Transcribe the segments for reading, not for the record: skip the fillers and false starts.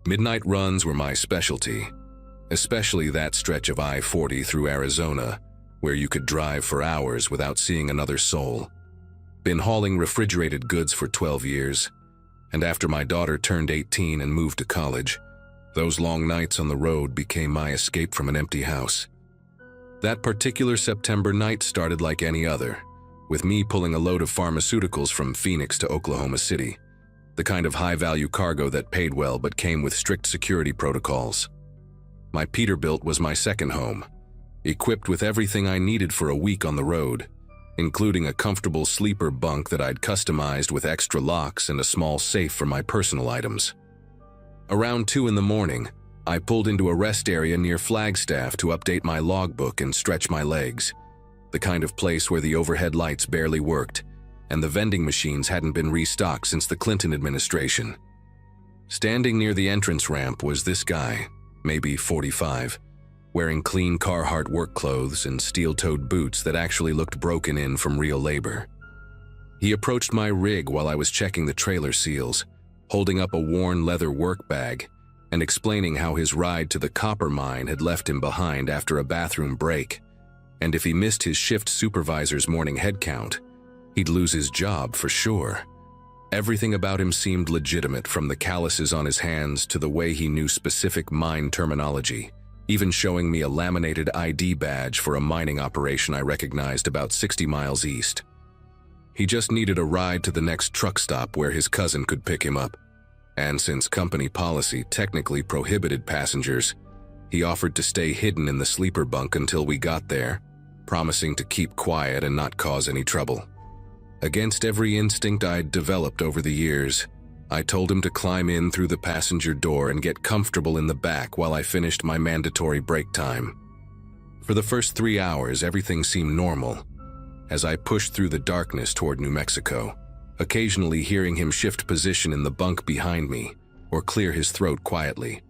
Midnight runs were my specialty, especially that stretch of I-40 through Arizona, where you could drive for hours without seeing another soul. Been hauling refrigerated goods for 12 years, and after my daughter turned 18 and moved to college, those long nights on the road became my escape from an empty house. That particular September night started like any other, with me pulling a load of pharmaceuticals from Phoenix to Oklahoma City, the kind of high-value cargo that paid well but came with strict security protocols. My Peterbilt was my second home, equipped with everything I needed for a week on the road, including a comfortable sleeper bunk that I'd customized with extra locks and a small safe for my personal items. Around 2 in the morning, I pulled into a rest area near Flagstaff to update my logbook and stretch my legs, the kind of place where the overhead lights barely worked and the vending machines hadn't been restocked since the Clinton administration. Standing near the entrance ramp was this guy, maybe 45, wearing clean Carhartt work clothes and steel-toed boots that actually looked broken in from real labor. He approached my rig while I was checking the trailer seals, holding up a worn leather work bag and explaining how his ride to the copper mine had left him behind after a bathroom break, and if he missed his shift supervisor's morning head count, he'd lose his job for sure. Everything about him seemed legitimate, from the calluses on his hands to the way he knew specific mine terminology, even showing me a laminated ID badge for a mining operation I recognized about 60 miles east. He just needed a ride to the next truck stop where his cousin could pick him up, and since company policy technically prohibited passengers, he offered to stay hidden in the sleeper bunk until we got there, promising to keep quiet and not cause any trouble. Against every instinct I'd developed over the years, I told him to climb in through the passenger door and get comfortable in the back while I finished my mandatory break time. For the first 3 hours, everything seemed normal, as I pushed through the darkness toward New Mexico, occasionally hearing him shift position in the bunk behind me or clear his throat quietly.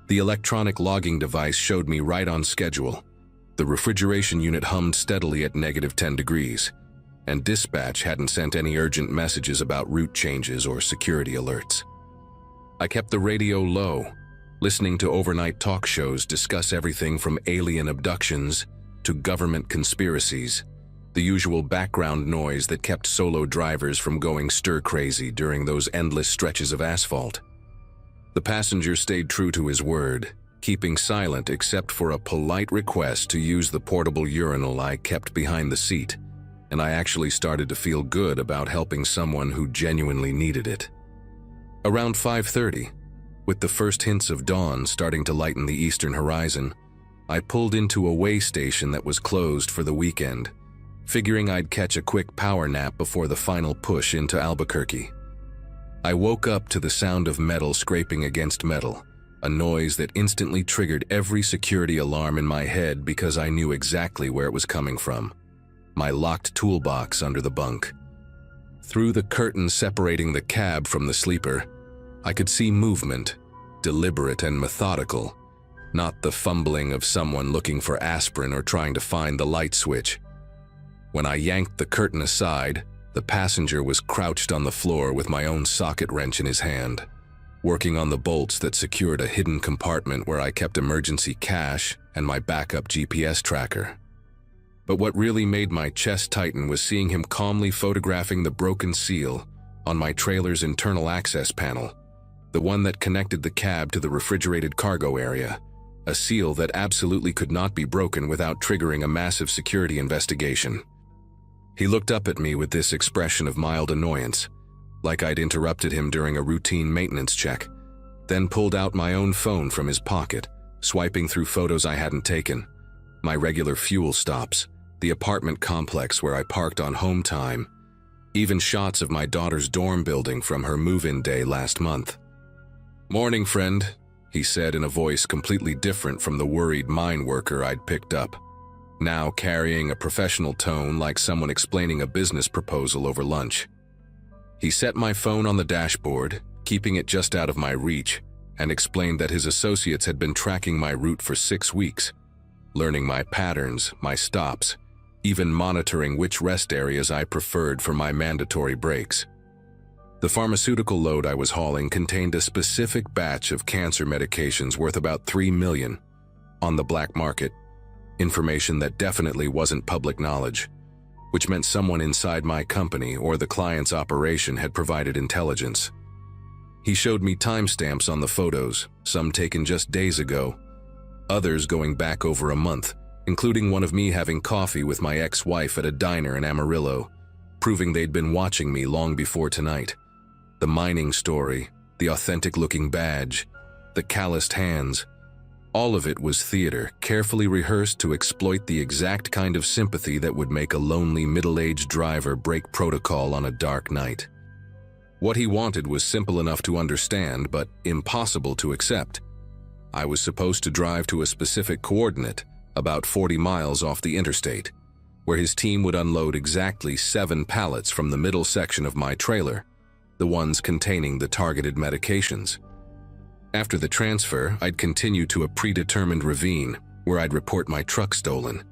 The electronic logging device showed me right on schedule. The refrigeration unit hummed steadily at -10 degrees, and dispatch hadn't sent any urgent messages about route changes or security alerts. I kept the radio low, listening to overnight talk shows discuss everything from alien abductions to government conspiracies, the usual background noise that kept solo drivers from going stir-crazy during those endless stretches of asphalt. The passenger stayed true to his word, keeping silent except for a polite request to use the portable urinal I kept behind the seat, and I actually started to feel good about helping someone who genuinely needed it. Around 5:30, with the first hints of dawn starting to lighten the eastern horizon, I pulled into a way station that was closed for the weekend, figuring I'd catch a quick power nap before the final push into Albuquerque. I woke up to the sound of metal scraping against metal, a noise that instantly triggered every security alarm in my head because I knew exactly where it was coming from: my locked toolbox under the bunk. Through the curtain separating the cab from the sleeper, I could see movement, deliberate and methodical, not the fumbling of someone looking for aspirin or trying to find the light switch. When I yanked the curtain aside, the passenger was crouched on the floor with my own socket wrench in his hand, working on the bolts that secured a hidden compartment where I kept emergency cash and my backup GPS tracker. But what really made my chest tighten was seeing him calmly photographing the broken seal on my trailer's internal access panel, the one that connected the cab to the refrigerated cargo area, a seal that absolutely could not be broken without triggering a massive security investigation. He looked up at me with this expression of mild annoyance, like I'd interrupted him during a routine maintenance check, then pulled out my own phone from his pocket, swiping through photos I hadn't taken, my regular fuel stops, the apartment complex where I parked on home time, even shots of my daughter's dorm building from her move-in day last month. "Morning, friend," he said in a voice completely different from the worried mine worker I'd picked up, now carrying a professional tone like someone explaining a business proposal over lunch. He set my phone on the dashboard, keeping it just out of my reach, and explained that his associates had been tracking my route for 6 weeks, learning my patterns, my stops, even monitoring which rest areas I preferred for my mandatory breaks. The pharmaceutical load I was hauling contained a specific batch of cancer medications worth about $3 million on the black market, information that definitely wasn't public knowledge, which meant someone inside my company or the client's operation had provided intelligence. He showed me timestamps on the photos, some taken just days ago, others going back over a month, including one of me having coffee with my ex-wife at a diner in Amarillo, proving they'd been watching me long before tonight. The mining story, the authentic-looking badge, the calloused hands, all of it was theater, carefully rehearsed to exploit the exact kind of sympathy that would make a lonely middle-aged driver break protocol on a dark night. What he wanted was simple enough to understand, but impossible to accept. I was supposed to drive to a specific coordinate, about 40 miles off the interstate, where his team would unload exactly 7 pallets from the middle section of my trailer, the ones containing the targeted medications. After the transfer, I'd continue to a predetermined ravine where I'd report my truck stolen,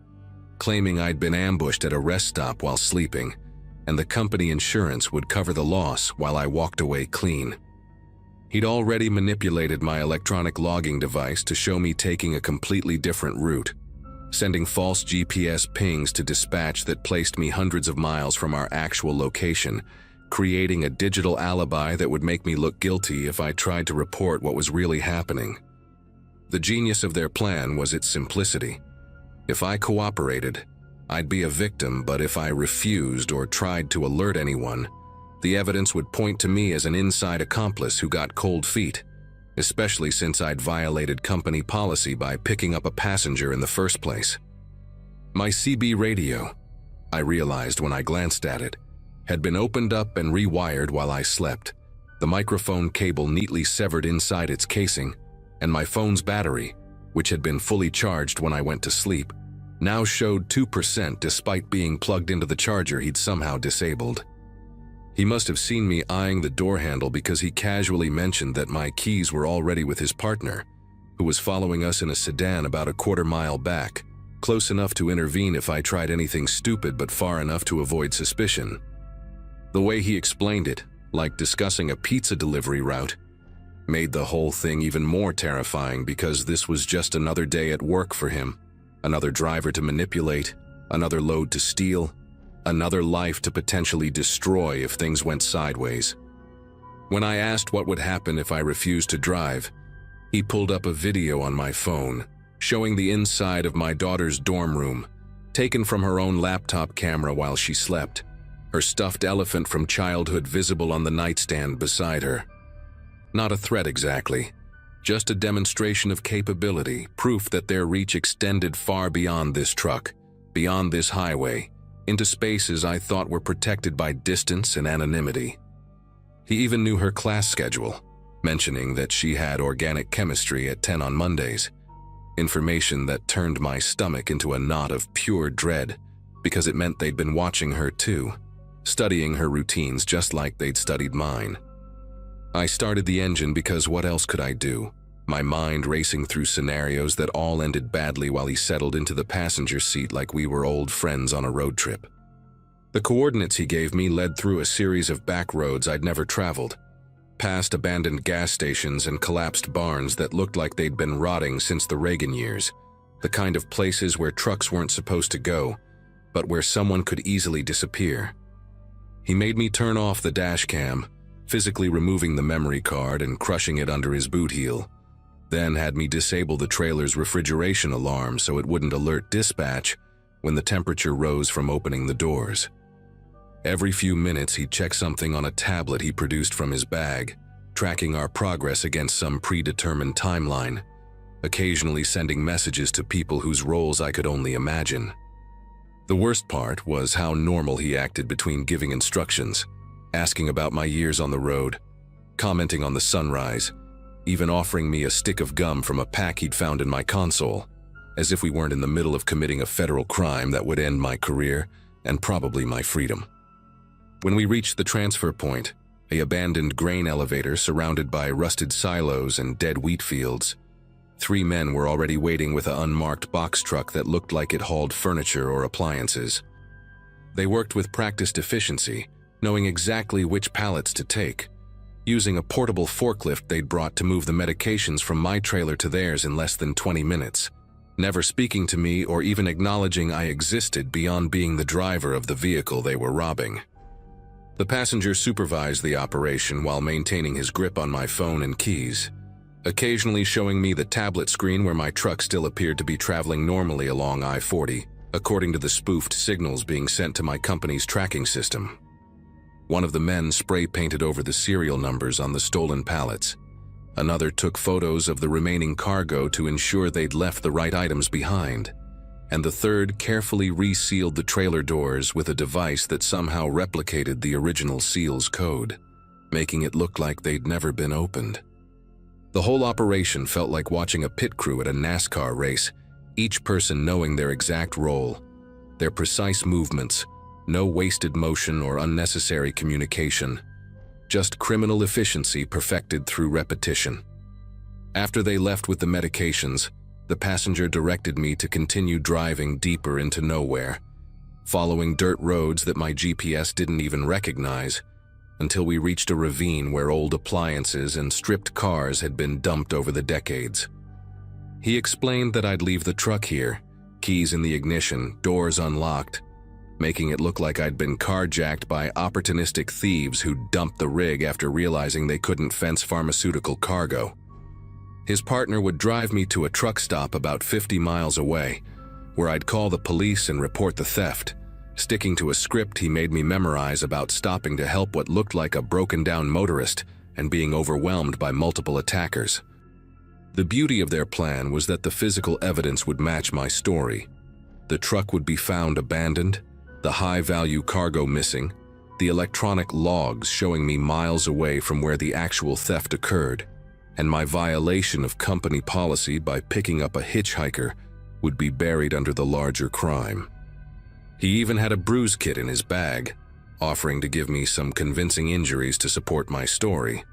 claiming I'd been ambushed at a rest stop while sleeping, and the company insurance would cover the loss while I walked away clean. He'd already manipulated my electronic logging device to show me taking a completely different route, sending false GPS pings to dispatch that placed me hundreds of miles from our actual location, creating a digital alibi that would make me look guilty if I tried to report what was really happening. The genius of their plan was its simplicity. If I cooperated, I'd be a victim, but if I refused or tried to alert anyone, the evidence would point to me as an inside accomplice who got cold feet, especially since I'd violated company policy by picking up a passenger in the first place. My CB radio, I realized when I glanced at it, had been opened up and rewired while I slept, the microphone cable neatly severed inside its casing, and my phone's battery, which had been fully charged when I went to sleep, now showed 2% despite being plugged into the charger he'd somehow disabled. He must have seen me eyeing the door handle because he casually mentioned that my keys were already with his partner, who was following us in a sedan about a quarter-mile back, close enough to intervene if I tried anything stupid but far enough to avoid suspicion. The way he explained it, like discussing a pizza delivery route, made the whole thing even more terrifying because this was just another day at work for him, another driver to manipulate, another load to steal, another life to potentially destroy if things went sideways. When I asked what would happen if I refused to drive, he pulled up a video on my phone showing the inside of my daughter's dorm room, taken from her own laptop camera while she slept, her stuffed elephant from childhood visible on the nightstand beside her. Not a threat exactly, just a demonstration of capability, proof that their reach extended far beyond this truck, beyond this highway, into spaces I thought were protected by distance and anonymity. He even knew her class schedule, mentioning that she had organic chemistry at 10 on Mondays, information that turned my stomach into a knot of pure dread because it meant they'd been watching her too, studying her routines just like they'd studied mine. I started the engine because what else could I do? My mind racing through scenarios that all ended badly while he settled into the passenger seat like we were old friends on a road trip. The coordinates he gave me led through a series of back roads I'd never traveled, past abandoned gas stations and collapsed barns that looked like they'd been rotting since the Reagan years, the kind of places where trucks weren't supposed to go, but where someone could easily disappear. He made me turn off the dash cam, physically removing the memory card and crushing it under his boot heel, then had me disable the trailer's refrigeration alarm so it wouldn't alert dispatch when the temperature rose from opening the doors. Every few minutes he'd check something on a tablet he produced from his bag, tracking our progress against some predetermined timeline, occasionally sending messages to people whose roles I could only imagine. The worst part was how normal he acted between giving instructions, asking about my years on the road, commenting on the sunrise, even offering me a stick of gum from a pack he'd found in my console, as if we weren't in the middle of committing a federal crime that would end my career and probably my freedom. When we reached the transfer point, an abandoned grain elevator surrounded by rusted silos and dead wheat fields, 3 men were already waiting with an unmarked box truck that looked like it hauled furniture or appliances. They worked with practiced efficiency, knowing exactly which pallets to take, using a portable forklift they'd brought to move the medications from my trailer to theirs in less than 20 minutes, never speaking to me or even acknowledging I existed beyond being the driver of the vehicle they were robbing. The passenger supervised the operation while maintaining his grip on my phone and keys, occasionally showing me the tablet screen where my truck still appeared to be traveling normally along I-40, according to the spoofed signals being sent to my company's tracking system. One of the men spray-painted over the serial numbers on the stolen pallets. Another took photos of the remaining cargo to ensure they'd left the right items behind. And the third carefully resealed the trailer doors with a device that somehow replicated the original seal's code, making it look like they'd never been opened. The whole operation felt like watching a pit crew at a NASCAR race, each person knowing their exact role, their precise movements, no wasted motion or unnecessary communication, just criminal efficiency perfected through repetition. After they left with the medications, the passenger directed me to continue driving deeper into nowhere, following dirt roads that my GPS didn't even recognize, until we reached a ravine where old appliances and stripped cars had been dumped over the decades. He explained that I'd leave the truck here, keys in the ignition, doors unlocked, making it look like I'd been carjacked by opportunistic thieves who dumped the rig after realizing they couldn't fence pharmaceutical cargo. His partner would drive me to a truck stop about 50 miles away, where I'd call the police and report the theft, sticking to a script he made me memorize about stopping to help what looked like a broken-down motorist and being overwhelmed by multiple attackers. The beauty of their plan was that the physical evidence would match my story. The truck would be found abandoned, the high-value cargo missing, the electronic logs showing me miles away from where the actual theft occurred, and my violation of company policy by picking up a hitchhiker would be buried under the larger crime. He even had a bruise kit in his bag, offering to give me some convincing injuries to support my story,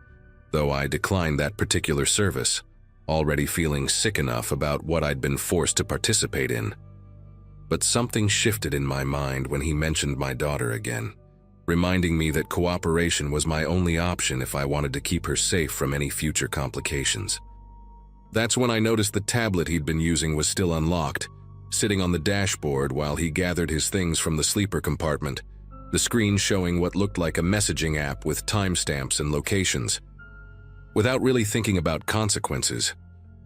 though I declined that particular service, already feeling sick enough about what I'd been forced to participate in. But something shifted in my mind when he mentioned my daughter again, reminding me that cooperation was my only option if I wanted to keep her safe from any future complications. That's when I noticed the tablet he'd been using was still unlocked, sitting on the dashboard while he gathered his things from the sleeper compartment, the screen showing what looked like a messaging app with timestamps and locations. Without really thinking about consequences,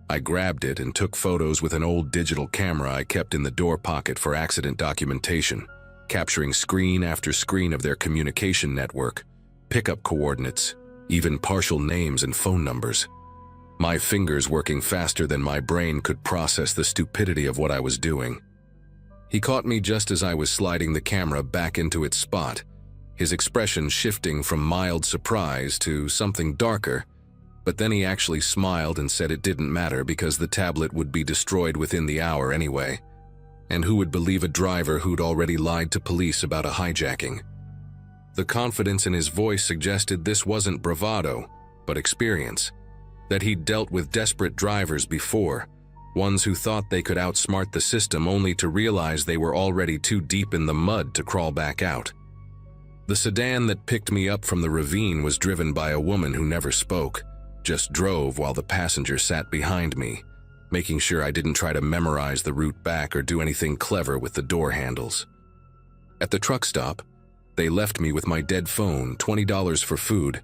I grabbed it and took photos with an old digital camera I kept in the door pocket for accident documentation, capturing screen after screen of their communication network, pickup coordinates, even partial names and phone numbers. My fingers working faster than my brain could process the stupidity of what I was doing. He caught me just as I was sliding the camera back into its spot, his expression shifting from mild surprise to something darker, but then he actually smiled and said it didn't matter because the tablet would be destroyed within the hour anyway. And who would believe a driver who'd already lied to police about a hijacking? The confidence in his voice suggested this wasn't bravado, but experience, that he'd dealt with desperate drivers before, ones who thought they could outsmart the system only to realize they were already too deep in the mud to crawl back out. The sedan that picked me up from the ravine was driven by a woman who never spoke, just drove while the passenger sat behind me, making sure I didn't try to memorize the route back or do anything clever with the door handles. At the truck stop, they left me with my dead phone, $20 for food,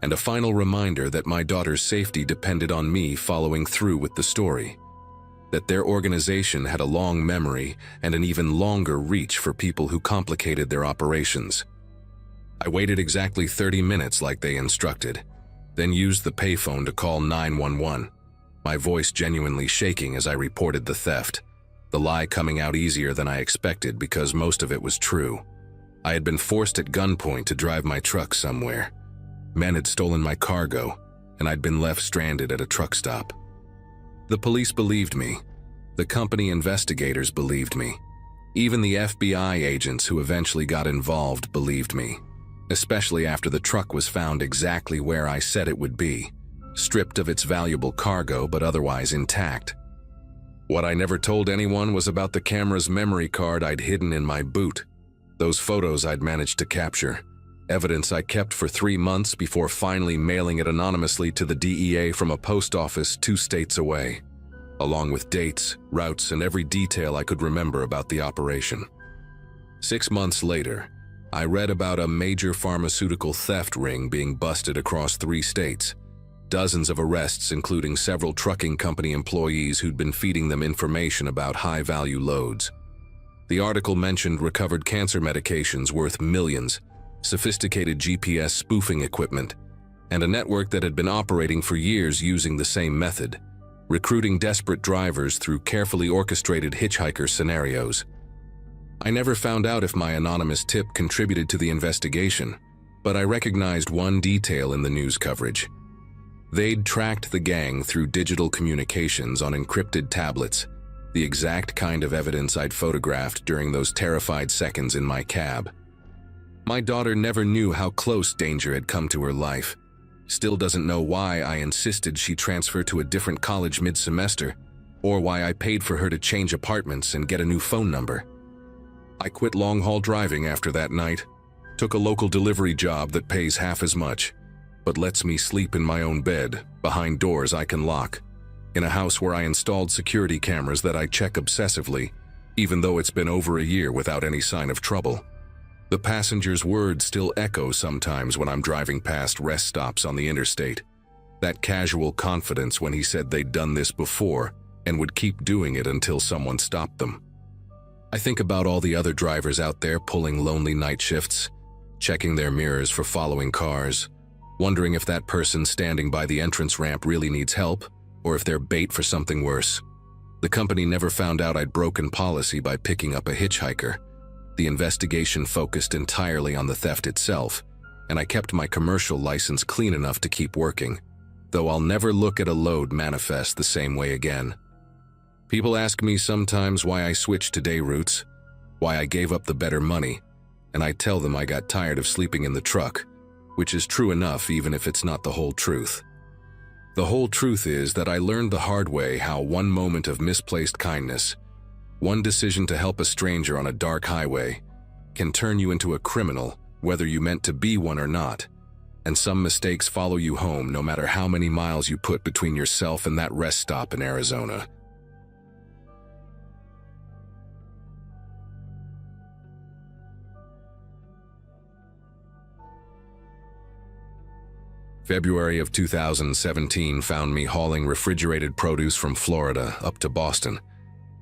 and a final reminder that my daughter's safety depended on me following through with the story, that their organization had a long memory and an even longer reach for people who complicated their operations. I waited exactly 30 minutes like they instructed, then used the payphone to call 911, my voice genuinely shaking as I reported the theft, the lie coming out easier than I expected because most of it was true. I had been forced at gunpoint to drive my truck somewhere. Men had stolen my cargo, and I'd been left stranded at a truck stop. The police believed me. The company investigators believed me. Even the FBI agents who eventually got involved believed me, especially after the truck was found exactly where I said it would be, stripped of its valuable cargo but otherwise intact. What I never told anyone was about the camera's memory card I'd hidden in my boot, those photos I'd managed to capture, evidence I kept for 3 months before finally mailing it anonymously to the DEA from a post office 2 states away, along with dates, routes, and every detail I could remember about the operation. 6 months later, I read about a major pharmaceutical theft ring being busted across 3 states, dozens of arrests including several trucking company employees who'd been feeding them information about high-value loads. The article mentioned recovered cancer medications worth millions, sophisticated GPS spoofing equipment, and a network that had been operating for years using the same method, recruiting desperate drivers through carefully orchestrated hitchhiker scenarios. I never found out if my anonymous tip contributed to the investigation, but I recognized one detail in the news coverage. They'd tracked the gang through digital communications on encrypted tablets, the exact kind of evidence I'd photographed during those terrified seconds in my cab. My daughter never knew how close danger had come to her life, still doesn't know why I insisted she transfer to a different college mid-semester, or why I paid for her to change apartments and get a new phone number. I quit long-haul driving after that night, took a local delivery job that pays half as much, but lets me sleep in my own bed, behind doors I can lock, in a house where I installed security cameras that I check obsessively, even though it's been over a year without any sign of trouble. The passenger's words still echo sometimes when I'm driving past rest stops on the interstate. That casual confidence when he said they'd done this before and would keep doing it until someone stopped them. I think about all the other drivers out there pulling lonely night shifts, checking their mirrors for following cars, wondering if that person standing by the entrance ramp really needs help, or if they're bait for something worse. The company never found out I'd broken policy by picking up a hitchhiker. The investigation focused entirely on the theft itself, and I kept my commercial license clean enough to keep working, though I'll never look at a load manifest the same way again. People ask me sometimes why I switched to day routes, why I gave up the better money, and I tell them I got tired of sleeping in the truck, which is true enough even if it's not the whole truth. The whole truth is that I learned the hard way how one moment of misplaced kindness, one decision to help a stranger on a dark highway, can turn you into a criminal, whether you meant to be one or not, and some mistakes follow you home no matter how many miles you put between yourself and that rest stop in Arizona. February of 2017 found me hauling refrigerated produce from Florida up to Boston.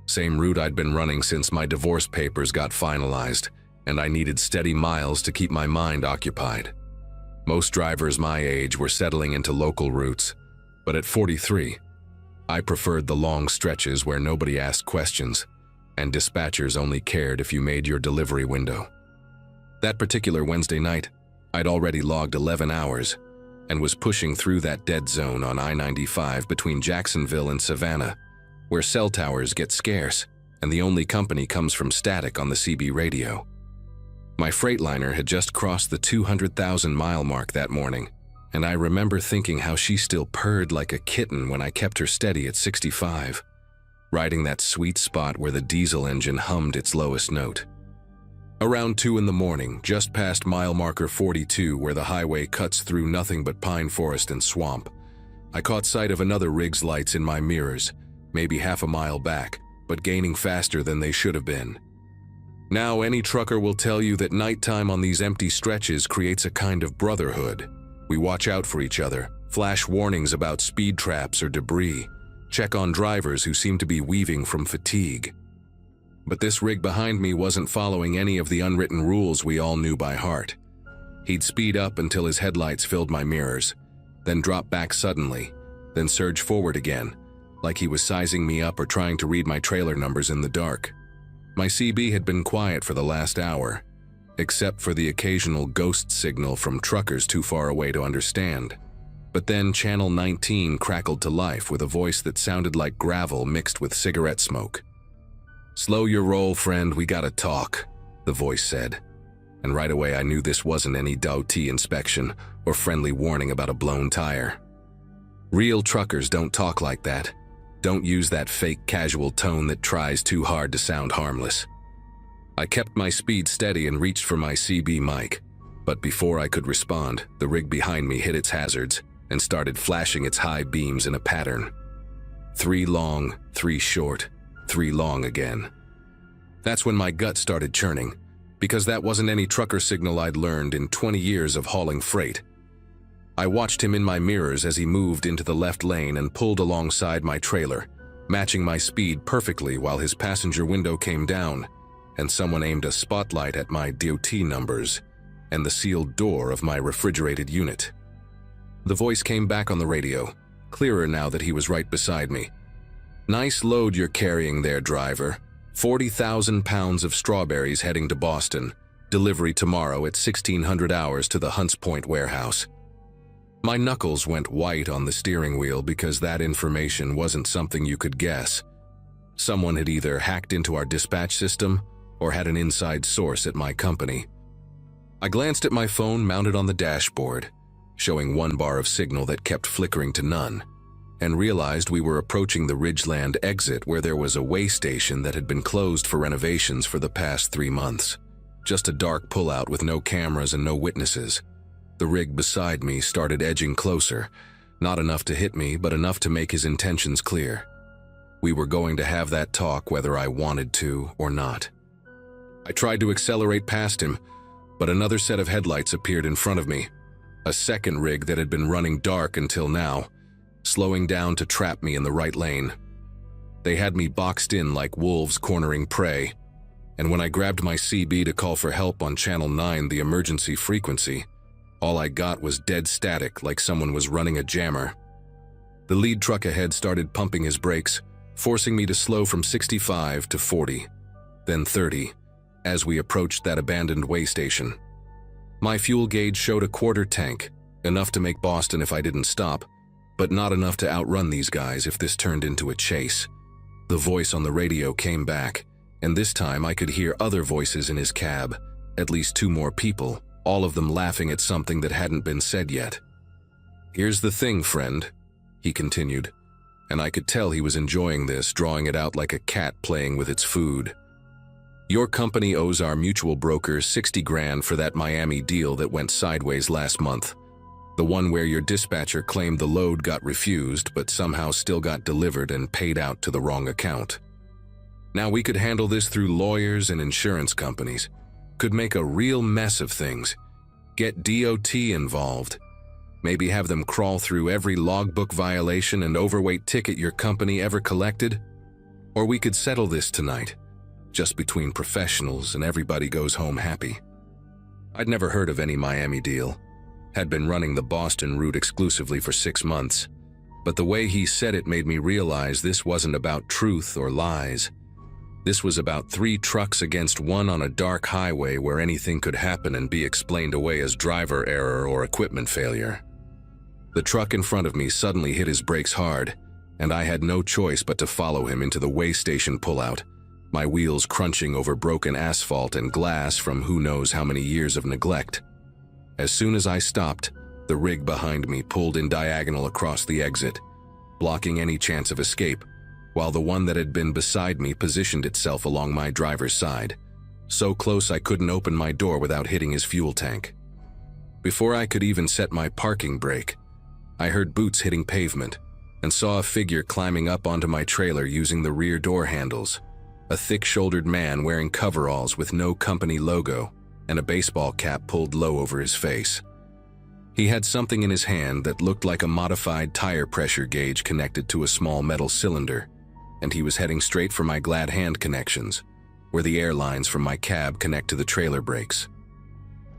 Same route I'd been running since my divorce papers got finalized, and I needed steady miles to keep my mind occupied. Most drivers my age were settling into local routes, but at 43, I preferred the long stretches where nobody asked questions, and dispatchers only cared if you made your delivery window. That particular Wednesday night, I'd already logged 11 hours, and was pushing through that dead zone on I-95 between Jacksonville and Savannah, where cell towers get scarce and the only company comes from static on the CB radio. My Freightliner had just crossed the 200,000-mile mark that morning, and I remember thinking how she still purred like a kitten when I kept her steady at 65, riding that sweet spot where the diesel engine hummed its lowest note. Around 2 in the morning, just past mile marker 42 where the highway cuts through nothing but pine forest and swamp, I caught sight of another rig's lights in my mirrors, maybe half a mile back, but gaining faster than they should have been. Now any trucker will tell you that nighttime on these empty stretches creates a kind of brotherhood. We watch out for each other, flash warnings about speed traps or debris, check on drivers who seem to be weaving from fatigue. But this rig behind me wasn't following any of the unwritten rules we all knew by heart. He'd speed up until his headlights filled my mirrors, then drop back suddenly, then surge forward again, like he was sizing me up or trying to read my trailer numbers in the dark. My CB had been quiet for the last hour, except for the occasional ghost signal from truckers too far away to understand. But then Channel 19 crackled to life with a voice that sounded like gravel mixed with cigarette smoke. "Slow your roll, friend, we gotta talk," the voice said. And right away I knew this wasn't any DOT inspection or friendly warning about a blown tire. Real truckers don't talk like that. Don't use that fake casual tone that tries too hard to sound harmless. I kept my speed steady and reached for my CB mic. But before I could respond, the rig behind me hit its hazards and started flashing its high beams in a pattern. 3 long, 3 short, 3 long again. That's when my gut started churning, because that wasn't any trucker signal I'd learned in 20 years of hauling freight. I watched him in my mirrors as he moved into the left lane and pulled alongside my trailer, matching my speed perfectly while his passenger window came down and someone aimed a spotlight at my DOT numbers and the sealed door of my refrigerated unit. The voice came back on the radio, clearer now that he was right beside me. "Nice load you're carrying there, driver. 40,000 pounds of strawberries heading to Boston. Delivery tomorrow at 1600 hours to the Hunts Point warehouse." My knuckles went white on the steering wheel because that information wasn't something you could guess. Someone had either hacked into our dispatch system or had an inside source at my company. I glanced at my phone mounted on the dashboard, showing 1 bar of signal that kept flickering to none, and realized we were approaching the Ridgeland exit where there was a way station that had been closed for renovations for the past 3 months. Just a dark pullout with no cameras and no witnesses. The rig beside me started edging closer, not enough to hit me, but enough to make his intentions clear. We were going to have that talk whether I wanted to or not. I tried to accelerate past him, but another set of headlights appeared in front of me, a second rig that had been running dark until now, slowing down to trap me in the right lane. They had me boxed in like wolves cornering prey, and when I grabbed my CB to call for help on Channel 9, the emergency frequency, all I got was dead static like someone was running a jammer. The lead truck ahead started pumping his brakes, forcing me to slow from 65 to 40, then 30, as we approached that abandoned way station. My fuel gauge showed a quarter tank, enough to make Boston if I didn't stop, but not enough to outrun these guys if this turned into a chase. The voice on the radio came back, and this time I could hear other voices in his cab, at least 2 more people, all of them laughing at something that hadn't been said yet. "Here's the thing, friend," he continued, and I could tell he was enjoying this, drawing it out like a cat playing with its food. "Your company owes our mutual broker 60 grand for that Miami deal that went sideways last month. The one where your dispatcher claimed the load got refused but somehow still got delivered and paid out to the wrong account. Now we could handle this through lawyers and insurance companies. Could make a real mess of things. Get DOT involved. Maybe have them crawl through every logbook violation and overweight ticket your company ever collected. Or we could settle this tonight, just between professionals, and everybody goes home happy." I'd never heard of any Miami deal. Had been running the Boston route exclusively for 6 months. But the way he said it made me realize this wasn't about truth or lies. This was about 3 trucks against 1 on a dark highway where anything could happen and be explained away as driver error or equipment failure. The truck in front of me suddenly hit his brakes hard, and I had no choice but to follow him into the way station pullout, my wheels crunching over broken asphalt and glass from who knows how many years of neglect. As soon as I stopped, the rig behind me pulled in diagonal across the exit, blocking any chance of escape, while the one that had been beside me positioned itself along my driver's side, so close I couldn't open my door without hitting his fuel tank. Before I could even set my parking brake, I heard boots hitting pavement and saw a figure climbing up onto my trailer using the rear door handles, a thick-shouldered man wearing coveralls with no company logo and a baseball cap pulled low over his face. He had something in his hand that looked like a modified tire pressure gauge connected to a small metal cylinder, and he was heading straight for my glad hand connections, where the air lines from my cab connect to the trailer brakes.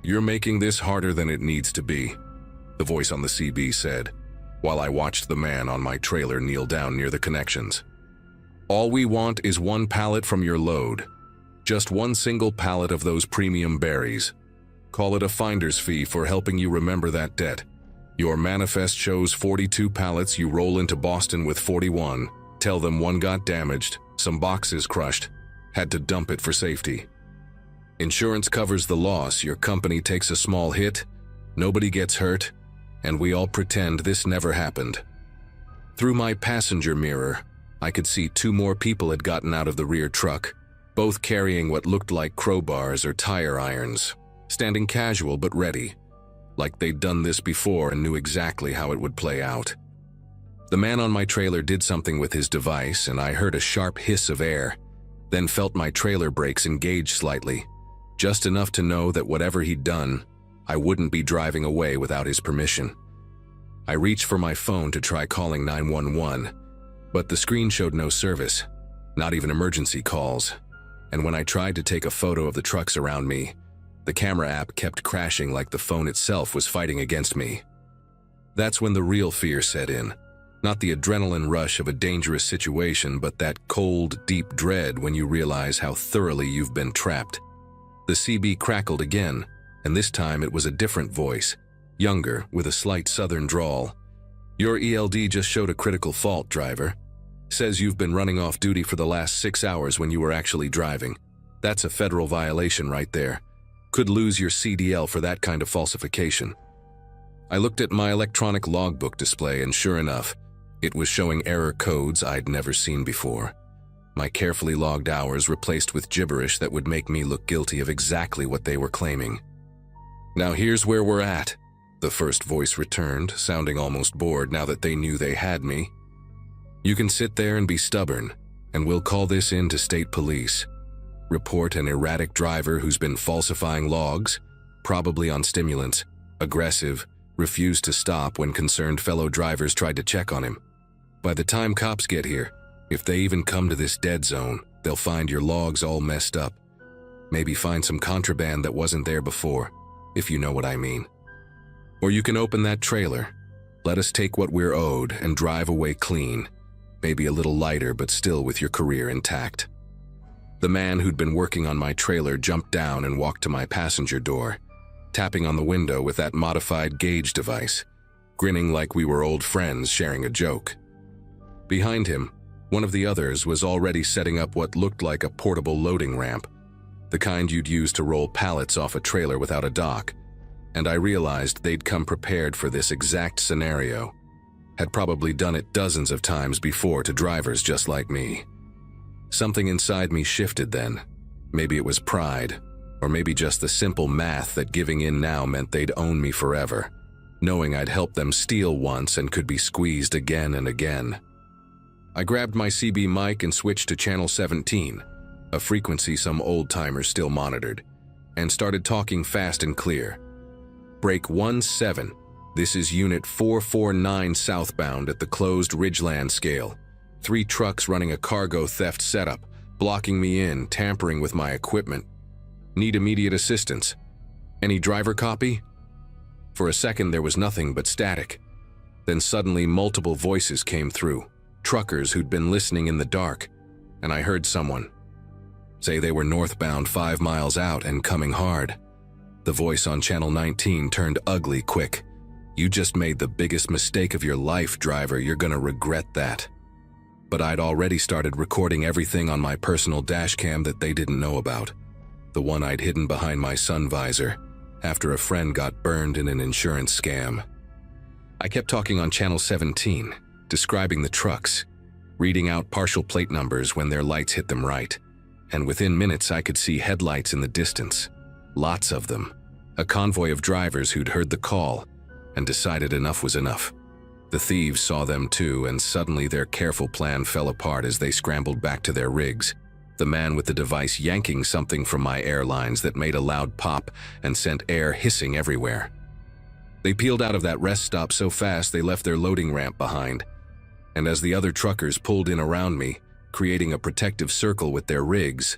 "You're making this harder than it needs to be," the voice on the CB said, while I watched the man on my trailer kneel down near the connections. "All we want is 1 pallet from your load. Just 1 single pallet of those premium berries. Call it a finder's fee for helping you remember that debt. Your manifest shows 42 pallets, you roll into Boston with 41. Tell them 1 got damaged, some boxes crushed, had to dump it for safety. Insurance covers the loss, your company takes a small hit, nobody gets hurt, and we all pretend this never happened." Through my passenger mirror, I could see 2 more people had gotten out of the rear truck, both carrying what looked like crowbars or tire irons. standing casual but ready, like they'd done this before and knew exactly how it would play out. The man on my trailer did something with his device, and I heard a sharp hiss of air, then felt my trailer brakes engage slightly, just enough to know that whatever he'd done, I wouldn't be driving away without his permission. I reached for my phone to try calling 911, but the screen showed no service, not even emergency calls, and when I tried to take a photo of the trucks around me, the camera app kept crashing like the phone itself was fighting against me. That's when the real fear set in. Not the adrenaline rush of a dangerous situation, but that cold, deep dread when you realize how thoroughly you've been trapped. The CB crackled again, and this time it was a different voice, younger, with a slight southern drawl. "Your ELD just showed a critical fault, driver. Says you've been running off duty for the last 6 hours when you were actually driving. That's a federal violation right there. Could lose your CDL for that kind of falsification." I looked at my electronic logbook display, and sure enough, it was showing error codes I'd never seen before. My carefully logged hours replaced with gibberish that would make me look guilty of exactly what they were claiming. "Now here's where we're at," the first voice returned, sounding almost bored now that they knew they had me. "You can sit there and be stubborn, and we'll call this in to state police. Report an erratic driver who's been falsifying logs, probably on stimulants, aggressive, refused to stop when concerned fellow drivers tried to check on him. By the time cops get here, if they even come to this dead zone, they'll find your logs all messed up. Maybe find some contraband that wasn't there before, if you know what I mean. Or you can open that trailer, let us take what we're owed, and drive away clean, maybe a little lighter but still with your career intact." The man who'd been working on my trailer jumped down and walked to my passenger door, tapping on the window with that modified gauge device, grinning like we were old friends sharing a joke. Behind him, one of the others was already setting up what looked like a portable loading ramp, the kind you'd use to roll pallets off a trailer without a dock, and I realized they'd come prepared for this exact scenario, had probably done it dozens of times before to drivers just like me. Something inside me shifted then. Maybe it was pride, or maybe just the simple math that giving in now meant they'd own me forever, knowing I'd helped them steal once and could be squeezed again and again. I grabbed my CB mic and switched to channel 17, a frequency some old-timers still monitored, and started talking fast and clear. "Break 17, this is Unit 449 southbound at the closed Ridgeland scale. 3 trucks running a cargo theft setup, blocking me in, tampering with my equipment. Need immediate assistance. Any driver copy?" For a second there was nothing but static. Then suddenly multiple voices came through, truckers who'd been listening in the dark, and I heard someone say they were northbound 5 miles out and coming hard. The voice on channel 19 turned ugly quick. "You just made the biggest mistake of your life, driver. You're gonna regret that." But I'd already started recording everything on my personal dashcam that they didn't know about, the one I'd hidden behind my sun visor after a friend got burned in an insurance scam. I kept talking on channel 17, describing the trucks, reading out partial plate numbers when their lights hit them right, and within minutes I could see headlights in the distance, lots of them, a convoy of drivers who'd heard the call and decided enough was enough. The thieves saw them too, and suddenly their careful plan fell apart as they scrambled back to their rigs, the man with the device yanking something from my airlines that made a loud pop and sent air hissing everywhere. They peeled out of that rest stop so fast they left their loading ramp behind, and as the other truckers pulled in around me, creating a protective circle with their rigs,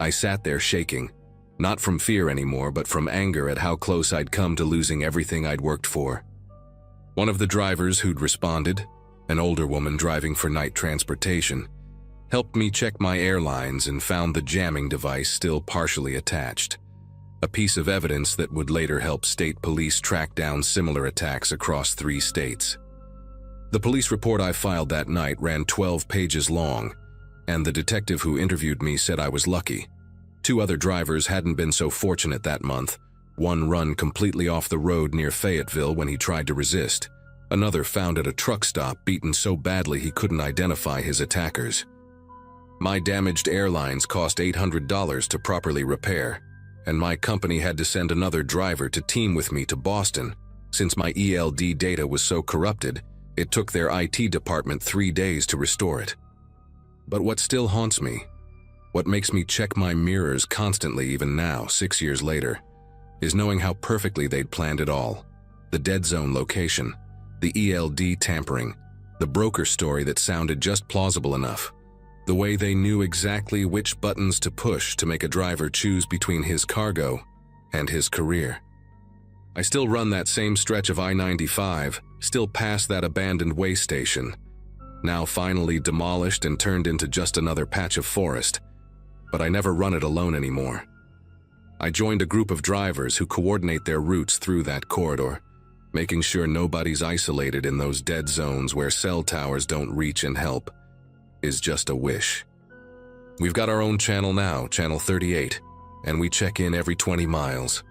I sat there shaking, not from fear anymore, but from anger at how close I'd come to losing everything I'd worked for. One of the drivers who'd responded, an older woman driving for night transportation, helped me check my airlines and found the jamming device still partially attached, a piece of evidence that would later help state police track down similar attacks across 3 states. The police report I filed that night ran 12 pages long, and the detective who interviewed me said I was lucky. 2 other drivers hadn't been so fortunate that month, one run completely off the road near Fayetteville when he tried to resist, another found at a truck stop beaten so badly he couldn't identify his attackers. My damaged airlines cost $800 to properly repair, and my company had to send another driver to team with me to Boston. Since my ELD data was so corrupted, it took their IT department 3 days to restore it. But what still haunts me, what makes me check my mirrors constantly even now, 6 years later, is knowing how perfectly they'd planned it all. The dead zone location, the ELD tampering, the broker story that sounded just plausible enough, the way they knew exactly which buttons to push to make a driver choose between his cargo and his career. I still run that same stretch of I-95, still past that abandoned way station, now finally demolished and turned into just another patch of forest, but I never run it alone anymore. I joined a group of drivers who coordinate their routes through that corridor, making sure nobody's isolated in those dead zones where cell towers don't reach and help is just a wish. We've got our own channel now, Channel 38, and we check in every 20 miles.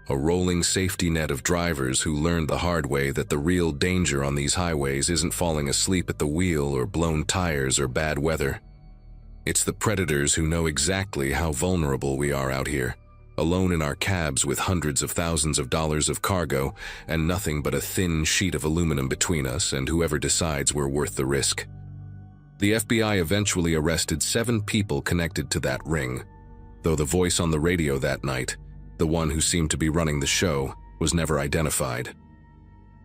A rolling safety net of drivers who learned the hard way that the real danger on these highways isn't falling asleep at the wheel or blown tires or bad weather. It's the predators who know exactly how vulnerable we are out here, alone in our cabs with hundreds of thousands of dollars of cargo and nothing but a thin sheet of aluminum between us and whoever decides we're worth the risk. The FBI eventually arrested 7 people connected to that ring, though the voice on the radio that night, the one who seemed to be running the show, was never identified.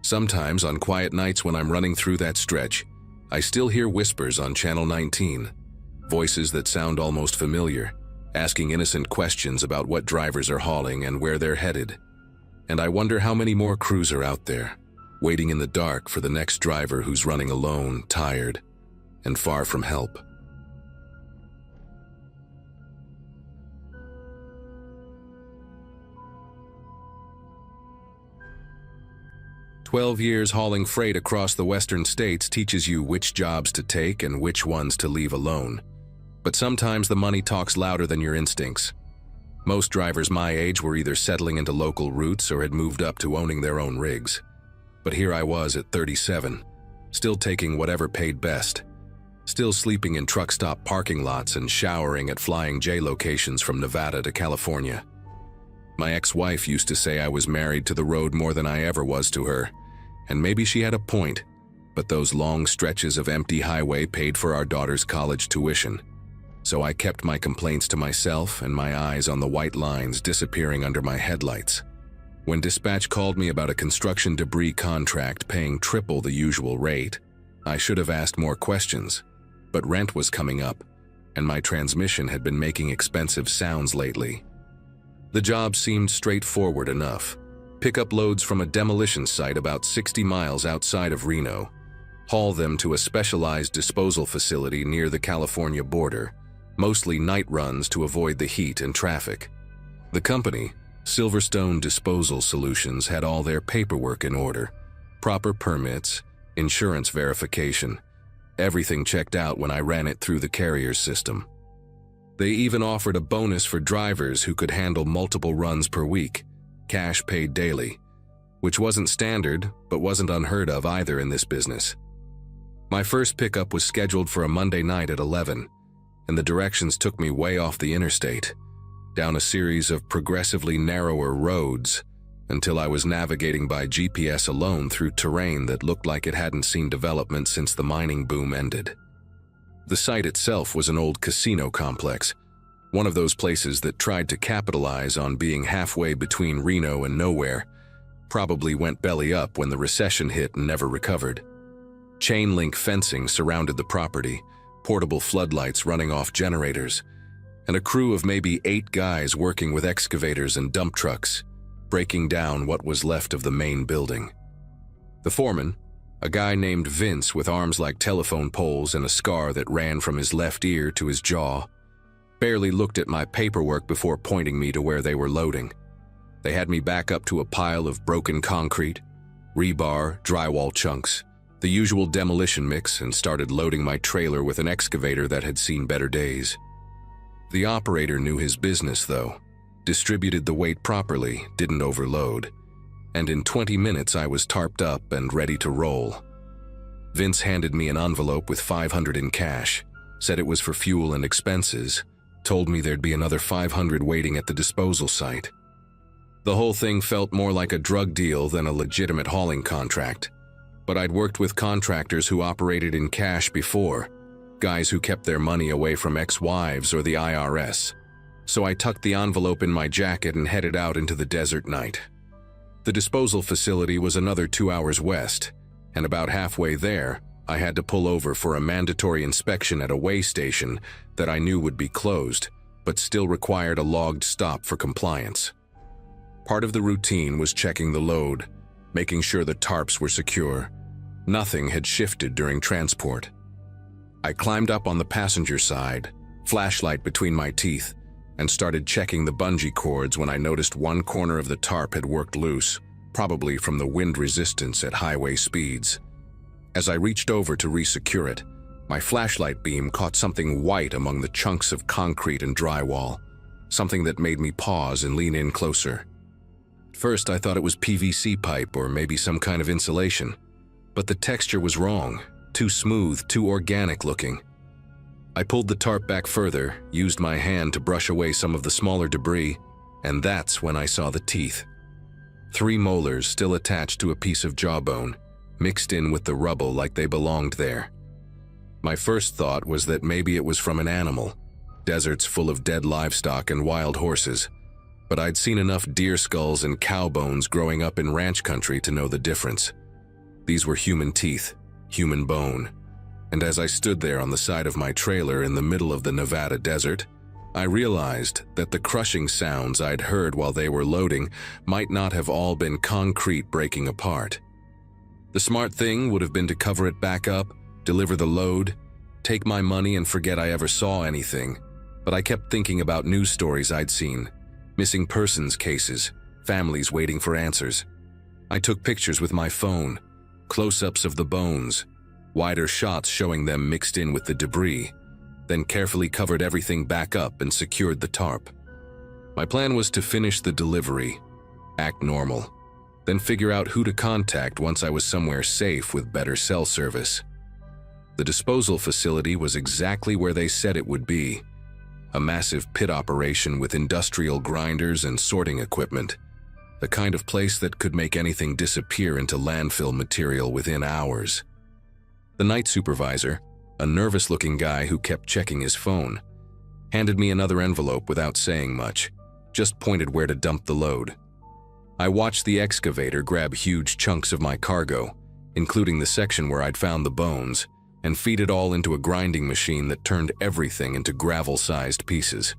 Sometimes on quiet nights when I'm running through that stretch, I still hear whispers on Channel 19, voices that sound almost familiar, asking innocent questions about what drivers are hauling and where they're headed. And I wonder how many more crews are out there, waiting in the dark for the next driver who's running alone, tired, and far from help. "12 years hauling freight across the western states teaches you which jobs to take and which ones to leave alone. But sometimes the money talks louder than your instincts. Most drivers my age were either settling into local routes or had moved up to owning their own rigs. But here I was at 37, still taking whatever paid best, still sleeping in truck stop parking lots and showering at Flying J locations from Nevada to California. My ex-wife used to say I was married to the road more than I ever was to her, and maybe she had a point, but those long stretches of empty highway paid for our daughter's college tuition. So I kept my complaints to myself and my eyes on the white lines disappearing under my headlights. When dispatch called me about a construction debris contract paying triple the usual rate, I should have asked more questions, but rent was coming up, and my transmission had been making expensive sounds lately. The job seemed straightforward enough. Pick up loads from a demolition site about 60 miles outside of Reno, haul them to a specialized disposal facility near the California border, mostly night runs to avoid the heat and traffic. The company, Silverstone Disposal Solutions, had all their paperwork in order, proper permits, insurance verification, everything checked out when I ran it through the carrier's system. They even offered a bonus for drivers who could handle multiple runs per week, cash paid daily, which wasn't standard but wasn't unheard of either in this business. My first pickup was scheduled for a Monday night at 11, and the directions took me way off the interstate, down a series of progressively narrower roads, until I was navigating by GPS alone through terrain that looked like it hadn't seen development since the mining boom ended. The site itself was an old casino complex, one of those places that tried to capitalize on being halfway between Reno and nowhere, probably went belly up when the recession hit and never recovered. Chain link fencing surrounded the property, portable floodlights running off generators, and a crew of maybe 8 guys working with excavators and dump trucks, breaking down what was left of the main building. The foreman, a guy named Vince with arms like telephone poles and a scar that ran from his left ear to his jaw, barely looked at my paperwork before pointing me to where they were loading. They had me back up to a pile of broken concrete, rebar, drywall chunks, the usual demolition mix, and started loading my trailer with an excavator that had seen better days. The operator knew his business, though, distributed the weight properly, didn't overload, and in 20 minutes I was tarped up and ready to roll. Vince handed me an envelope with $500 in cash, said it was for fuel and expenses, told me there'd be another 500 waiting at the disposal site. The whole thing felt more like a drug deal than a legitimate hauling contract, but I'd worked with contractors who operated in cash before, guys who kept their money away from ex-wives or the IRS. So I tucked the envelope in my jacket and headed out into the desert night. The disposal facility was another 2 hours west, and about halfway there, I had to pull over for a mandatory inspection at a weigh station that I knew would be closed, but still required a logged stop for compliance. Part of the routine was checking the load, making sure the tarps were secure. Nothing had shifted during transport. I climbed up on the passenger side, flashlight between my teeth, and started checking the bungee cords when I noticed one corner of the tarp had worked loose, probably from the wind resistance at highway speeds. As I reached over to resecure it, my flashlight beam caught something white among the chunks of concrete and drywall, something that made me pause and lean in closer. At first, I thought it was PVC pipe or maybe some kind of insulation, but the texture was wrong, too smooth, too organic looking. I pulled the tarp back further, used my hand to brush away some of the smaller debris, and that's when I saw the teeth. 3 molars still attached to a piece of jawbone, mixed in with the rubble like they belonged there. My first thought was that maybe it was from an animal, deserts full of dead livestock and wild horses, but I'd seen enough deer skulls and cow bones growing up in ranch country to know the difference. These were human teeth, human bone. And as I stood there on the side of my trailer in the middle of the Nevada desert, I realized that the crushing sounds I'd heard while they were loading might not have all been concrete breaking apart. The smart thing would have been to cover it back up, deliver the load, take my money and forget I ever saw anything, but I kept thinking about news stories I'd seen, missing persons cases, families waiting for answers. I took pictures with my phone, close-ups of the bones, wider shots showing them mixed in with the debris, then carefully covered everything back up and secured the tarp. My plan was to finish the delivery, act normal, then figure out who to contact once I was somewhere safe with better cell service. The disposal facility was exactly where they said it would be, a massive pit operation with industrial grinders and sorting equipment, the kind of place that could make anything disappear into landfill material within hours. The night supervisor, a nervous-looking guy who kept checking his phone, handed me another envelope without saying much, just pointed where to dump the load. I watched the excavator grab huge chunks of my cargo, including the section where I'd found the bones, and feed it all into a grinding machine that turned everything into gravel-sized pieces.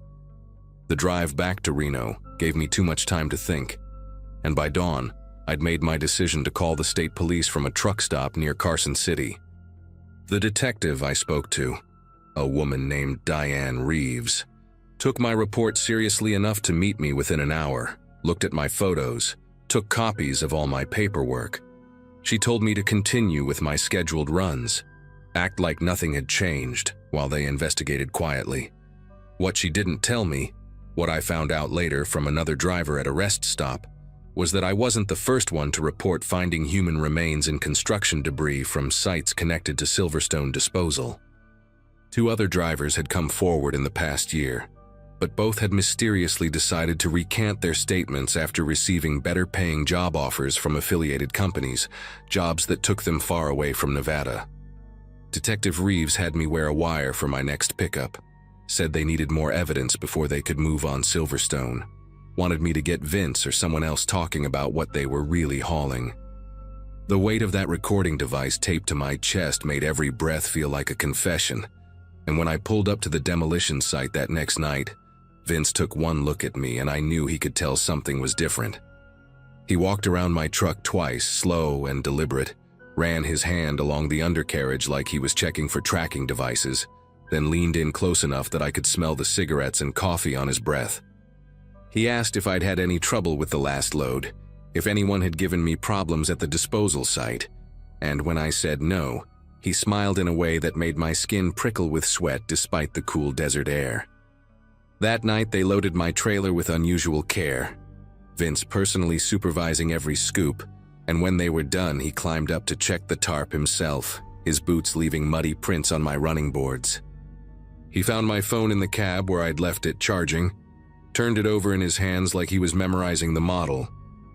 The drive back to Reno gave me too much time to think, and by dawn, I'd made my decision to call the state police from a truck stop near Carson City. The detective I spoke to, a woman named Diane Reeves, took my report seriously enough to meet me within an hour, looked at my photos, took copies of all my paperwork. She told me to continue with my scheduled runs, act like nothing had changed while they investigated quietly. What she didn't tell me, what I found out later from another driver at a rest stop, was that I wasn't the first one to report finding human remains and construction debris from sites connected to Silverstone disposal. 2 other drivers had come forward in the past year, but both had mysteriously decided to recant their statements after receiving better-paying job offers from affiliated companies, jobs that took them far away from Nevada. Detective Reeves had me wear a wire for my next pickup, said they needed more evidence before they could move on Silverstone. Wanted me to get Vince or someone else talking about what they were really hauling. The weight of that recording device taped to my chest made every breath feel like a confession, and when I pulled up to the demolition site that next night, Vince took one look at me and I knew he could tell something was different. He walked around my truck twice, slow and deliberate, ran his hand along the undercarriage like he was checking for tracking devices, then leaned in close enough that I could smell the cigarettes and coffee on his breath. He asked if I'd had any trouble with the last load, if anyone had given me problems at the disposal site, and when I said no, he smiled in a way that made my skin prickle with sweat despite the cool desert air. That night they loaded my trailer with unusual care, Vince personally supervising every scoop, and when they were done he climbed up to check the tarp himself, his boots leaving muddy prints on my running boards. He found my phone in the cab where I'd left it charging, turned it over in his hands like he was memorizing the model,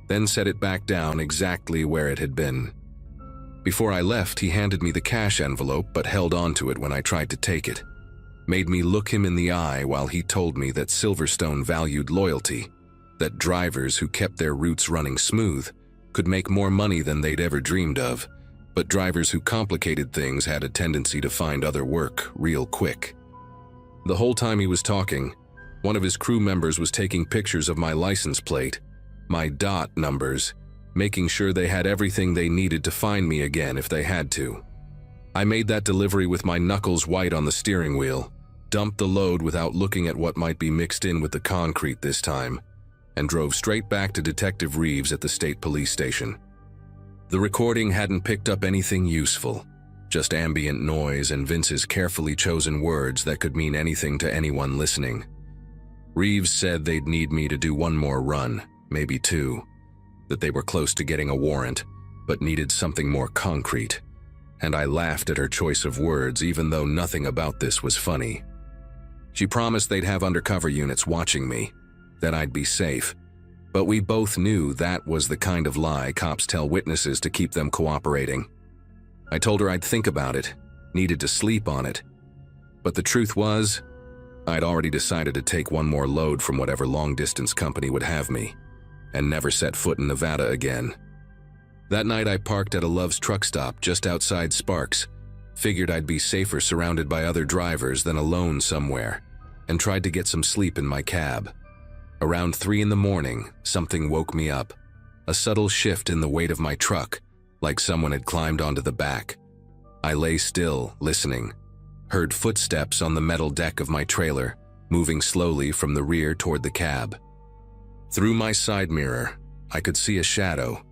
then set it back down exactly where it had been. Before I left, he handed me the cash envelope but held onto it when I tried to take it. Made me look him in the eye while he told me that Silverstone valued loyalty, that drivers who kept their routes running smooth could make more money than they'd ever dreamed of, but drivers who complicated things had a tendency to find other work real quick. The whole time he was talking, one of his crew members was taking pictures of my license plate, my DOT numbers, making sure they had everything they needed to find me again if they had to. I made that delivery with my knuckles white on the steering wheel, dumped the load without looking at what might be mixed in with the concrete this time, and drove straight back to Detective Reeves at the state police station. The recording hadn't picked up anything useful, just ambient noise and Vince's carefully chosen words that could mean anything to anyone listening. Reeves said they'd need me to do one more run, maybe two, that they were close to getting a warrant, but needed something more concrete. And I laughed at her choice of words even though nothing about this was funny. She promised they'd have undercover units watching me, that I'd be safe, but we both knew that was the kind of lie cops tell witnesses to keep them cooperating. I told her I'd think about it, needed to sleep on it, but the truth was, I'd already decided to take one more load from whatever long-distance company would have me, and never set foot in Nevada again. That night I parked at a Love's truck stop just outside Sparks, figured I'd be safer surrounded by other drivers than alone somewhere, and tried to get some sleep in my cab. Around 3 a.m, something woke me up, a subtle shift in the weight of my truck, like someone had climbed onto the back. I lay still, listening, heard footsteps on the metal deck of my trailer, moving slowly from the rear toward the cab. Through my side mirror, I could see a shadow,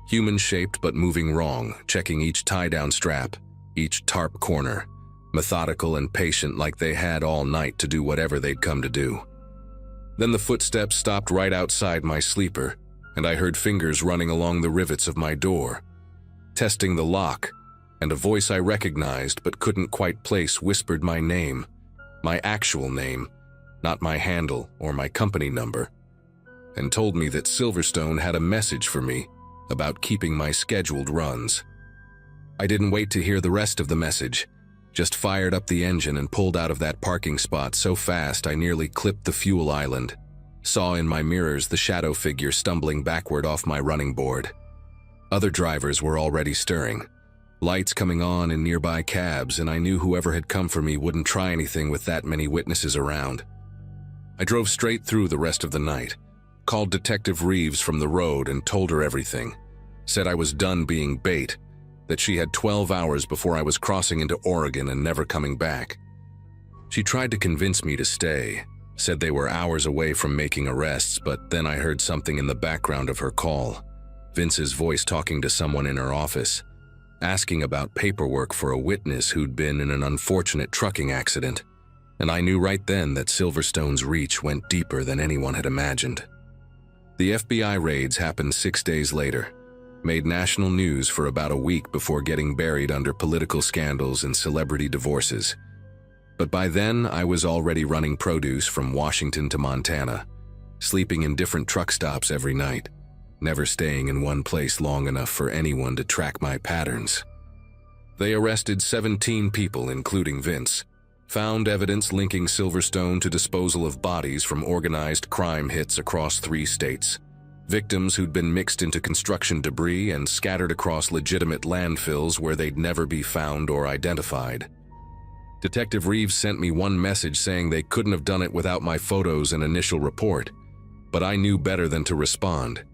human-shaped but moving wrong, checking each tie-down strap, each tarp corner, methodical and patient like they had all night to do whatever they'd come to do. Then the footsteps stopped right outside my sleeper, and I heard fingers running along the rivets of my door, testing the lock, and a voice I recognized but couldn't quite place whispered my name, my actual name, not my handle or my company number, and told me that Silverstone had a message for me about keeping my scheduled runs. I didn't wait to hear the rest of the message, just fired up the engine and pulled out of that parking spot so fast I nearly clipped the fuel island, saw in my mirrors the shadow figure stumbling backward off my running board. Other drivers were already stirring, lights coming on in nearby cabs, and I knew whoever had come for me wouldn't try anything with that many witnesses around. I drove straight through the rest of the night, called Detective Reeves from the road and told her everything, said I was done being bait, that she had 12 hours before I was crossing into Oregon and never coming back. She tried to convince me to stay, said they were hours away from making arrests, but then I heard something in the background of her call, Vince's voice talking to someone in her office, asking about paperwork for a witness who'd been in an unfortunate trucking accident, and I knew right then that Silverstone's reach went deeper than anyone had imagined. The FBI raids happened 6 days later, made national news for about a week before getting buried under political scandals and celebrity divorces. But by then, I was already running produce from Washington to Montana, sleeping in different truck stops every night, never staying in one place long enough for anyone to track my patterns. They arrested 17 people, including Vince, found evidence linking Silverstone to disposal of bodies from organized crime hits across 3 states, victims who'd been mixed into construction debris and scattered across legitimate landfills where they'd never be found or identified. Detective Reeves sent me one message saying they couldn't have done it without my photos and initial report, but I knew better than to respond.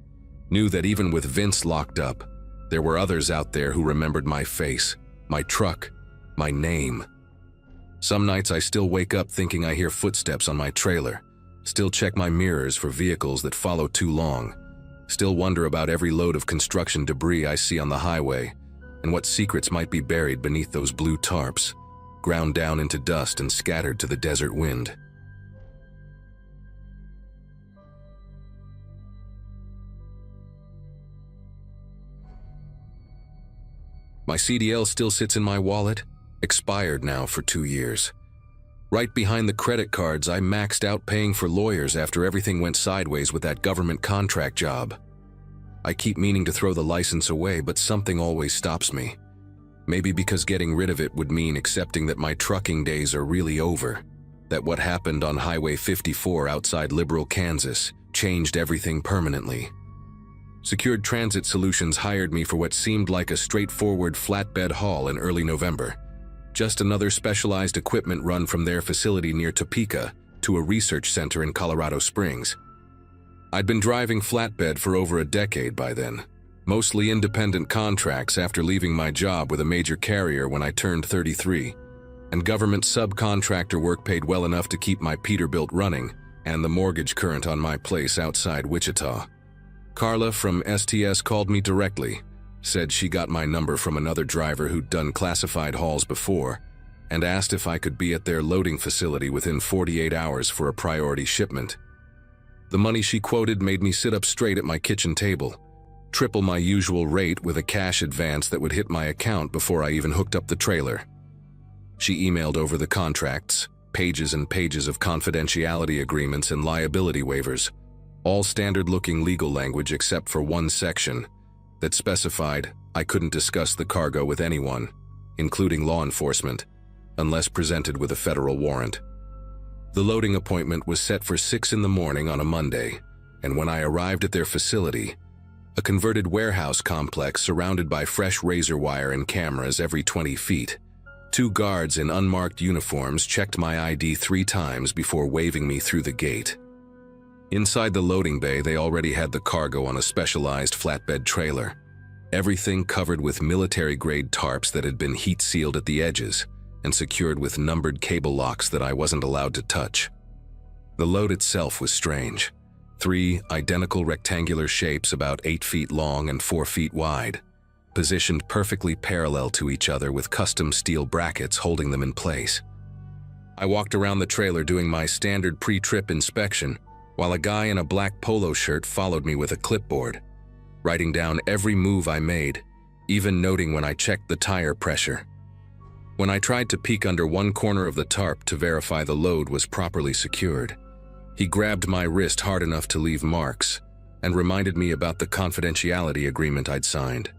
Knew that even with Vince locked up, there were others out there who remembered my face, my truck, my name. Some nights I still wake up thinking I hear footsteps on my trailer, still check my mirrors for vehicles that follow too long, still wonder about every load of construction debris I see on the highway, and what secrets might be buried beneath those blue tarps, ground down into dust and scattered to the desert wind. My CDL still sits in my wallet, expired now for 2 years. Right behind the credit cards, I maxed out paying for lawyers after everything went sideways with that government contract job. I keep meaning to throw the license away, but something always stops me. Maybe because getting rid of it would mean accepting that my trucking days are really over, that what happened on Highway 54 outside Liberal, Kansas, changed everything permanently. Secured Transit Solutions hired me for what seemed like a straightforward flatbed haul in early November. Just another specialized equipment run from their facility near Topeka to a research center in Colorado Springs. I'd been driving flatbed for over a decade by then, mostly independent contracts after leaving my job with a major carrier when I turned 33, and government subcontractor work paid well enough to keep my Peterbilt running and the mortgage current on my place outside Wichita. Carla from STS called me directly, said she got my number from another driver who'd done classified hauls before, and asked if I could be at their loading facility within 48 hours for a priority shipment. The money she quoted made me sit up straight at my kitchen table, triple my usual rate with a cash advance that would hit my account before I even hooked up the trailer. She emailed over the contracts, pages and pages of confidentiality agreements and liability waivers, all standard-looking legal language except for one section that specified I couldn't discuss the cargo with anyone, including law enforcement, unless presented with a federal warrant. The loading appointment was set for 6 in the morning on a Monday, and when I arrived at their facility, a converted warehouse complex surrounded by fresh razor wire and cameras every 20 feet, 2 guards in unmarked uniforms checked my ID 3 times before waving me through the gate. Inside the loading bay, they already had the cargo on a specialized flatbed trailer, everything covered with military-grade tarps that had been heat-sealed at the edges and secured with numbered cable locks that I wasn't allowed to touch. The load itself was strange. 3 identical rectangular shapes about 8 feet long and 4 feet wide, positioned perfectly parallel to each other with custom steel brackets holding them in place. I walked around the trailer doing my standard pre-trip inspection, while a guy in a black polo shirt followed me with a clipboard, writing down every move I made, even noting when I checked the tire pressure. When I tried to peek under one corner of the tarp to verify the load was properly secured, he grabbed my wrist hard enough to leave marks and reminded me about the confidentiality agreement I'd signed.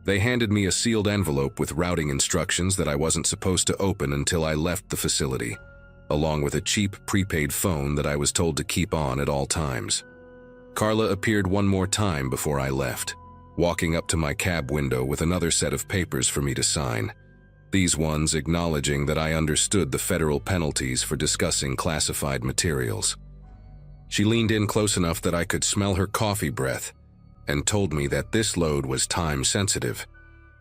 They handed me a sealed envelope with routing instructions that I wasn't supposed to open until I left the facility, along with a cheap prepaid phone that I was told to keep on at all times. Carla appeared one more time before I left, walking up to my cab window with another set of papers for me to sign, these ones acknowledging that I understood the federal penalties for discussing classified materials. She leaned in close enough that I could smell her coffee breath and told me that this load was time-sensitive,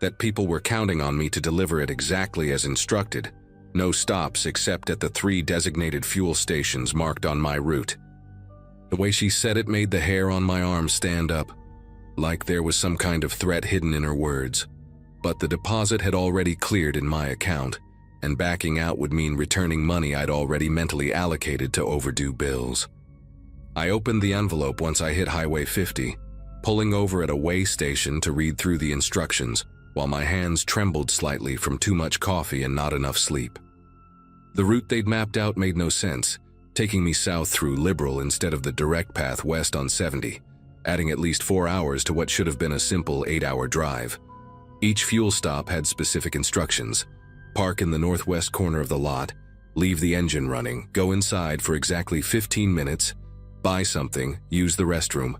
that people were counting on me to deliver it exactly as instructed, no stops except at the 3 designated fuel stations marked on my route. The way she said it made the hair on my arm stand up, like there was some kind of threat hidden in her words. But the deposit had already cleared in my account, and backing out would mean returning money I'd already mentally allocated to overdue bills. I opened the envelope once I hit Highway 50, pulling over at a way station to read through the instructions, while my hands trembled slightly from too much coffee and not enough sleep. The route they'd mapped out made no sense, taking me south through Liberal instead of the direct path west on 70, adding at least 4 hours to what should have been a simple 8-hour drive. Each fuel stop had specific instructions: park in the northwest corner of the lot, leave the engine running, go inside for exactly 15 minutes, buy something, use the restroom,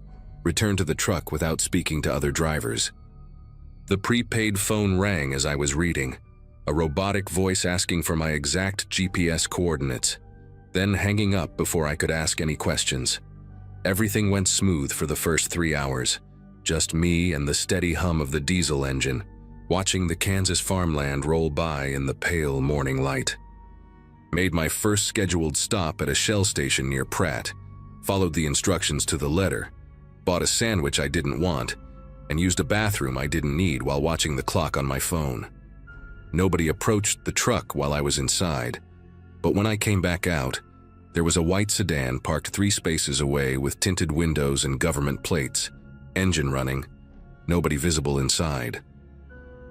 return to the truck without speaking to other drivers. The prepaid phone rang as I was reading, a robotic voice asking for my exact GPS coordinates, then hanging up before I could ask any questions. Everything went smooth for the first 3 hours, just me and the steady hum of the diesel engine, watching the Kansas farmland roll by in the pale morning light. Made my first scheduled stop at a Shell station near Pratt, followed the instructions to the letter, bought a sandwich I didn't want, and used a bathroom I didn't need while watching the clock on my phone. Nobody approached the truck while I was inside, but when I came back out, there was a white sedan parked 3 spaces away with tinted windows and government plates, engine running, nobody visible inside.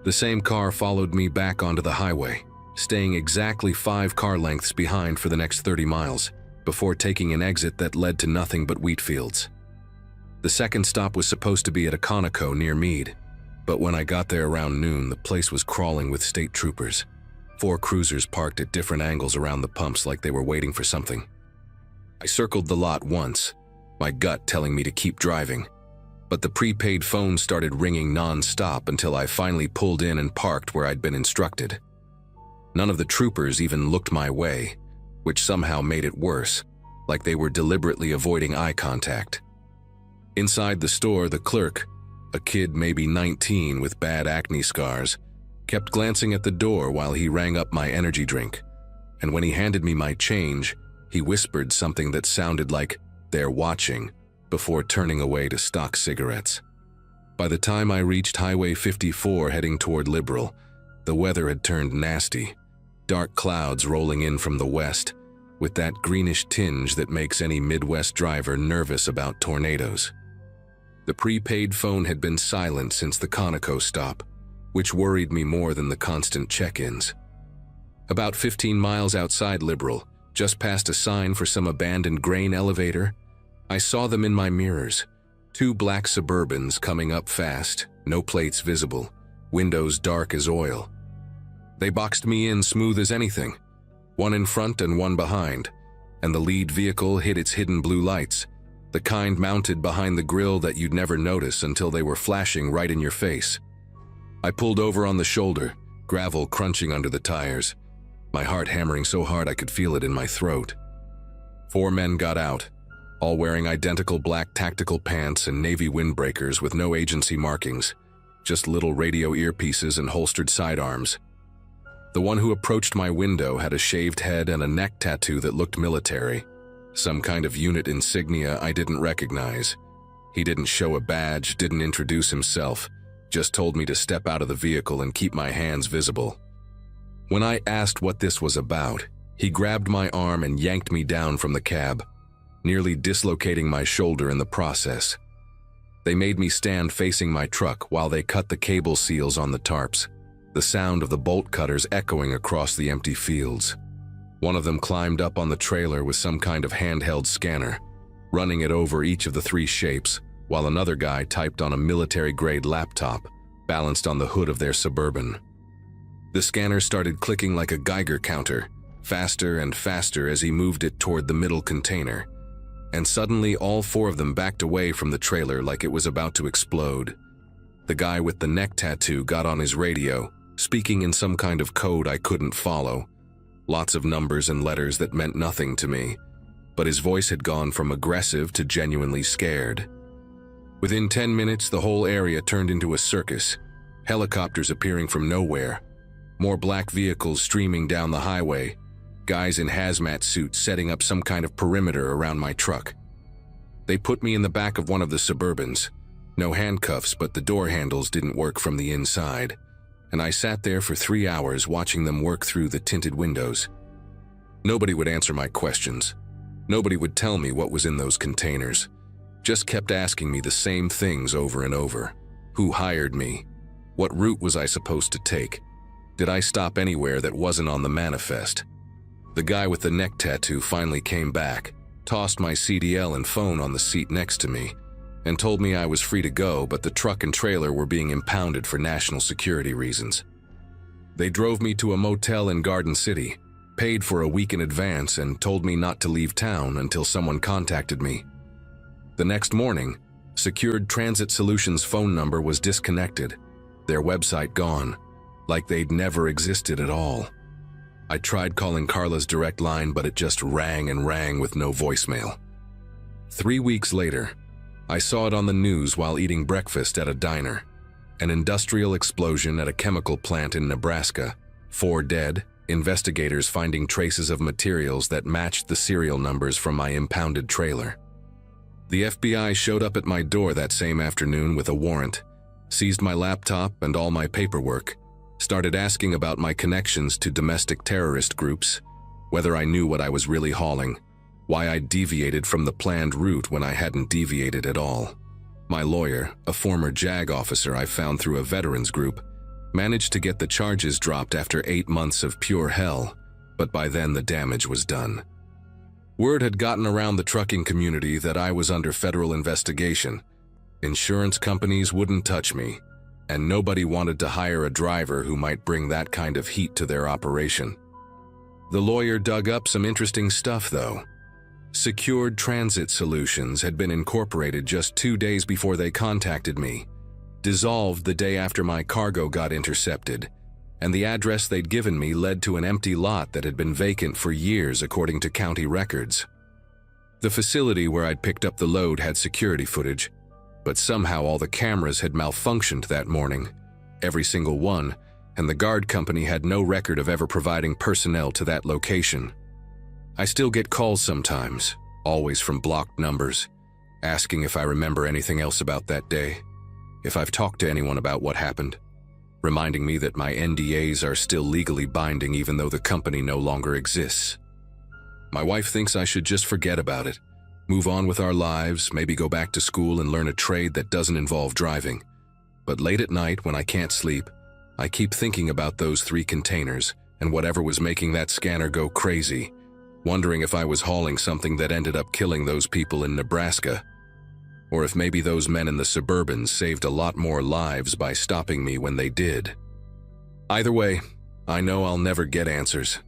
The same car followed me back onto the highway, staying exactly 5 car lengths behind for the next 30 miles, before taking an exit that led to nothing but wheat fields. The second stop was supposed to be at a Conoco near Meade, but when I got there around noon, the place was crawling with state troopers. 4 cruisers parked at different angles around the pumps like they were waiting for something. I circled the lot once, my gut telling me to keep driving, but the prepaid phone started ringing non-stop until I finally pulled in and parked where I'd been instructed. None of the troopers even looked my way, which somehow made it worse, like they were deliberately avoiding eye contact. Inside the store, the clerk, a kid maybe 19 with bad acne scars, kept glancing at the door while he rang up my energy drink, and when he handed me my change, he whispered something that sounded like, "They're watching," before turning away to stock cigarettes. By the time I reached Highway 54 heading toward Liberal, the weather had turned nasty, dark clouds rolling in from the west, with that greenish tinge that makes any Midwest driver nervous about tornadoes. The prepaid phone had been silent since the Conoco stop, which worried me more than the constant check-ins. About 15 miles outside Liberal, just past a sign for some abandoned grain elevator, I saw them in my mirrors. 2 black Suburbans coming up fast, no plates visible, windows dark as oil. They boxed me in smooth as anything, one in front and one behind, and the lead vehicle hid its hidden blue lights, the kind mounted behind the grille that you'd never notice until they were flashing right in your face. I pulled over on the shoulder, gravel crunching under the tires, my heart hammering so hard I could feel it in my throat. 4 men got out, all wearing identical black tactical pants and navy windbreakers with no agency markings, just little radio earpieces and holstered sidearms. The one who approached my window had a shaved head and a neck tattoo that looked military, some kind of unit insignia I didn't recognize. He didn't show a badge, didn't introduce himself, just told me to step out of the vehicle and keep my hands visible. When I asked what this was about, he grabbed my arm and yanked me down from the cab, nearly dislocating my shoulder in the process. They made me stand facing my truck while they cut the cable seals on the tarps, the sound of the bolt cutters echoing across the empty fields. One of them climbed up on the trailer with some kind of handheld scanner, running it over each of the 3 shapes, while another guy typed on a military-grade laptop balanced on the hood of their Suburban. The scanner started clicking like a Geiger counter, faster and faster as he moved it toward the middle container, and suddenly all 4 of them backed away from the trailer like it was about to explode. The guy with the neck tattoo got on his radio, speaking in some kind of code I couldn't follow, lots of numbers and letters that meant nothing to me, but his voice had gone from aggressive to genuinely scared. Within 10 minutes, the whole area turned into a circus, helicopters appearing from nowhere, more black vehicles streaming down the highway, guys in hazmat suits setting up some kind of perimeter around my truck. They put me in the back of one of the Suburbans. No handcuffs, but the door handles didn't work from the inside, and I sat there for 3 hours watching them work through the tinted windows. Nobody would answer my questions. Nobody would tell me what was in those containers. Just kept asking me the same things over and over. Who hired me? What route was I supposed to take? Did I stop anywhere that wasn't on the manifest? The guy with the neck tattoo finally came back, tossed my CDL and phone on the seat next to me, and told me I was free to go, but the truck and trailer were being impounded for national security reasons. They drove me to a motel in Garden City, paid for a week in advance, and told me not to leave town until someone contacted me. The next morning, Secured Transit Solutions' phone number was disconnected, their website gone, like they'd never existed at all. I tried calling Carla's direct line, but it just rang and rang with no voicemail. 3 weeks later, I saw it on the news while eating breakfast at a diner. An industrial explosion at a chemical plant in Nebraska. 4 dead, investigators finding traces of materials that matched the serial numbers from my impounded trailer. The FBI showed up at my door that same afternoon with a warrant, seized my laptop and all my paperwork, started asking about my connections to domestic terrorist groups, whether I knew what I was really hauling, why I deviated from the planned route when I hadn't deviated at all. My lawyer, a former JAG officer I found through a veterans group, Managed to get the charges dropped after 8 months of pure hell, but by then the damage was done. Word had gotten around the trucking community that I was under federal investigation. Insurance companies wouldn't touch me, and nobody wanted to hire a driver who might bring that kind of heat to their operation. The lawyer dug up some interesting stuff, though. Secured Transit Solutions had been incorporated just 2 days before they contacted me, dissolved the day after my cargo got intercepted, and the address they'd given me led to an empty lot that had been vacant for years according to county records. The facility where I'd picked up the load had security footage, but somehow all the cameras had malfunctioned that morning, every single one, and the guard company had no record of ever providing personnel to that location. I still get calls sometimes, always from blocked numbers, asking if I remember anything else about that day, if I've talked to anyone about what happened, reminding me that my NDAs are still legally binding even though the company no longer exists. My wife thinks I should just forget about it, move on with our lives, maybe go back to school and learn a trade that doesn't involve driving. But late at night when I can't sleep, I keep thinking about those 3 containers and whatever was making that scanner go crazy, wondering if I was hauling something that ended up killing those people in Nebraska, or if maybe those men in the Suburbans saved a lot more lives by stopping me when they did. Either way, I know I'll never get answers,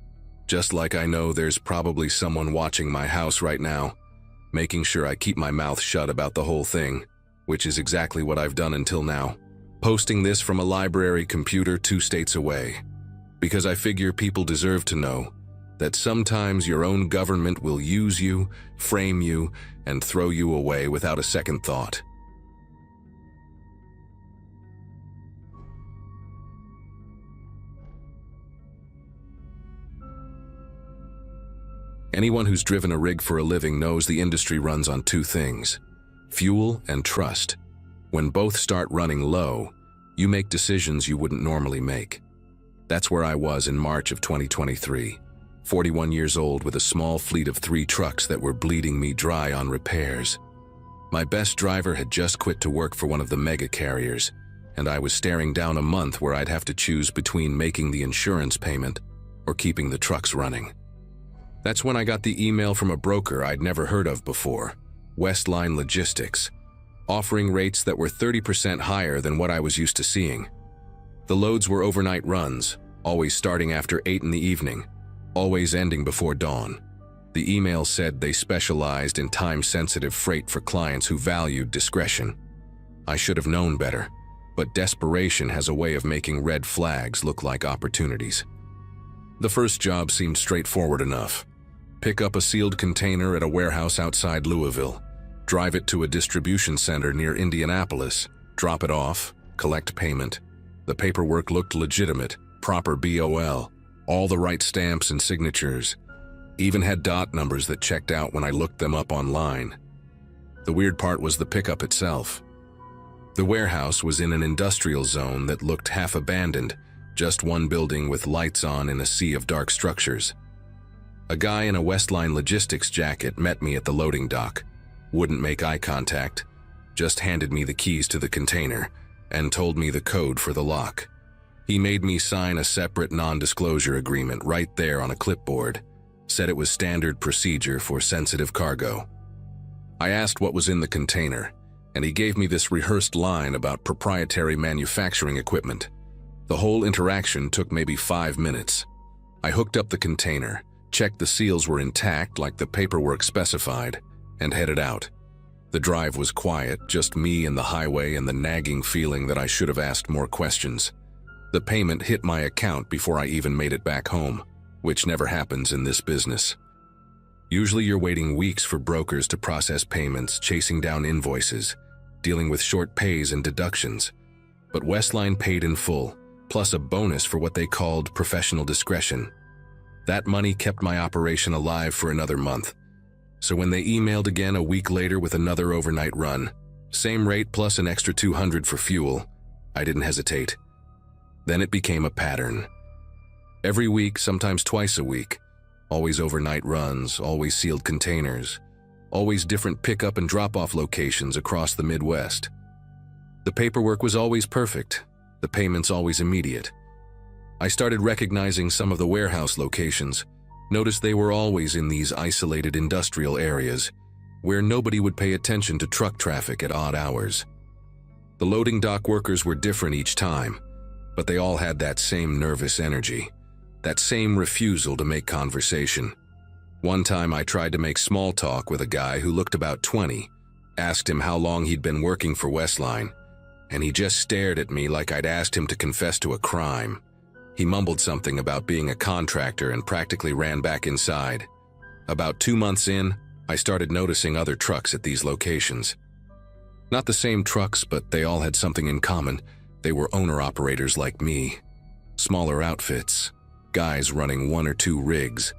just like I know there's probably someone watching my house right now, making sure I keep my mouth shut about the whole thing, which is exactly what I've done until now, posting this from a library computer 2 states away, because I figure people deserve to know that sometimes your own government will use you, frame you, and throw you away without a second thought. Anyone who's driven a rig for a living knows the industry runs on 2 things: fuel and trust. When both start running low, you make decisions you wouldn't normally make. That's where I was in March of 2023. 41 years old with a small fleet of 3 trucks that were bleeding me dry on repairs. My best driver had just quit to work for one of the mega carriers, and I was staring down a month where I'd have to choose between making the insurance payment or keeping the trucks running. That's when I got the email from a broker I'd never heard of before, Westline Logistics, offering rates that were 30% higher than what I was used to seeing. The loads were overnight runs, always starting after 8 in the evening, always ending before dawn. The email said they specialized in time-sensitive freight for clients who valued discretion. I should have known better, but desperation has a way of making red flags look like opportunities. The first job seemed straightforward enough. Pick up a sealed container at a warehouse outside Louisville, drive it to a distribution center near Indianapolis, drop it off, collect payment. The paperwork looked legitimate, proper BOL, all the right stamps and signatures, even had dot numbers that checked out when I looked them up online. The weird part was the pickup itself. The warehouse was in an industrial zone that looked half abandoned, just one building with lights on in a sea of dark structures. A guy in a Westline Logistics jacket met me at the loading dock, wouldn't make eye contact, just handed me the keys to the container and told me the code for the lock. He made me sign a separate non-disclosure agreement right there on a clipboard, said it was standard procedure for sensitive cargo. I asked what was in the container, and he gave me this rehearsed line about proprietary manufacturing equipment. The whole interaction took maybe 5 minutes. I hooked up the container, checked the seals were intact like the paperwork specified, and headed out. The drive was quiet, just me and the highway and the nagging feeling that I should have asked more questions. The payment hit my account before I even made it back home, which never happens in this business. Usually you're waiting weeks for brokers to process payments, chasing down invoices, dealing with short pays and deductions. But Westline paid in full, plus a bonus for what they called professional discretion. That money kept my operation alive for another month. So when they emailed again a week later with another overnight run, same rate plus an extra $200 for fuel, I didn't hesitate. Then it became a pattern. Every week, sometimes twice a week, always overnight runs, always sealed containers, always different pickup and drop-off locations across the Midwest. The paperwork was always perfect, the payments always immediate. I started recognizing some of the warehouse locations, noticed they were always in these isolated industrial areas, where nobody would pay attention to truck traffic at odd hours. The loading dock workers were different each time, but they all had that same nervous energy, that same refusal to make conversation. One time I tried to make small talk with a guy who looked about 20, asked him how long he'd been working for Westline, and he just stared at me like I'd asked him to confess to a crime. He mumbled something about being a contractor and practically ran back inside. About 2 months in, I started noticing other trucks at these locations. Not the same trucks, but they all had something in common. They were owner-operators like me. Smaller outfits, guys running 1 or 2 rigs.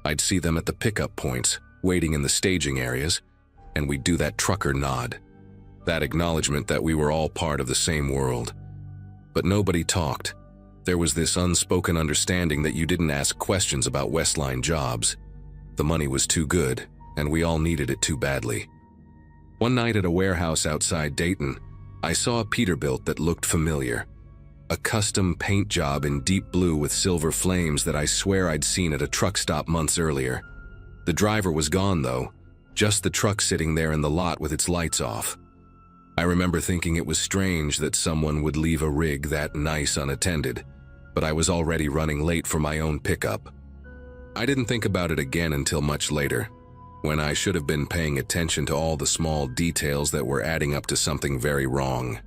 I'd see them at the pickup points, waiting in the staging areas, and we'd do that trucker nod. That acknowledgement that we were all part of the same world. But nobody talked. There was this unspoken understanding that you didn't ask questions about Westline jobs. The money was too good, and we all needed it too badly. One night at a warehouse outside Dayton, I saw a Peterbilt that looked familiar. A custom paint job in deep blue with silver flames that I swear I'd seen at a truck stop months earlier. The driver was gone though, just the truck sitting there in the lot with its lights off. I remember thinking it was strange that someone would leave a rig that nice unattended, but I was already running late for my own pickup. I didn't think about it again until much later, when I should have been paying attention to all the small details that were adding up to something very wrong.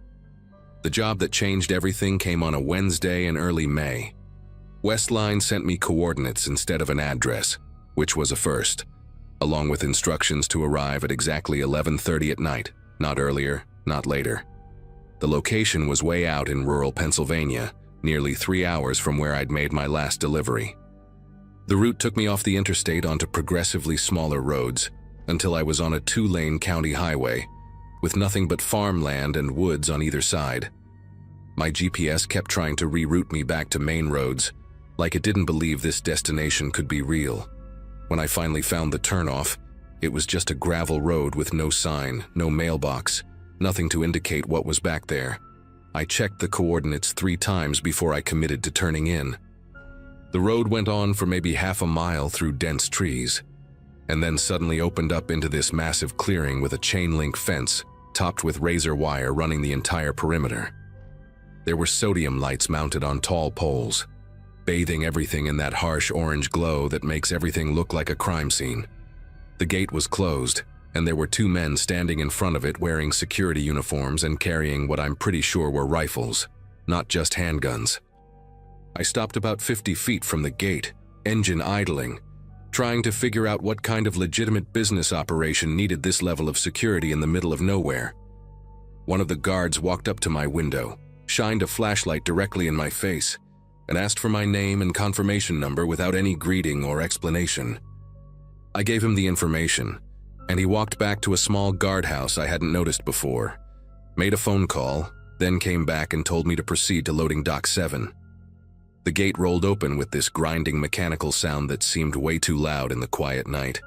The job that changed everything came on a Wednesday in early May. Westline sent me coordinates instead of an address, which was a first, along with instructions to arrive at exactly 11:30 at night, not earlier, not later. The location was way out in rural Pennsylvania, nearly 3 hours from where I'd made my last delivery. The route took me off the interstate onto progressively smaller roads until I was on a 2-lane county highway, with nothing but farmland and woods on either side. My GPS kept trying to reroute me back to main roads, like it didn't believe this destination could be real. When I finally found the turnoff, it was just a gravel road with no sign, no mailbox, nothing to indicate what was back there. I checked the coordinates 3 times before I committed to turning in. The road went on for maybe half a mile through dense trees, and then suddenly opened up into this massive clearing with a chain-link fence topped with razor wire running the entire perimeter. There were sodium lights mounted on tall poles, bathing everything in that harsh orange glow that makes everything look like a crime scene. The gate was closed, and there were 2 men standing in front of it wearing security uniforms and carrying what I'm pretty sure were rifles, not just handguns. I stopped about 50 feet from the gate, engine idling, trying to figure out what kind of legitimate business operation needed this level of security in the middle of nowhere. One of the guards walked up to my window, shined a flashlight directly in my face, and asked for my name and confirmation number without any greeting or explanation. I gave him the information, and he walked back to a small guardhouse I hadn't noticed before, made a phone call, then came back and told me to proceed to loading dock 7. The gate rolled open with this grinding mechanical sound that seemed way too loud in the quiet night.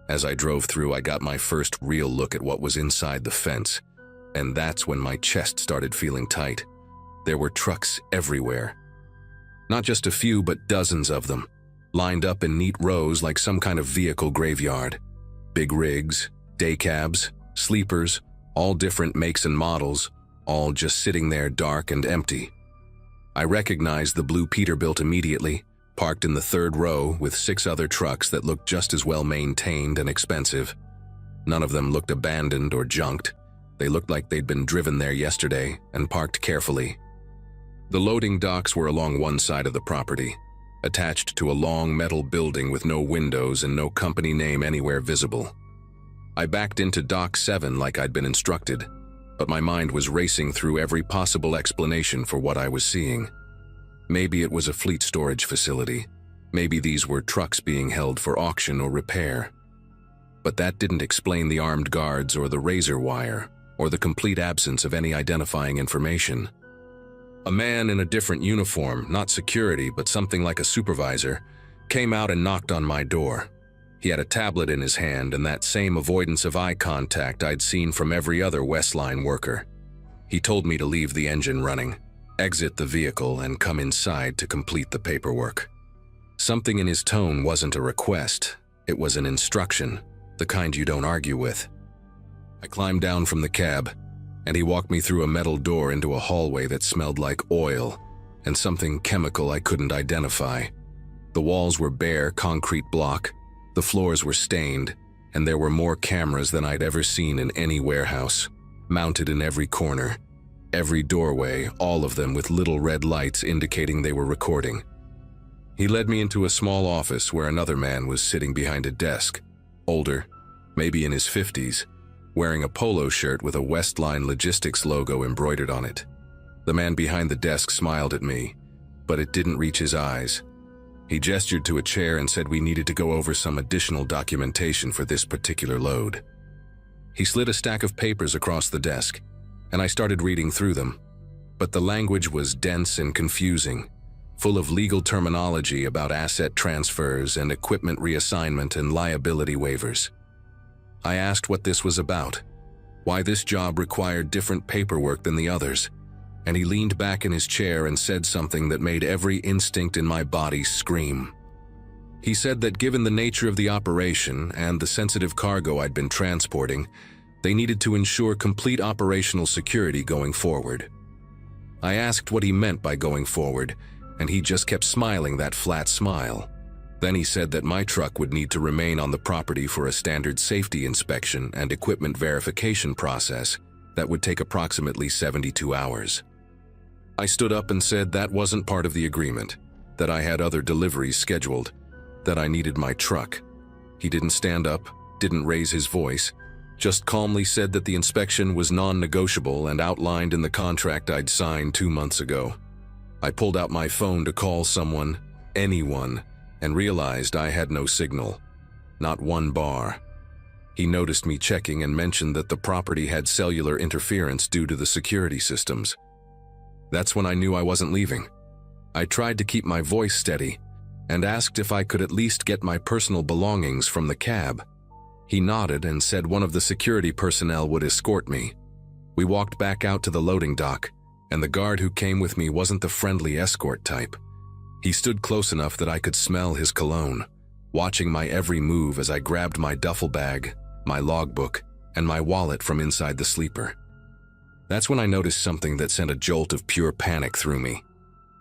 As I drove through, I got my first real look at what was inside the fence, and that's when my chest started feeling tight. There were trucks everywhere. Not just a few, but dozens of them, lined up in neat rows like some kind of vehicle graveyard. Big rigs, day cabs, sleepers, all different makes and models, all just sitting there dark and empty. I recognized the blue Peterbilt immediately, parked in the 3rd row with 6 other trucks that looked just as well maintained and expensive. None of them looked abandoned or junked. They looked like they'd been driven there yesterday and parked carefully. The loading docks were along one side of the property, attached to a long metal building with no windows and no company name anywhere visible. I backed into dock 7 like I'd been instructed, but my mind was racing through every possible explanation for what I was seeing. Maybe it was a fleet storage facility. Maybe these were trucks being held for auction or repair. But that didn't explain the armed guards or the razor wire, or the complete absence of any identifying information. A man in a different uniform, not security but something like a supervisor, came out and knocked on my door. He had a tablet in his hand and that same avoidance of eye contact I'd seen from every other Westline worker. He told me to leave the engine running. exit the vehicle, and come inside to complete the paperwork. Something in his tone wasn't a request, it was an instruction, the kind you don't argue with. I climbed down from the cab, and he walked me through a metal door into a hallway that smelled like oil and something chemical I couldn't identify. The walls were bare concrete block, the floors were stained, and there were more cameras than I'd ever seen in any warehouse, mounted in every corner, every doorway, all of them with little red lights indicating they were recording. He led me into a small office where another man was sitting behind a desk, older, maybe in his 50s, wearing a polo shirt with a Westline Logistics logo embroidered on it. The man behind the desk smiled at me, but it didn't reach his eyes. He gestured to a chair and said we needed to go over some additional documentation for this particular load. He slid a stack of papers across the desk, and I started reading through them. But the language was dense and confusing, full of legal terminology about asset transfers and equipment reassignment and liability waivers. I asked what this was about, why this job required different paperwork than the others, and he leaned back in his chair and said something that made every instinct in my body scream. He said that given the nature of the operation and the sensitive cargo I'd been transporting, they needed to ensure complete operational security going forward. I asked what he meant by going forward, and he just kept smiling that flat smile. Then he said that my truck would need to remain on the property for a standard safety inspection and equipment verification process that would take approximately 72 hours. I stood up and said that wasn't part of the agreement, that I had other deliveries scheduled, that I needed my truck. He didn't stand up, didn't raise his voice, just calmly said that the inspection was non-negotiable and outlined in the contract I'd signed 2 months ago. I pulled out my phone to call someone, anyone, and realized I had no signal. Not one bar. He noticed me checking and mentioned that the property had cellular interference due to the security systems. That's when I knew I wasn't leaving. I tried to keep my voice steady and asked if I could at least get my personal belongings from the cab. He nodded and said one of the security personnel would escort me. We walked back out to the loading dock, and the guard who came with me wasn't the friendly escort type. He stood close enough that I could smell his cologne, watching my every move as I grabbed my duffel bag, my logbook, and my wallet from inside the sleeper. That's when I noticed something that sent a jolt of pure panic through me.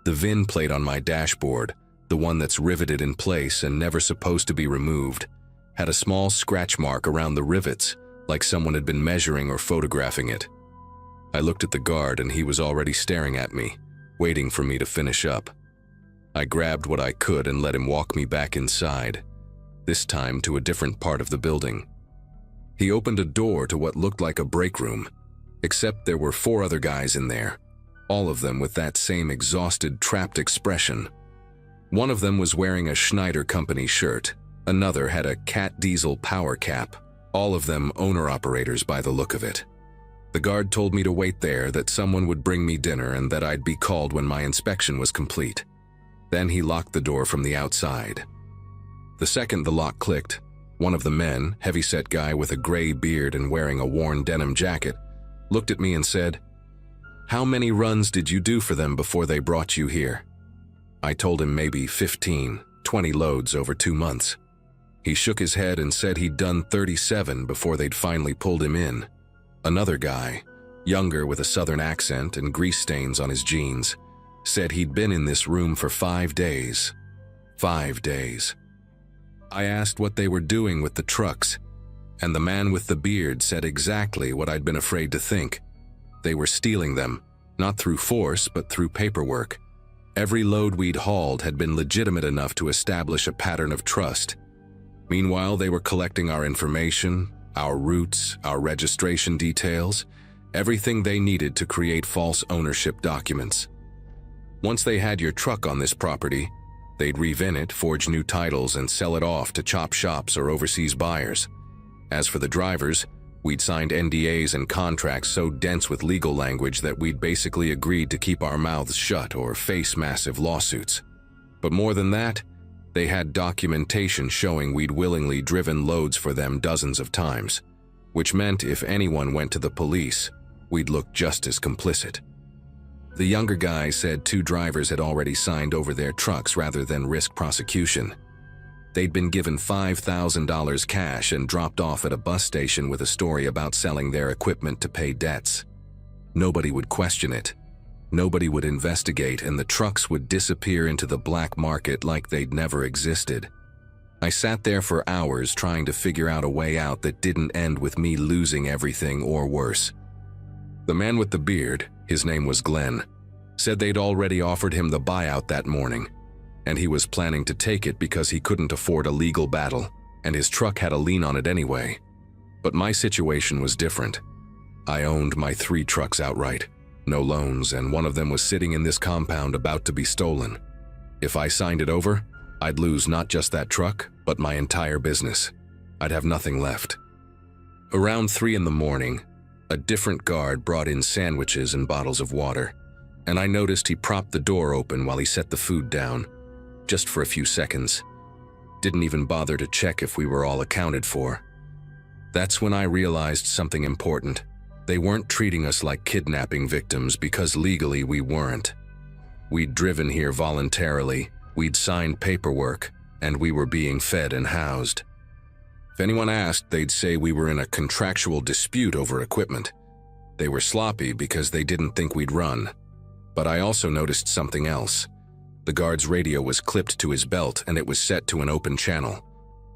The VIN plate on my dashboard, the one that's riveted in place and never supposed to be removed, had a small scratch mark around the rivets, like someone had been measuring or photographing it. I looked at the guard and he was already staring at me, waiting for me to finish up. I grabbed what I could and let him walk me back inside, this time to a different part of the building. He opened a door to what looked like a break room, except there were 4 other guys in there, all of them with that same exhausted, trapped expression. One of them was wearing a Schneider Company shirt, another had a Cat Diesel power cap, all of them owner-operators by the look of it. The guard told me to wait there, that someone would bring me dinner and that I'd be called when my inspection was complete. Then he locked the door from the outside. The second the lock clicked, one of the men, heavy-set guy with a gray beard and wearing a worn denim jacket, looked at me and said, "How many runs did you do for them before they brought you here?" I told him maybe 15, 20 loads over 2 months. He shook his head and said he'd done 37 before they'd finally pulled him in. Another guy, younger with a southern accent and grease stains on his jeans, said he'd been in this room for 5 days. 5 days. I asked what they were doing with the trucks, and the man with the beard said exactly what I'd been afraid to think. They were stealing them, not through force but through paperwork. Every load we'd hauled had been legitimate enough to establish a pattern of trust. Meanwhile, they were collecting our information, our routes, our registration details, everything they needed to create false ownership documents. Once they had your truck on this property, they'd re-VIN it, forge new titles, and sell it off to chop shops or overseas buyers. As for the drivers, we'd signed NDAs and contracts so dense with legal language that we'd basically agreed to keep our mouths shut or face massive lawsuits. But more than that, they had documentation showing we'd willingly driven loads for them dozens of times, which meant if anyone went to the police, we'd look just as complicit. The younger guy said 2 drivers had already signed over their trucks rather than risk prosecution. They'd been given $5,000 cash and dropped off at a bus station with a story about selling their equipment to pay debts. Nobody would question it. Nobody would investigate, and the trucks would disappear into the black market like they'd never existed. I sat there for hours trying to figure out a way out that didn't end with me losing everything or worse. The man with the beard, his name was Glenn, said they'd already offered him the buyout that morning, and he was planning to take it because he couldn't afford a legal battle, and his truck had a lien on it anyway. But my situation was different. I owned my 3 trucks outright, no loans, and one of them was sitting in this compound about to be stolen. If I signed it over, I'd lose not just that truck, but my entire business. I'd have nothing left. Around 3 in the morning, a different guard brought in sandwiches and bottles of water, and I noticed he propped the door open while he set the food down, just for a few seconds. Didn't even bother to check if we were all accounted for. That's when I realized something important. They weren't treating us like kidnapping victims because legally we weren't. We'd driven here voluntarily, we'd signed paperwork, and we were being fed and housed. If anyone asked, they'd say we were in a contractual dispute over equipment. They were sloppy because they didn't think we'd run. But I also noticed something else. The guard's radio was clipped to his belt and it was set to an open channel.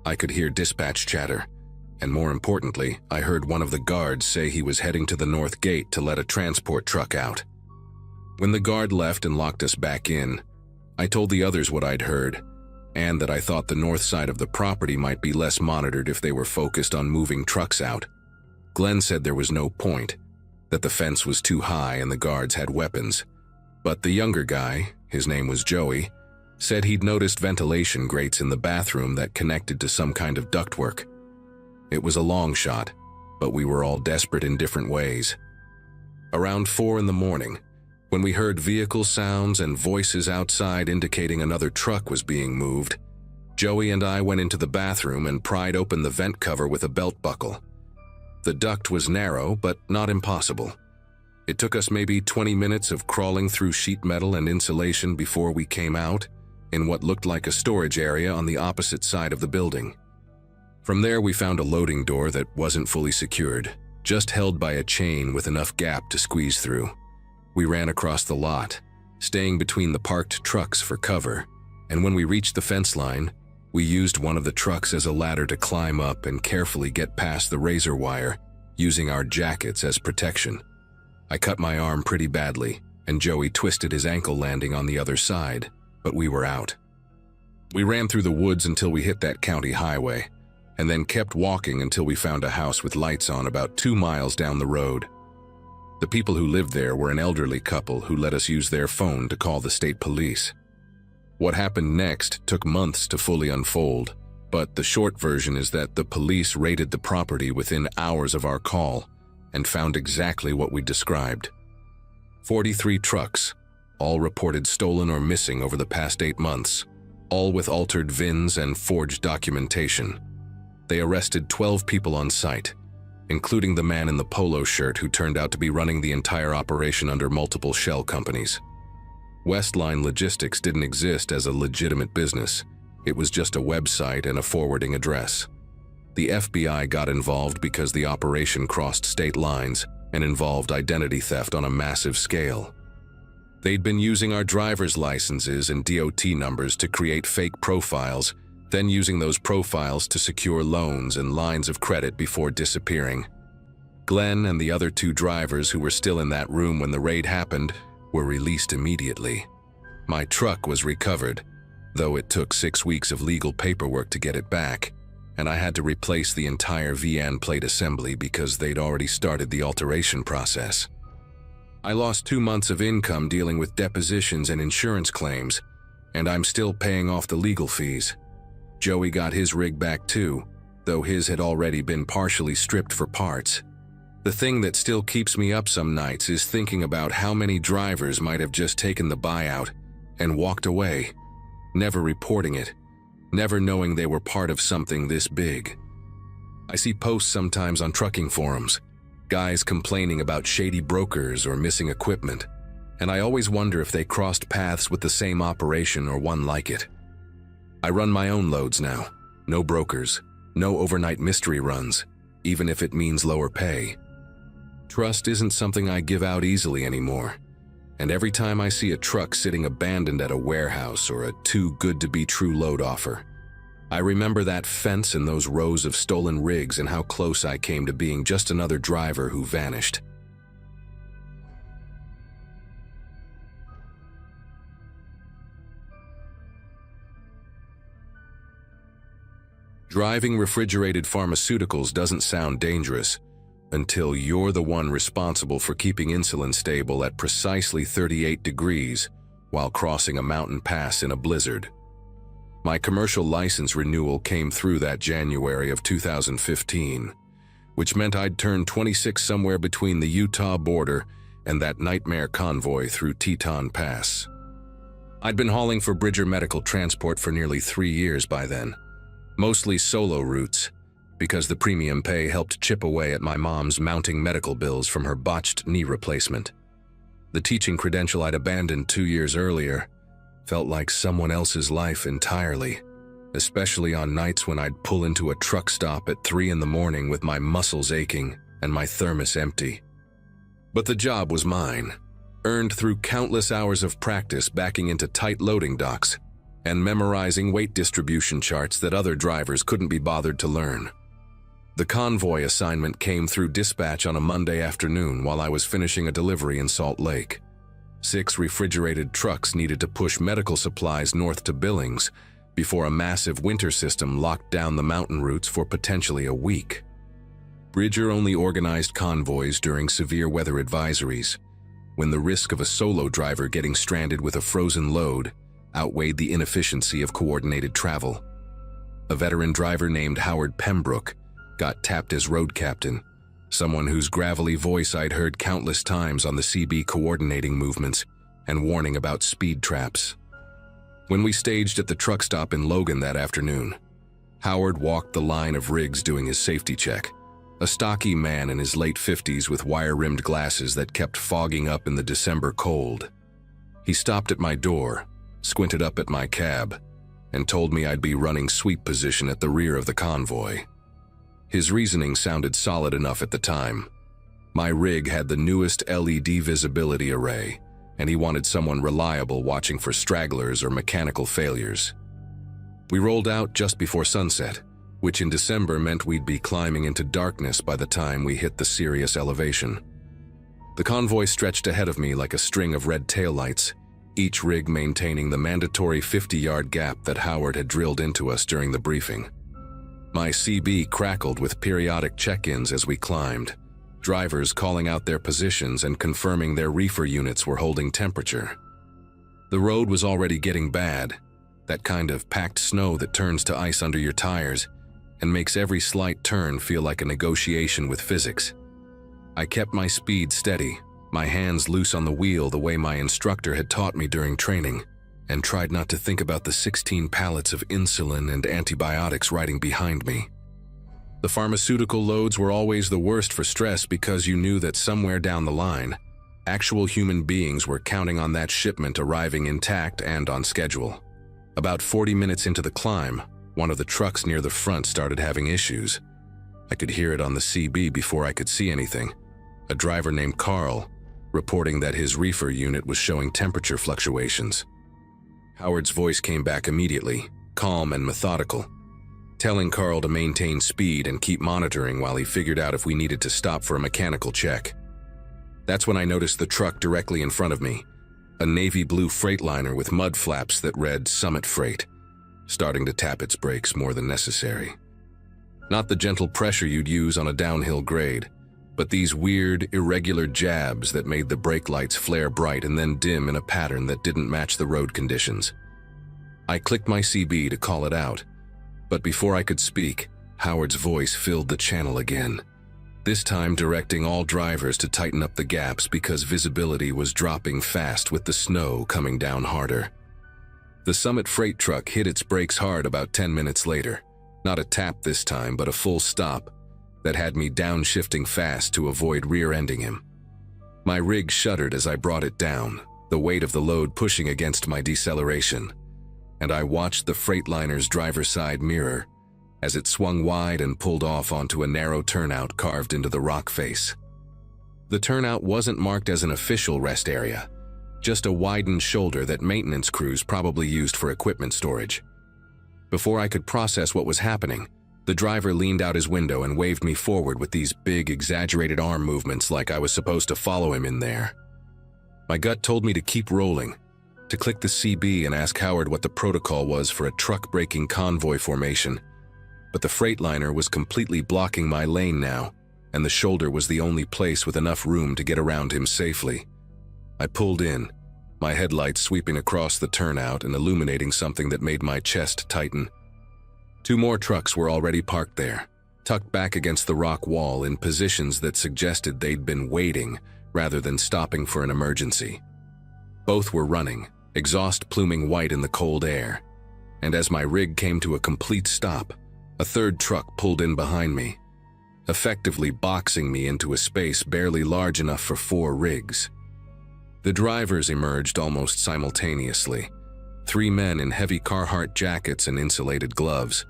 I could hear dispatch chatter, and more importantly, I heard one of the guards say he was heading to the north gate to let a transport truck out. When the guard left and locked us back in, I told the others what I'd heard, and that I thought the north side of the property might be less monitored if they were focused on moving trucks out. Glenn said there was no point, that the fence was too high and the guards had weapons. But the younger guy, his name was Joey, said he'd noticed ventilation grates in the bathroom that connected to some kind of ductwork. It was a long shot, but we were all desperate in different ways. Around 4 in the morning, when we heard vehicle sounds and voices outside indicating another truck was being moved, Joey and I went into the bathroom and pried open the vent cover with a belt buckle. The duct was narrow, but not impossible. It took us maybe 20 minutes of crawling through sheet metal and insulation before we came out in what looked like a storage area on the opposite side of the building. From there, we found a loading door that wasn't fully secured, just held by a chain with enough gap to squeeze through. We ran across the lot, staying between the parked trucks for cover, and when we reached the fence line, we used one of the trucks as a ladder to climb up and carefully get past the razor wire, using our jackets as protection. I cut my arm pretty badly, and Joey twisted his ankle landing on the other side, but we were out. We ran through the woods until we hit that county highway, and then kept walking until we found a house with lights on about 2 miles down the road. The people who lived there were an elderly couple who let us use their phone to call the state police. What happened next took months to fully unfold, but the short version is that the police raided the property within hours of our call and found exactly what we described. 43 trucks, all reported stolen or missing over the past 8 months, all with altered VINs and forged documentation. They arrested 12 people on site, including the man in the polo shirt who turned out to be running the entire operation under multiple shell companies. Westline Logistics didn't exist as a legitimate business. It was just a website and a forwarding address. The FBI got involved because the operation crossed state lines and involved identity theft on a massive scale. They'd been using our driver's licenses and DOT numbers to create fake profiles, then using those profiles to secure loans and lines of credit before disappearing. Glenn and the other 2 drivers who were still in that room when the raid happened were released immediately. My truck was recovered, though it took 6 weeks of legal paperwork to get it back, and I had to replace the entire VN plate assembly because they'd already started the alteration process. I lost 2 months of income dealing with depositions and insurance claims, and I'm still paying off the legal fees. Joey got his rig back too, though his had already been partially stripped for parts. The thing that still keeps me up some nights is thinking about how many drivers might have just taken the buyout and walked away, never reporting it, never knowing they were part of something this big. I see posts sometimes on trucking forums, guys complaining about shady brokers or missing equipment. and I always wonder if they crossed paths with the same operation or one like it. I run my own loads now. No brokers, no overnight mystery runs, even if it means lower pay. Trust isn't something I give out easily anymore, and every time I see a truck sitting abandoned at a warehouse or a too-good-to-be-true load offer, I remember that fence and those rows of stolen rigs and how close I came to being just another driver who vanished. Driving refrigerated pharmaceuticals doesn't sound dangerous until you're the one responsible for keeping insulin stable at precisely 38 degrees while crossing a mountain pass in a blizzard. My commercial license renewal came through that January of 2015, which meant I'd turned 26 somewhere between the Utah border and that nightmare convoy through Teton Pass. I'd been hauling for Bridger Medical Transport for nearly 3 years by then, mostly solo routes, because the premium pay helped chip away at my mom's mounting medical bills from her botched knee replacement. The teaching credential I'd abandoned 2 years earlier felt like someone else's life entirely, especially on nights when I'd pull into a truck stop at 3 in the morning with my muscles aching and my thermos empty. But the job was mine, earned through countless hours of practice backing into tight loading docks and memorizing weight distribution charts that other drivers couldn't be bothered to learn. The convoy assignment came through dispatch on a Monday afternoon while I was finishing a delivery in Salt Lake. 6 refrigerated trucks needed to push medical supplies north to Billings before a massive winter system locked down the mountain routes for potentially a week. Bridger only organized convoys during severe weather advisories, when the risk of a solo driver getting stranded with a frozen load outweighed the inefficiency of coordinated travel. A veteran driver named Howard Pembroke got tapped as road captain, someone whose gravelly voice I'd heard countless times on the CB coordinating movements and warning about speed traps. When we staged at the truck stop in Logan that afternoon, Howard walked the line of rigs doing his safety check, a stocky man in his late 50s with wire-rimmed glasses that kept fogging up in the December cold. He stopped at my door, squinted up at my cab, and told me I'd be running sweep position at the rear of the convoy. His reasoning sounded solid enough at the time. My rig had the newest LED visibility array, and he wanted someone reliable watching for stragglers or mechanical failures. We rolled out just before sunset, which in December meant we'd be climbing into darkness by the time we hit the Sirius elevation. The convoy stretched ahead of me like a string of red taillights, each rig maintaining the mandatory 50-yard gap that Howard had drilled into us during the briefing. My CB crackled with periodic check-ins as we climbed, drivers calling out their positions and confirming their reefer units were holding temperature. The road was already getting bad, that kind of packed snow that turns to ice under your tires and makes every slight turn feel like a negotiation with physics. I kept my speed steady, my hands loose on the wheel the way my instructor had taught me during training, and tried not to think about the 16 pallets of insulin and antibiotics riding behind me. The pharmaceutical loads were always the worst for stress because you knew that somewhere down the line, actual human beings were counting on that shipment arriving intact and on schedule. About 40 minutes into the climb, one of the trucks near the front started having issues. I could hear it on the CB before I could see anything. A driver named Carl, reporting that his reefer unit was showing temperature fluctuations. Howard's voice came back immediately, calm and methodical, telling Carl to maintain speed and keep monitoring while he figured out if we needed to stop for a mechanical check. That's when I noticed the truck directly in front of me, a navy blue Freightliner with mud flaps that read Summit Freight, starting to tap its brakes more than necessary. Not the gentle pressure you'd use on a downhill grade, but these weird, irregular jabs that made the brake lights flare bright and then dim in a pattern that didn't match the road conditions. I clicked my CB to call it out, but before I could speak, Howard's voice filled the channel again, this time directing all drivers to tighten up the gaps because visibility was dropping fast with the snow coming down harder. The Summit Freight truck hit its brakes hard about 10 minutes later, not a tap this time but a full stop, that had me downshifting fast to avoid rear-ending him. My rig shuddered as I brought it down, the weight of the load pushing against my deceleration, and I watched the Freightliner's driver's side mirror as it swung wide and pulled off onto a narrow turnout carved into the rock face. The turnout wasn't marked as an official rest area, just a widened shoulder that maintenance crews probably used for equipment storage. Before I could process what was happening, the driver leaned out his window and waved me forward with these big, exaggerated arm movements like I was supposed to follow him in there. My gut told me to keep rolling, to click the CB and ask Howard what the protocol was for a truck-braking convoy formation, but the Freightliner was completely blocking my lane now, and the shoulder was the only place with enough room to get around him safely. I pulled in, my headlights sweeping across the turnout and illuminating something that made my chest tighten. 2 more trucks were already parked there, tucked back against the rock wall in positions that suggested they'd been waiting rather than stopping for an emergency. Both were running, exhaust pluming white in the cold air, and as my rig came to a complete stop, a 3rd truck pulled in behind me, effectively boxing me into a space barely large enough for 4 rigs. The drivers emerged almost simultaneously, 3 men in heavy Carhartt jackets and insulated gloves,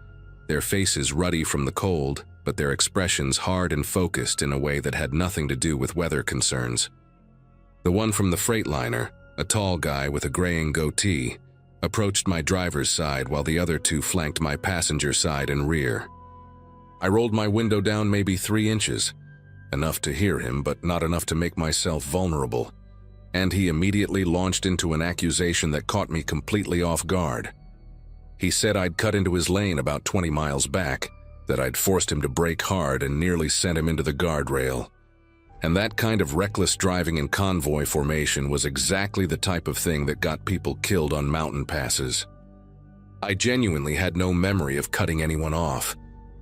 their faces ruddy from the cold, but their expressions hard and focused in a way that had nothing to do with weather concerns. The one from the Freightliner, a tall guy with a graying goatee, approached my driver's side while the other 2 flanked my passenger side and rear. I rolled my window down maybe 3 inches, enough to hear him but not enough to make myself vulnerable, and he immediately launched into an accusation that caught me completely off guard. He said I'd cut into his lane about 20 miles back, that I'd forced him to brake hard and nearly sent him into the guardrail. And that kind of reckless driving in convoy formation was exactly the type of thing that got people killed on mountain passes. I genuinely had no memory of cutting anyone off,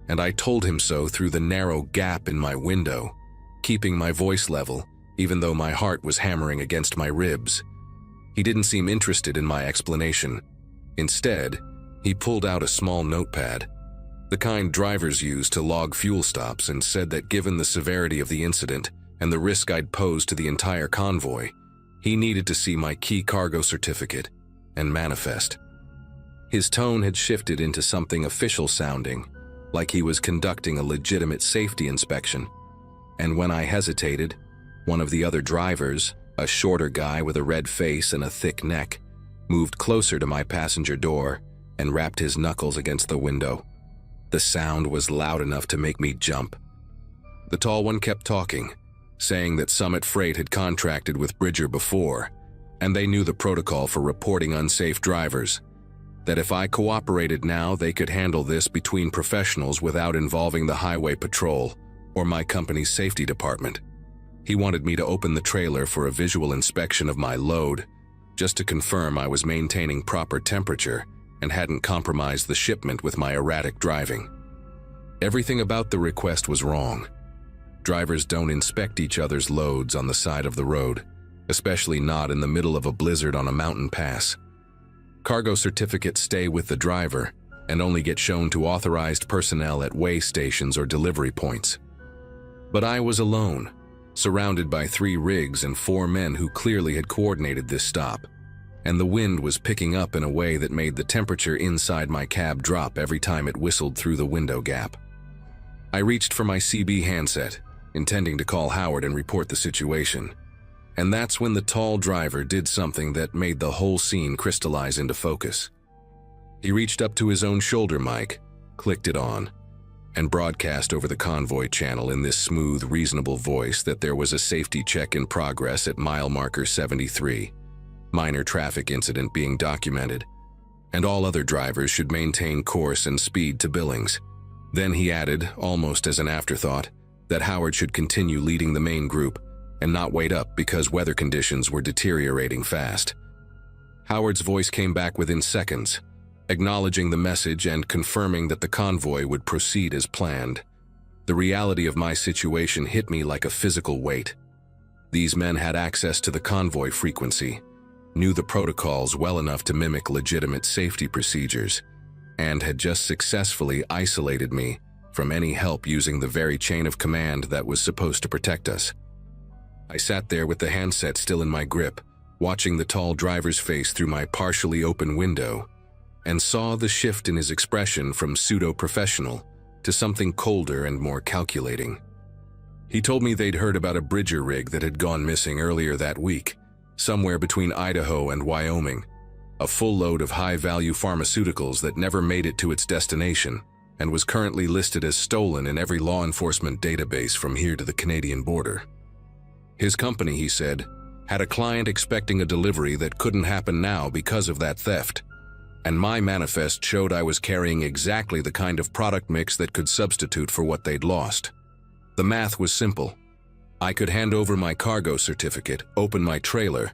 and I told him so through the narrow gap in my window, keeping my voice level, even though my heart was hammering against my ribs. He didn't seem interested in my explanation. Instead, he pulled out a small notepad, the kind drivers use to log fuel stops, and said that given the severity of the incident and the risk I'd posed to the entire convoy, he needed to see my key cargo certificate and manifest. His tone had shifted into something official sounding, like he was conducting a legitimate safety inspection. And when I hesitated, one of the other drivers, a shorter guy with a red face and a thick neck, moved closer to my passenger door and rapped his knuckles against the window. The sound was loud enough to make me jump. The tall one kept talking, saying that Summit Freight had contracted with Bridger before, and they knew the protocol for reporting unsafe drivers, that if I cooperated now, they could handle this between professionals without involving the highway patrol or my company's safety department. He wanted me to open the trailer for a visual inspection of my load, just to confirm I was maintaining proper temperature and hadn't compromised the shipment with my erratic driving. Everything about the request was wrong. Drivers don't inspect each other's loads on the side of the road, especially not in the middle of a blizzard on a mountain pass. Cargo certificates stay with the driver and only get shown to authorized personnel at weigh stations or delivery points. But I was alone, surrounded by 3 rigs and 4 men who clearly had coordinated this stop, and the wind was picking up in a way that made the temperature inside my cab drop every time it whistled through the window gap. I reached for my CB handset, intending to call Howard and report the situation, and that's when the tall driver did something that made the whole scene crystallize into focus. He reached up to his own shoulder mic, clicked it on, and broadcast over the convoy channel in this smooth, reasonable voice that there was a safety check in progress at mile marker 73, minor traffic incident being documented, and all other drivers should maintain course and speed to Billings. Then he added, almost as an afterthought, that Howard should continue leading the main group and not wait up because weather conditions were deteriorating fast. Howard's voice came back within seconds, acknowledging the message and confirming that the convoy would proceed as planned. The reality of my situation hit me like a physical weight. These men had access to the convoy frequency, knew the protocols well enough to mimic legitimate safety procedures, and had just successfully isolated me from any help using the very chain of command that was supposed to protect us. I sat there with the handset still in my grip, watching the tall driver's face through my partially open window, and saw the shift in his expression from pseudo-professional to something colder and more calculating. He told me they'd heard about a Bridger rig that had gone missing earlier that week, somewhere between Idaho and Wyoming, a full load of high-value pharmaceuticals that never made it to its destination and was currently listed as stolen in every law enforcement database from here to the Canadian border. His company, he said, had a client expecting a delivery that couldn't happen now because of that theft, and my manifest showed I was carrying exactly the kind of product mix that could substitute for what they'd lost. The math was simple. I could hand over my cargo certificate, open my trailer,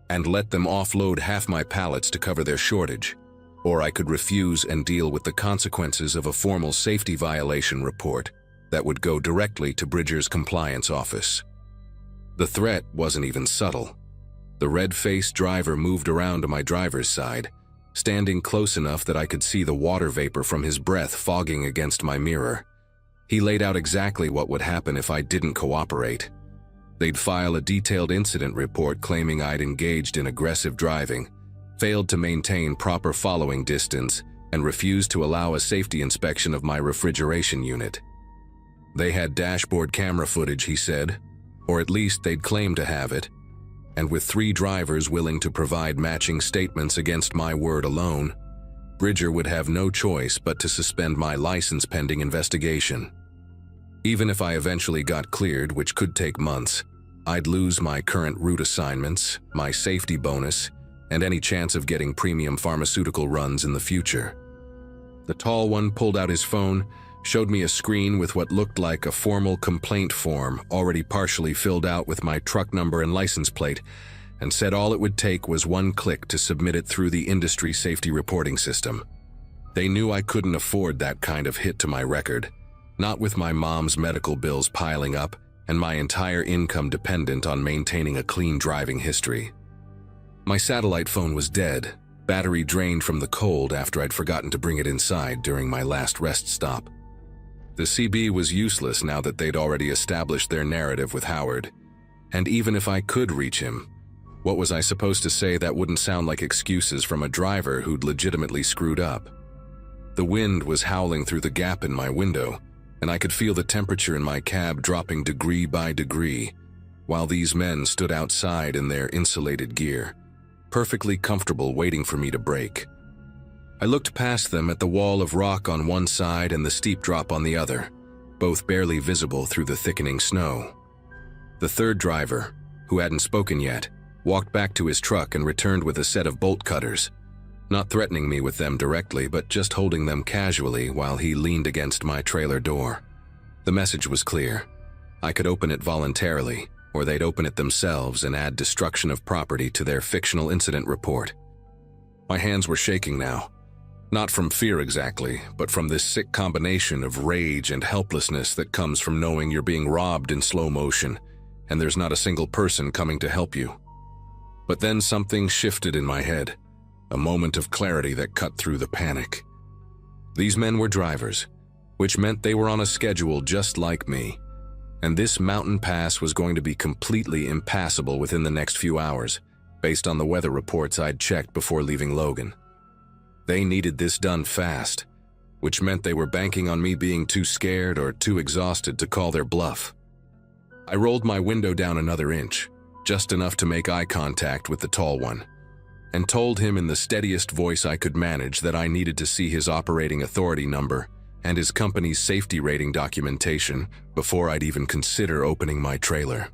and let them offload half my pallets to cover their shortage, or I could refuse and deal with the consequences of a formal safety violation report that would go directly to Bridger's compliance office. The threat wasn't even subtle. The red-faced driver moved around to my driver's side, standing close enough that I could see the water vapor from his breath fogging against my mirror. He laid out exactly what would happen if I didn't cooperate. They'd file a detailed incident report claiming I'd engaged in aggressive driving, failed to maintain proper following distance, and refused to allow a safety inspection of my refrigeration unit. They had dashboard camera footage, he said, or at least they'd claim to have it, and with 3 drivers willing to provide matching statements against my word alone, Bridger would have no choice but to suspend my license pending investigation. Even if I eventually got cleared, which could take months, I'd lose my current route assignments, my safety bonus, and any chance of getting premium pharmaceutical runs in the future. The tall one pulled out his phone, showed me a screen with what looked like a formal complaint form already partially filled out with my truck number and license plate, and said all it would take was 1 click to submit it through the industry safety reporting system. They knew I couldn't afford that kind of hit to my record, not with my mom's medical bills piling up and my entire income dependent on maintaining a clean driving history. My satellite phone was dead, battery drained from the cold after I'd forgotten to bring it inside during my last rest stop. The CB was useless now that they'd already established their narrative with Howard, and even if I could reach him, what was I supposed to say that wouldn't sound like excuses from a driver who'd legitimately screwed up? The wind was howling through the gap in my window, and I could feel the temperature in my cab dropping degree by degree, while these men stood outside in their insulated gear, perfectly comfortable waiting for me to brake. I looked past them at the wall of rock on one side and the steep drop on the other, both barely visible through the thickening snow. The third driver, who hadn't spoken yet, walked back to his truck and returned with a set of bolt cutters, not threatening me with them directly, but just holding them casually while he leaned against my trailer door. The message was clear. I could open it voluntarily, or they'd open it themselves and add destruction of property to their fictional incident report. My hands were shaking now. Not from fear exactly, but from this sick combination of rage and helplessness that comes from knowing you're being robbed in slow motion, and there's not a single person coming to help you. But then something shifted in my head, a moment of clarity that cut through the panic. These men were drivers, which meant they were on a schedule just like me, and this mountain pass was going to be completely impassable within the next few hours, based on the weather reports I'd checked before leaving Logan. They needed this done fast, which meant they were banking on me being too scared or too exhausted to call their bluff. I rolled my window down another inch, just enough to make eye contact with the tall one, and told him in the steadiest voice I could manage that I needed to see his operating authority number and his company's safety rating documentation before I'd even consider opening my trailer.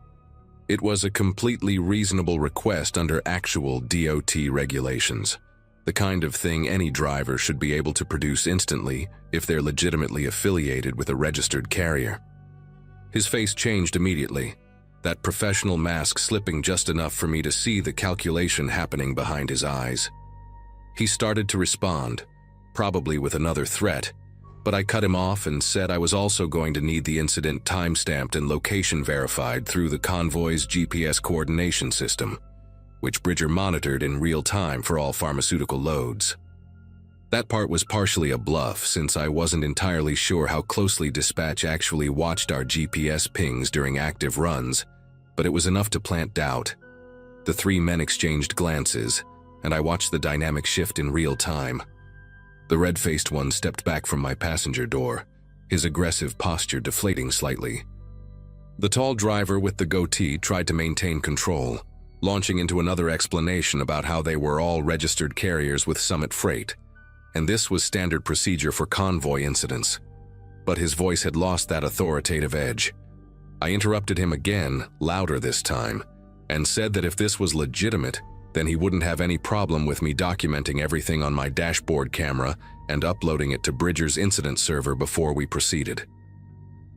It was a completely reasonable request under actual DOT regulations, the kind of thing any driver should be able to produce instantly if they're legitimately affiliated with a registered carrier. His face changed immediately, that professional mask slipping just enough for me to see the calculation happening behind his eyes. He started to respond, probably with another threat, but I cut him off and said I was also going to need the incident time-stamped and location verified through the convoy's GPS coordination system, which Bridger monitored in real time for all pharmaceutical loads. That part was partially a bluff, since I wasn't entirely sure how closely dispatch actually watched our GPS pings during active runs, but it was enough to plant doubt. The three men exchanged glances, and I watched the dynamic shift in real time. The red-faced one stepped back from my passenger door, his aggressive posture deflating slightly. The tall driver with the goatee tried to maintain control, launching into another explanation about how they were all registered carriers with Summit Freight, and this was standard procedure for convoy incidents. But his voice had lost that authoritative edge. I interrupted him again, louder this time, and said that if this was legitimate, then he wouldn't have any problem with me documenting everything on my dashboard camera and uploading it to Bridger's incident server before we proceeded.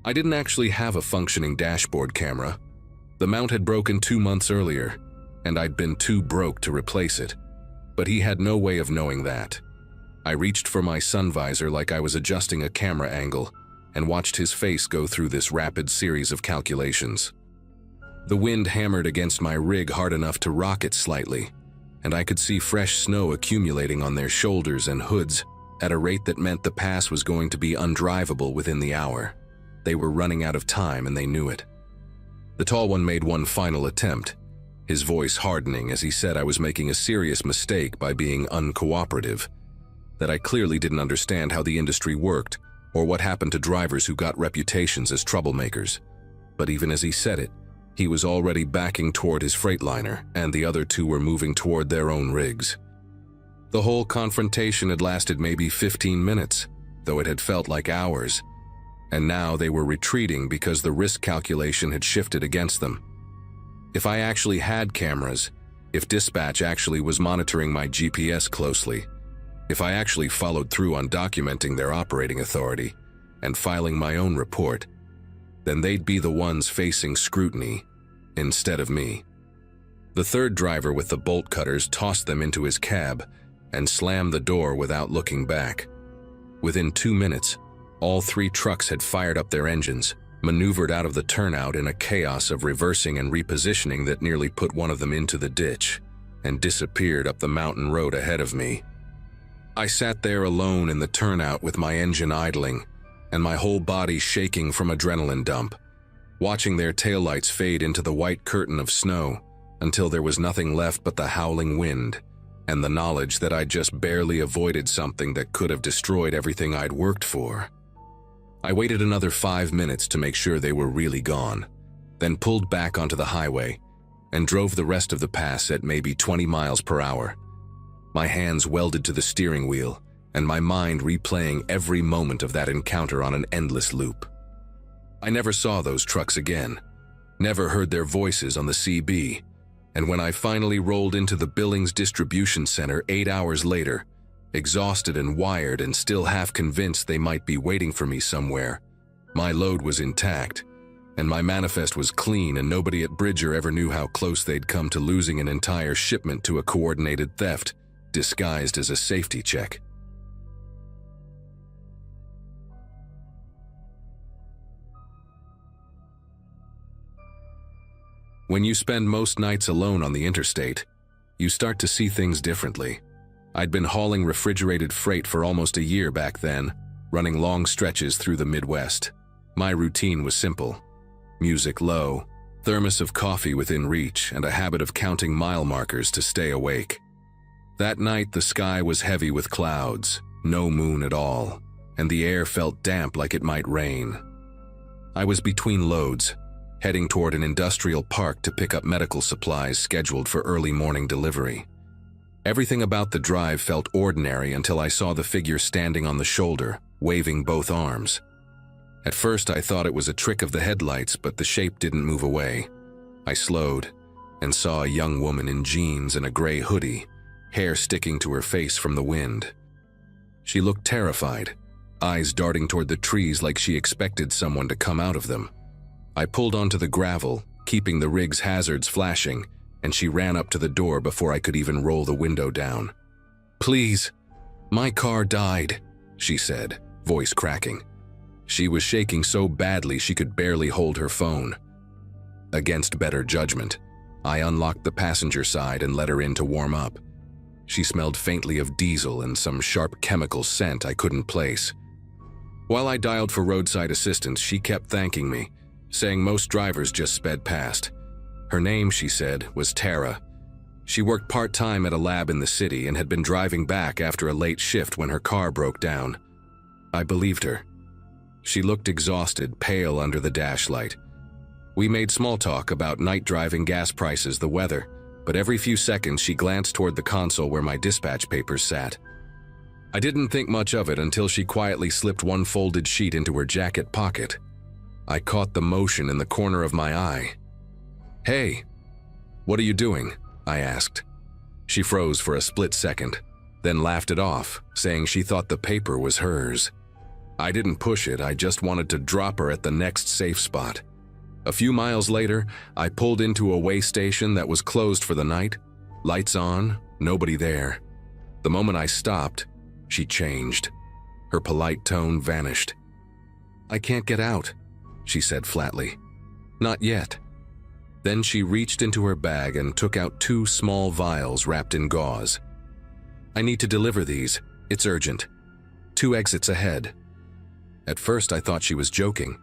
I didn't actually have a functioning dashboard camera. The mount had broken 2 months earlier, and I'd been too broke to replace it, but he had no way of knowing that. I reached for my sun visor like I was adjusting a camera angle and watched his face go through this rapid series of calculations. The wind hammered against my rig hard enough to rock it slightly, and I could see fresh snow accumulating on their shoulders and hoods at a rate that meant the pass was going to be undrivable within the hour. They were running out of time and they knew it. The tall one made one final attempt, his voice hardening as he said I was making a serious mistake by being uncooperative, that I clearly didn't understand how the industry worked or what happened to drivers who got reputations as troublemakers. But even as he said it, he was already backing toward his Freightliner, and the other two were moving toward their own rigs. The whole confrontation had lasted maybe 15 minutes, though it had felt like hours, and now they were retreating because the risk calculation had shifted against them. If I actually had cameras, if dispatch actually was monitoring my GPS closely, if I actually followed through on documenting their operating authority and filing my own report, then they'd be the ones facing scrutiny instead of me. The third driver with the bolt cutters tossed them into his cab and slammed the door without looking back. Within 2 minutes, all three trucks had fired up their engines, maneuvered out of the turnout in a chaos of reversing and repositioning that nearly put one of them into the ditch, and disappeared up the mountain road ahead of me. I sat there alone in the turnout with my engine idling, and my whole body shaking from adrenaline dump, watching their taillights fade into the white curtain of snow until there was nothing left but the howling wind and the knowledge that I'd just barely avoided something that could have destroyed everything I'd worked for. I waited another 5 minutes to make sure they were really gone, then pulled back onto the highway and drove the rest of the pass at maybe 20 miles per hour. My hands welded to the steering wheel, and my mind replaying every moment of that encounter on an endless loop. I never saw those trucks again, never heard their voices on the CB, and when I finally rolled into the Billings distribution center 8 hours later, exhausted and wired and still half convinced they might be waiting for me somewhere, my load was intact, and my manifest was clean, and nobody at Bridger ever knew how close they'd come to losing an entire shipment to a coordinated theft, disguised as a safety check. When you spend most nights alone on the interstate, you start to see things differently. I'd been hauling refrigerated freight for almost a year back then, running long stretches through the Midwest. My routine was simple: music low, thermos of coffee within reach, and a habit of counting mile markers to stay awake. That night, the sky was heavy with clouds, no moon at all, and the air felt damp like it might rain. I was between loads, heading toward an industrial park to pick up medical supplies scheduled for early morning delivery. Everything about the drive felt ordinary until I saw the figure standing on the shoulder, waving both arms. At first, I thought it was a trick of the headlights, but the shape didn't move away. I slowed and saw a young woman in jeans and a gray hoodie, hair sticking to her face from the wind. She looked terrified, eyes darting toward the trees like she expected someone to come out of them. I pulled onto the gravel, keeping the rig's hazards flashing, and she ran up to the door before I could even roll the window down. "Please, my car died," she said, voice cracking. She was shaking so badly she could barely hold her phone. Against better judgment, I unlocked the passenger side and let her in to warm up. She smelled faintly of diesel and some sharp chemical scent I couldn't place. While I dialed for roadside assistance, she kept thanking me, saying most drivers just sped past, Her name, she said, was Tara. She worked part-time at a lab in the city and had been driving back after a late shift when her car broke down. I believed her. She looked exhausted, pale under the dash light. We made small talk about night driving, gas prices, the weather, but every few seconds she glanced toward the console where my dispatch papers sat. I didn't think much of it until she quietly slipped one folded sheet into her jacket pocket. I caught the motion in the corner of my eye. "Hey, what are you doing?" I asked. She froze for a split second, then laughed it off, saying she thought the paper was hers. I didn't push it, I just wanted to drop her at the next safe spot. A few miles later, I pulled into a way station that was closed for the night. Lights on, nobody there. The moment I stopped, she changed. Her polite tone vanished. "I can't get out," she said flatly. "Not yet." Then she reached into her bag and took out 2 small vials wrapped in gauze. "I need to deliver these. It's urgent. 2 exits ahead." At first I thought she was joking.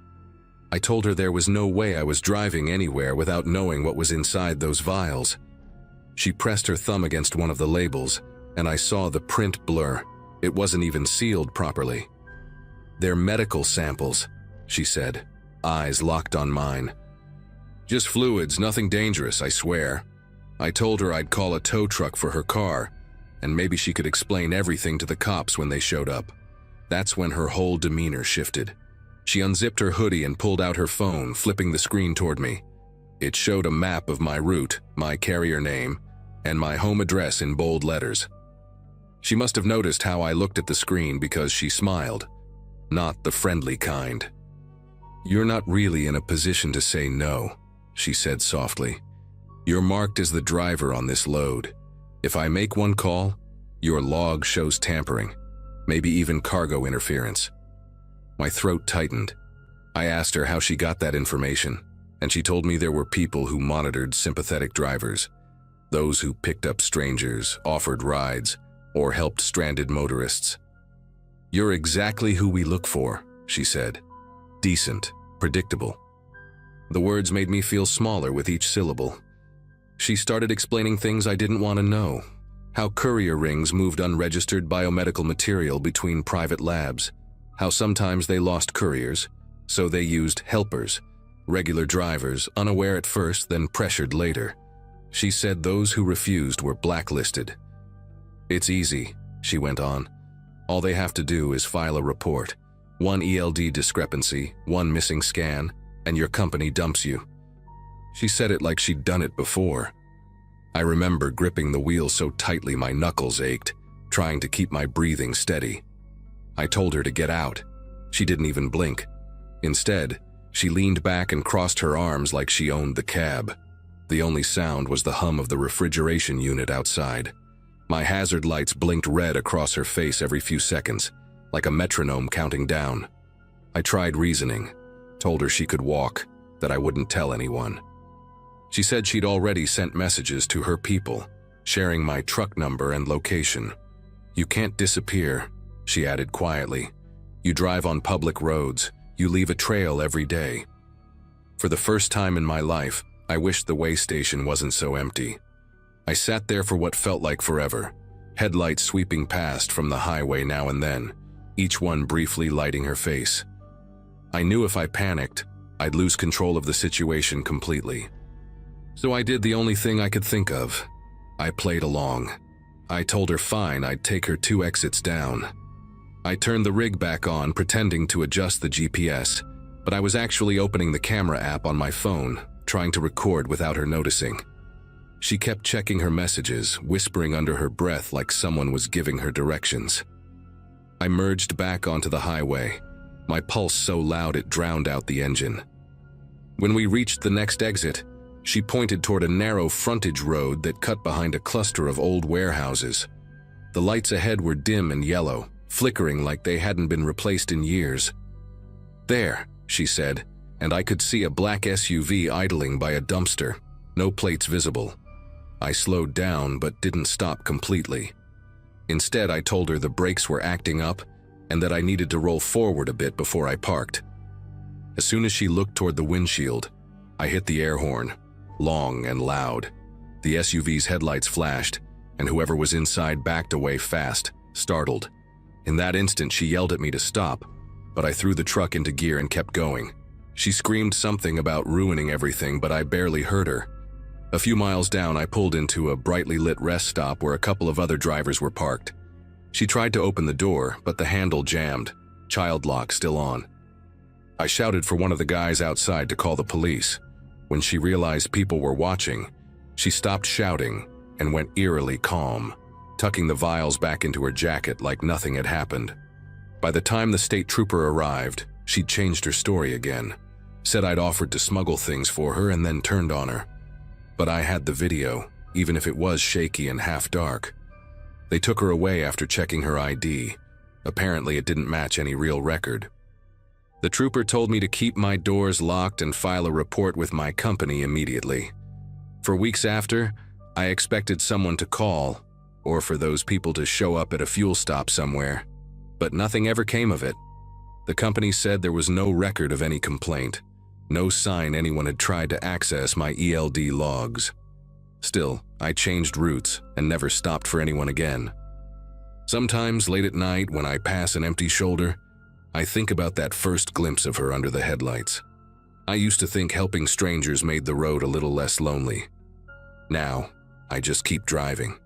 I told her there was no way I was driving anywhere without knowing what was inside those vials. She pressed her thumb against one of the labels, and I saw the print blur. It wasn't even sealed properly. "They're medical samples," she said, eyes locked on mine. "Just fluids, nothing dangerous, I swear." I told her I'd call a tow truck for her car, and maybe she could explain everything to the cops when they showed up. That's when her whole demeanor shifted. She unzipped her hoodie and pulled out her phone, flipping the screen toward me. It showed a map of my route, my carrier name, and my home address in bold letters. She must have noticed how I looked at the screen because she smiled, not the friendly kind. "You're not really in a position to say no," she said softly. "You're marked as the driver on this load. If I make one call, your log shows tampering, maybe even cargo interference." My throat tightened. I asked her how she got that information, and she told me there were people who monitored sympathetic drivers, those who picked up strangers, offered rides, or helped stranded motorists. "You're exactly who we look for," she said. "Decent, predictable." The words made me feel smaller with each syllable. She started explaining things I didn't want to know. How courier rings moved unregistered biomedical material between private labs. How sometimes they lost couriers, so they used helpers, regular drivers, unaware at first, then pressured later. She said those who refused were blacklisted. "It's easy," she went on. "All they have to do is file a report. 1 ELD discrepancy, 1 missing scan, and your company dumps you." She said it like she'd done it before. I remember gripping the wheel so tightly my knuckles ached, trying to keep my breathing steady. I told her to get out. She didn't even blink. Instead, she leaned back and crossed her arms like she owned the cab. The only sound was the hum of the refrigeration unit outside. My hazard lights blinked red across her face every few seconds, like a metronome counting down. I tried reasoning, told her she could walk, that I wouldn't tell anyone. She said she'd already sent messages to her people, sharing my truck number and location. "You can't disappear," she added quietly. "You drive on public roads. You leave a trail every day." For the first time in my life, I wished the way station wasn't so empty. I sat there for what felt like forever, headlights sweeping past from the highway now and then, each one briefly lighting her face. I knew if I panicked, I'd lose control of the situation completely. So I did the only thing I could think of. I played along. I told her fine, I'd take her 2 exits down. I turned the rig back on, pretending to adjust the GPS, but I was actually opening the camera app on my phone, trying to record without her noticing. She kept checking her messages, whispering under her breath like someone was giving her directions. I merged back onto the highway, my pulse so loud it drowned out the engine. When we reached the next exit, she pointed toward a narrow frontage road that cut behind a cluster of old warehouses. The lights ahead were dim and yellow, flickering like they hadn't been replaced in years. "There," she said, and I could see a black SUV idling by a dumpster, no plates visible. I slowed down but didn't stop completely. Instead, I told her the brakes were acting up and that I needed to roll forward a bit before I parked. As soon as she looked toward the windshield, I hit the air horn, long and loud. The SUV's headlights flashed, and whoever was inside backed away fast, startled. In that instant, she yelled at me to stop, but I threw the truck into gear and kept going. She screamed something about ruining everything, but I barely heard her. A few miles down, I pulled into a brightly lit rest stop where a couple of other drivers were parked. She tried to open the door, but the handle jammed, child lock still on. I shouted for one of the guys outside to call the police. When she realized people were watching, she stopped shouting and went eerily calm, tucking the vials back into her jacket like nothing had happened. By the time the state trooper arrived, she'd changed her story again, said I'd offered to smuggle things for her and then turned on her. But I had the video, even if it was shaky and half dark. They took her away after checking her ID. Apparently it didn't match any real record. The trooper told me to keep my doors locked and file a report with my company immediately. For weeks after, I expected someone to call, or for those people to show up at a fuel stop somewhere, but nothing ever came of it. The company said there was no record of any complaint, no sign anyone had tried to access my ELD logs. Still, I changed routes and never stopped for anyone again. Sometimes late at night when I pass an empty shoulder, I think about that first glimpse of her under the headlights. I used to think helping strangers made the road a little less lonely. Now, I just keep driving.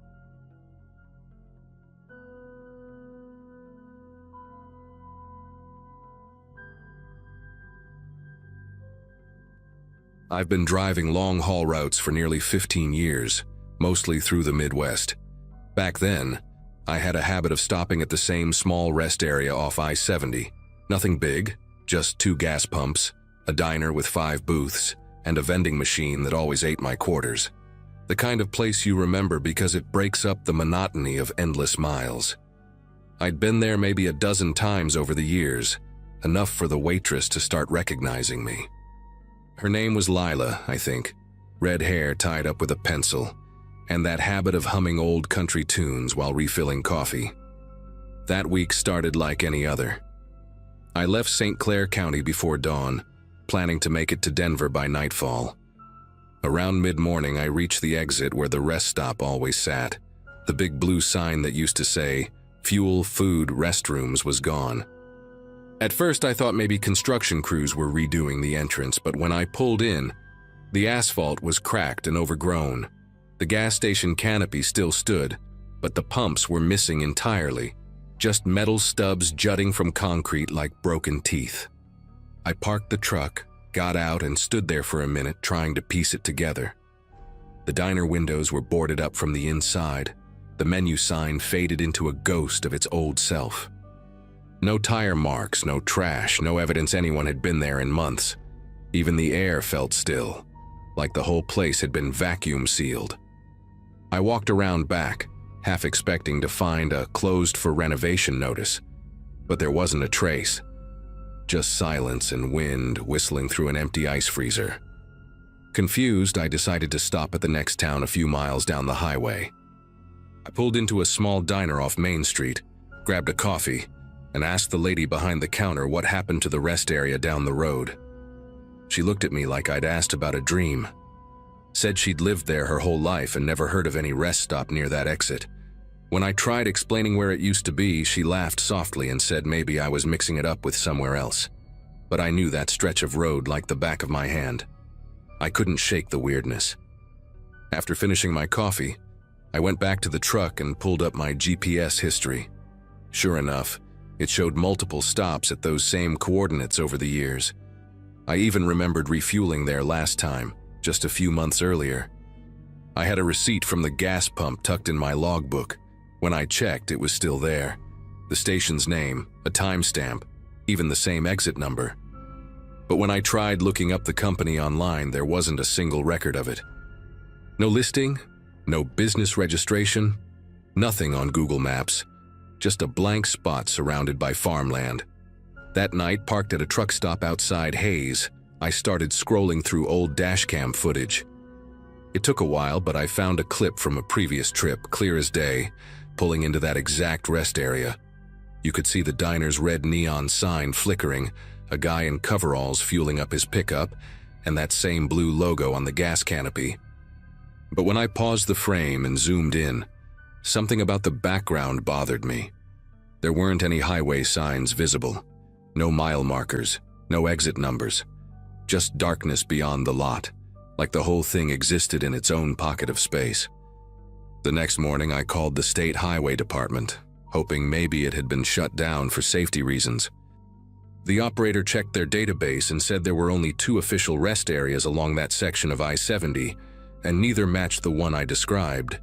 I've been driving long-haul routes for nearly 15 years, mostly through the Midwest. Back then, I had a habit of stopping at the same small rest area off I-70. Nothing big, just 2 gas pumps, a diner with 5 booths, and a vending machine that always ate my quarters. The kind of place you remember because it breaks up the monotony of endless miles. I'd been there maybe a dozen times over the years, enough for the waitress to start recognizing me. Her name was Lila, I think, red hair tied up with a pencil, and that habit of humming old country tunes while refilling coffee. That week started like any other. I left St. Clair County before dawn, planning to make it to Denver by nightfall. Around mid-morning, I reached the exit where the rest stop always sat. The big blue sign that used to say, "Fuel, Food, Restrooms" was gone. At first, I thought maybe construction crews were redoing the entrance, but when I pulled in, the asphalt was cracked and overgrown. The gas station canopy still stood, but the pumps were missing entirely, just metal stubs jutting from concrete like broken teeth. I parked the truck, got out, and stood there for a minute trying to piece it together. The diner windows were boarded up from the inside. The menu sign faded into a ghost of its old self. No tire marks, no trash, no evidence anyone had been there in months. Even the air felt still, like the whole place had been vacuum sealed. I walked around back, half expecting to find a closed for renovation notice, but there wasn't a trace. Just silence and wind whistling through an empty ice freezer. Confused, I decided to stop at the next town a few miles down the highway. I pulled into a small diner off Main Street, grabbed a coffee, and asked the lady behind the counter what happened to the rest area down the road. She looked at me like I'd asked about a dream. Said she'd lived there her whole life and never heard of any rest stop near that exit. When I tried explaining where it used to be, she laughed softly and said maybe I was mixing it up with somewhere else. But I knew that stretch of road like the back of my hand. I couldn't shake the weirdness. After finishing my coffee, I went back to the truck and pulled up my GPS history. Sure enough, it showed multiple stops at those same coordinates over the years. I even remembered refueling there last time, just a few months earlier. I had a receipt from the gas pump tucked in my logbook. When I checked, it was still there. The station's name, a timestamp, even the same exit number. But when I tried looking up the company online, there wasn't a single record of it. No listing, no business registration, nothing on Google Maps. Just a blank spot surrounded by farmland. That night, parked at a truck stop outside Hayes, I started scrolling through old dashcam footage. It took a while, but I found a clip from a previous trip, clear as day, pulling into that exact rest area. You could see the diner's red neon sign flickering, a guy in coveralls fueling up his pickup, and that same blue logo on the gas canopy. But when I paused the frame and zoomed in, something about the background bothered me. There weren't any highway signs visible, no mile markers, no exit numbers, just darkness beyond the lot, like the whole thing existed in its own pocket of space. The next morning, I called the state highway department, hoping maybe it had been shut down for safety reasons. The operator checked their database and said there were only 2 official rest areas along that section of I-70, and neither matched the one I described.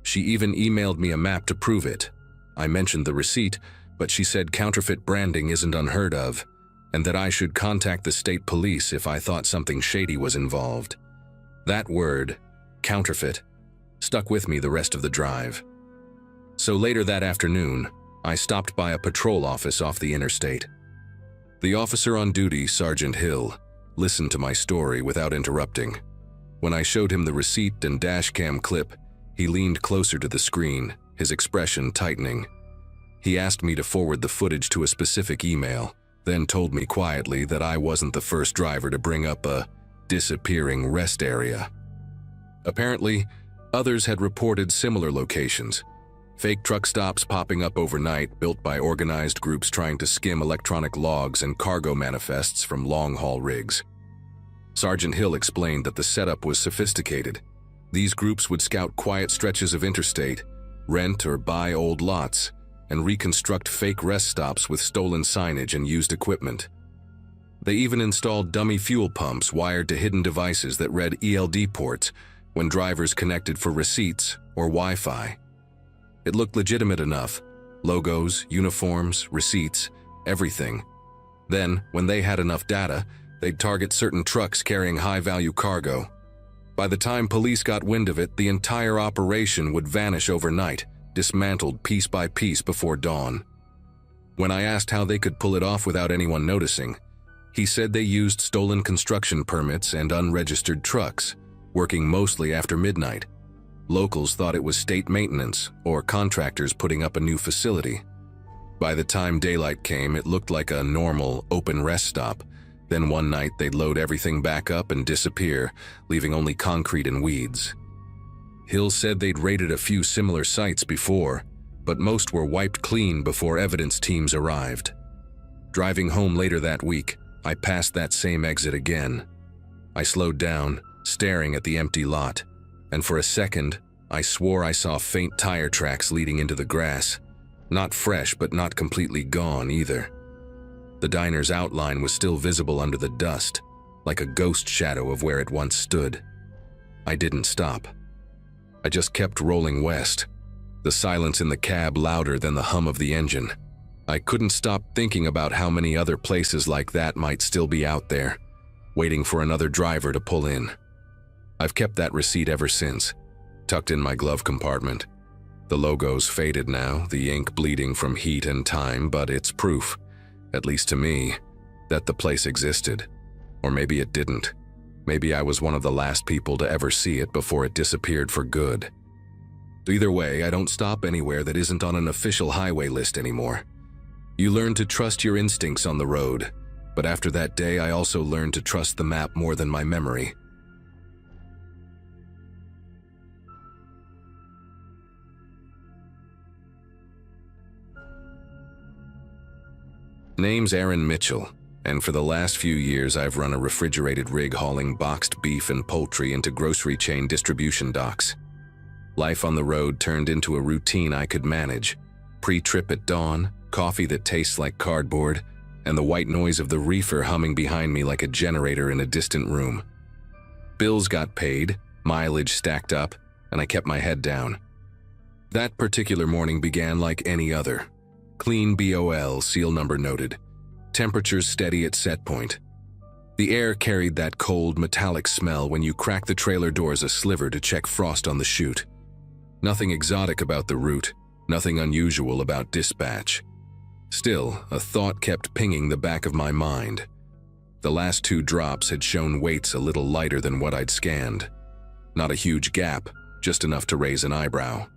She even emailed me a map to prove it. I mentioned the receipt, but she said counterfeit branding isn't unheard of, and that I should contact the state police if I thought something shady was involved. That word, counterfeit, stuck with me the rest of the drive. So later that afternoon, I stopped by a patrol office off the interstate. The officer on duty, Sergeant Hill, listened to my story without interrupting. When I showed him the receipt and dashcam clip, he leaned closer to the screen, his expression tightening. He asked me to forward the footage to a specific email, then told me quietly that I wasn't the first driver to bring up a disappearing rest area. Apparently, others had reported similar locations. Fake truck stops popping up overnight, built by organized groups trying to skim electronic logs and cargo manifests from long-haul rigs. Sergeant Hill explained that the setup was sophisticated. These groups would scout quiet stretches of interstate, rent or buy old lots, and reconstruct fake rest stops with stolen signage and used equipment. They even installed dummy fuel pumps wired to hidden devices that read ELD ports when drivers connected for receipts or Wi-Fi. It looked legitimate enough. Logos, uniforms, receipts, everything. Then, when they had enough data, they'd target certain trucks carrying high-value cargo. By the time police got wind of it, the entire operation would vanish overnight, dismantled piece by piece before dawn. When I asked how they could pull it off without anyone noticing, he said they used stolen construction permits and unregistered trucks, working mostly after midnight. Locals thought it was state maintenance or contractors putting up a new facility. By the time daylight came, it looked like a normal, open rest stop. Then one night they'd load everything back up and disappear, leaving only concrete and weeds. Hill said they'd raided a few similar sites before, but most were wiped clean before evidence teams arrived. Driving home later that week, I passed that same exit again. I slowed down, staring at the empty lot, and for a second, I swore I saw faint tire tracks leading into the grass. Not fresh, but not completely gone either. The diner's outline was still visible under the dust, like a ghost shadow of where it once stood. I didn't stop. I just kept rolling west, the silence in the cab louder than the hum of the engine. I couldn't stop thinking about how many other places like that might still be out there, waiting for another driver to pull in. I've kept that receipt ever since, tucked in my glove compartment. The logo's faded now, the ink bleeding from heat and time, but it's proof, at least to me, that the place existed. Or maybe it didn't. Maybe I was one of the last people to ever see it before it disappeared for good. Either way, I don't stop anywhere that isn't on an official highway list anymore. You learn to trust your instincts on the road, but after that day I also learned to trust the map more than my memory. Name's Aaron Mitchell, and for the last few years I've run a refrigerated rig hauling boxed beef and poultry into grocery chain distribution docks. Life on the road turned into a routine I could manage. Pre-trip at dawn, coffee that tastes like cardboard, and the white noise of the reefer humming behind me like a generator in a distant room. Bills got paid, mileage stacked up, and I kept my head down. That particular morning began like any other. Clean BOL, seal number noted. Temperatures steady at set point. The air carried that cold, metallic smell when you crack the trailer doors a sliver to check frost on the chute. Nothing exotic about the route, nothing unusual about dispatch. Still, a thought kept pinging the back of my mind. The last 2 drops had shown weights a little lighter than what I'd scanned. Not a huge gap, just enough to raise an eyebrow.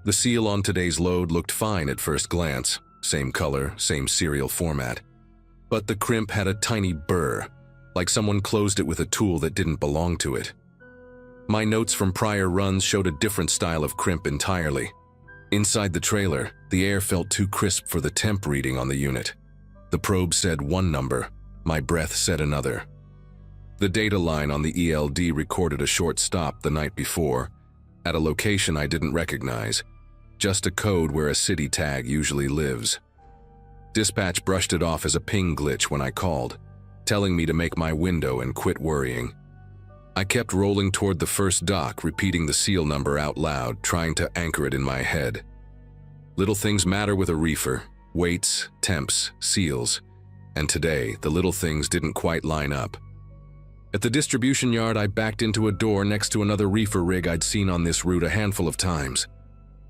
The seal on today's load looked fine at first glance, same color, same serial format. But the crimp had a tiny burr, like someone closed it with a tool that didn't belong to it. My notes from prior runs showed a different style of crimp entirely. Inside the trailer, the air felt too crisp for the temp reading on the unit. The probe said one number, my breath said another. The data line on the ELD recorded a short stop the night before, at a location I didn't recognize, just a code where a city tag usually lives. Dispatch brushed it off as a ping glitch when I called, telling me to make my window and quit worrying. I kept rolling toward the first dock, repeating the seal number out loud, trying to anchor it in my head. Little things matter with a reefer: weights, temps, seals. And today, the little things didn't quite line up. At the distribution yard, I backed into a door next to another reefer rig I'd seen on this route a handful of times.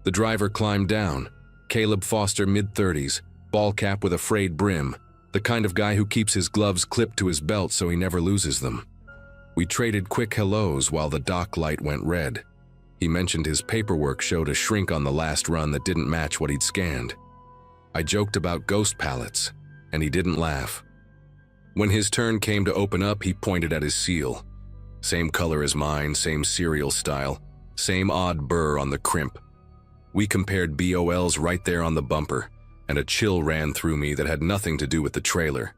The driver climbed down. Caleb Foster, mid-30s, ball cap with a frayed brim, the kind of guy who keeps his gloves clipped to his belt so he never loses them. We traded quick hellos while the dock light went red. He mentioned his paperwork showed a shrink on the last run that didn't match what he'd scanned. I joked about ghost pallets, and he didn't laugh. When his turn came to open up, he pointed at his seal. Same color as mine, same serial style, same odd burr on the crimp. We compared BOLs right there on the bumper, and a chill ran through me that had nothing to do with the trailer.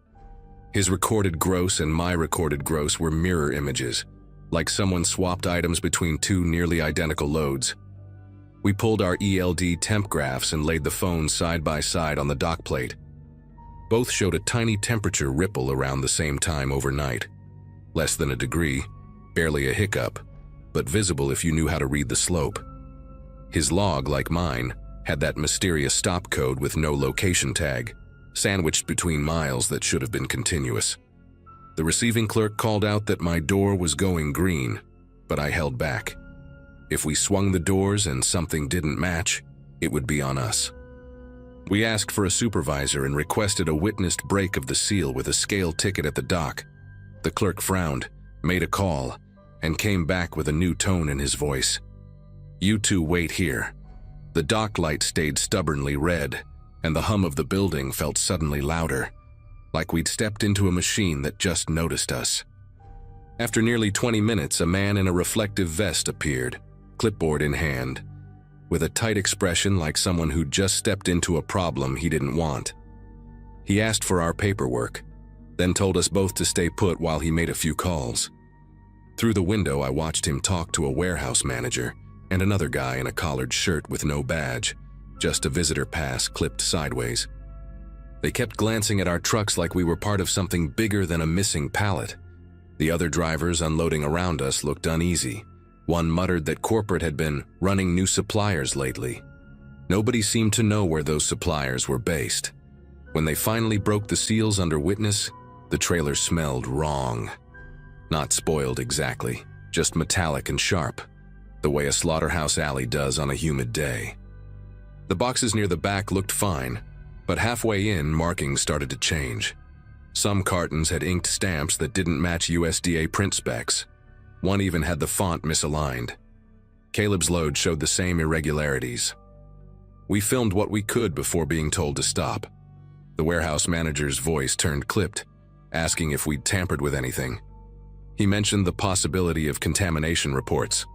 His recorded gross and my recorded gross were mirror images, like someone swapped items between two nearly identical loads. We pulled our ELD temp graphs and laid the phones side by side on the dock plate. Both showed a tiny temperature ripple around the same time overnight. Less than a degree, barely a hiccup, but visible if you knew how to read the slope. His log, like mine, had that mysterious stop code with no location tag, sandwiched between miles that should have been continuous. The receiving clerk called out that my door was going green, but I held back. If we swung the doors and something didn't match, it would be on us. We asked for a supervisor and requested a witnessed break of the seal with a scale ticket at the dock. The clerk frowned, made a call, and came back with a new tone in his voice. "You two wait here." The dock light stayed stubbornly red, and the hum of the building felt suddenly louder, like we'd stepped into a machine that just noticed us. After nearly 20 minutes, a man in a reflective vest appeared, clipboard in hand, with a tight expression like someone who'd just stepped into a problem he didn't want. He asked for our paperwork, then told us both to stay put while he made a few calls. Through the window, I watched him talk to a warehouse manager and another guy in a collared shirt with no badge, just a visitor pass clipped sideways. They kept glancing at our trucks like we were part of something bigger than a missing pallet. The other drivers unloading around us looked uneasy. One muttered that corporate had been running new suppliers lately. Nobody seemed to know where those suppliers were based. When they finally broke the seals under witness, the trailer smelled wrong. Not spoiled exactly, just metallic and sharp, the way a slaughterhouse alley does on a humid day. The boxes near the back looked fine, but halfway in, markings started to change. Some cartons had inked stamps that didn't match USDA print specs. One even had the font misaligned. Caleb's load showed the same irregularities. We filmed what we could before being told to stop. The warehouse manager's voice turned clipped, asking if we'd tampered with anything. He mentioned the possibility of contamination reports.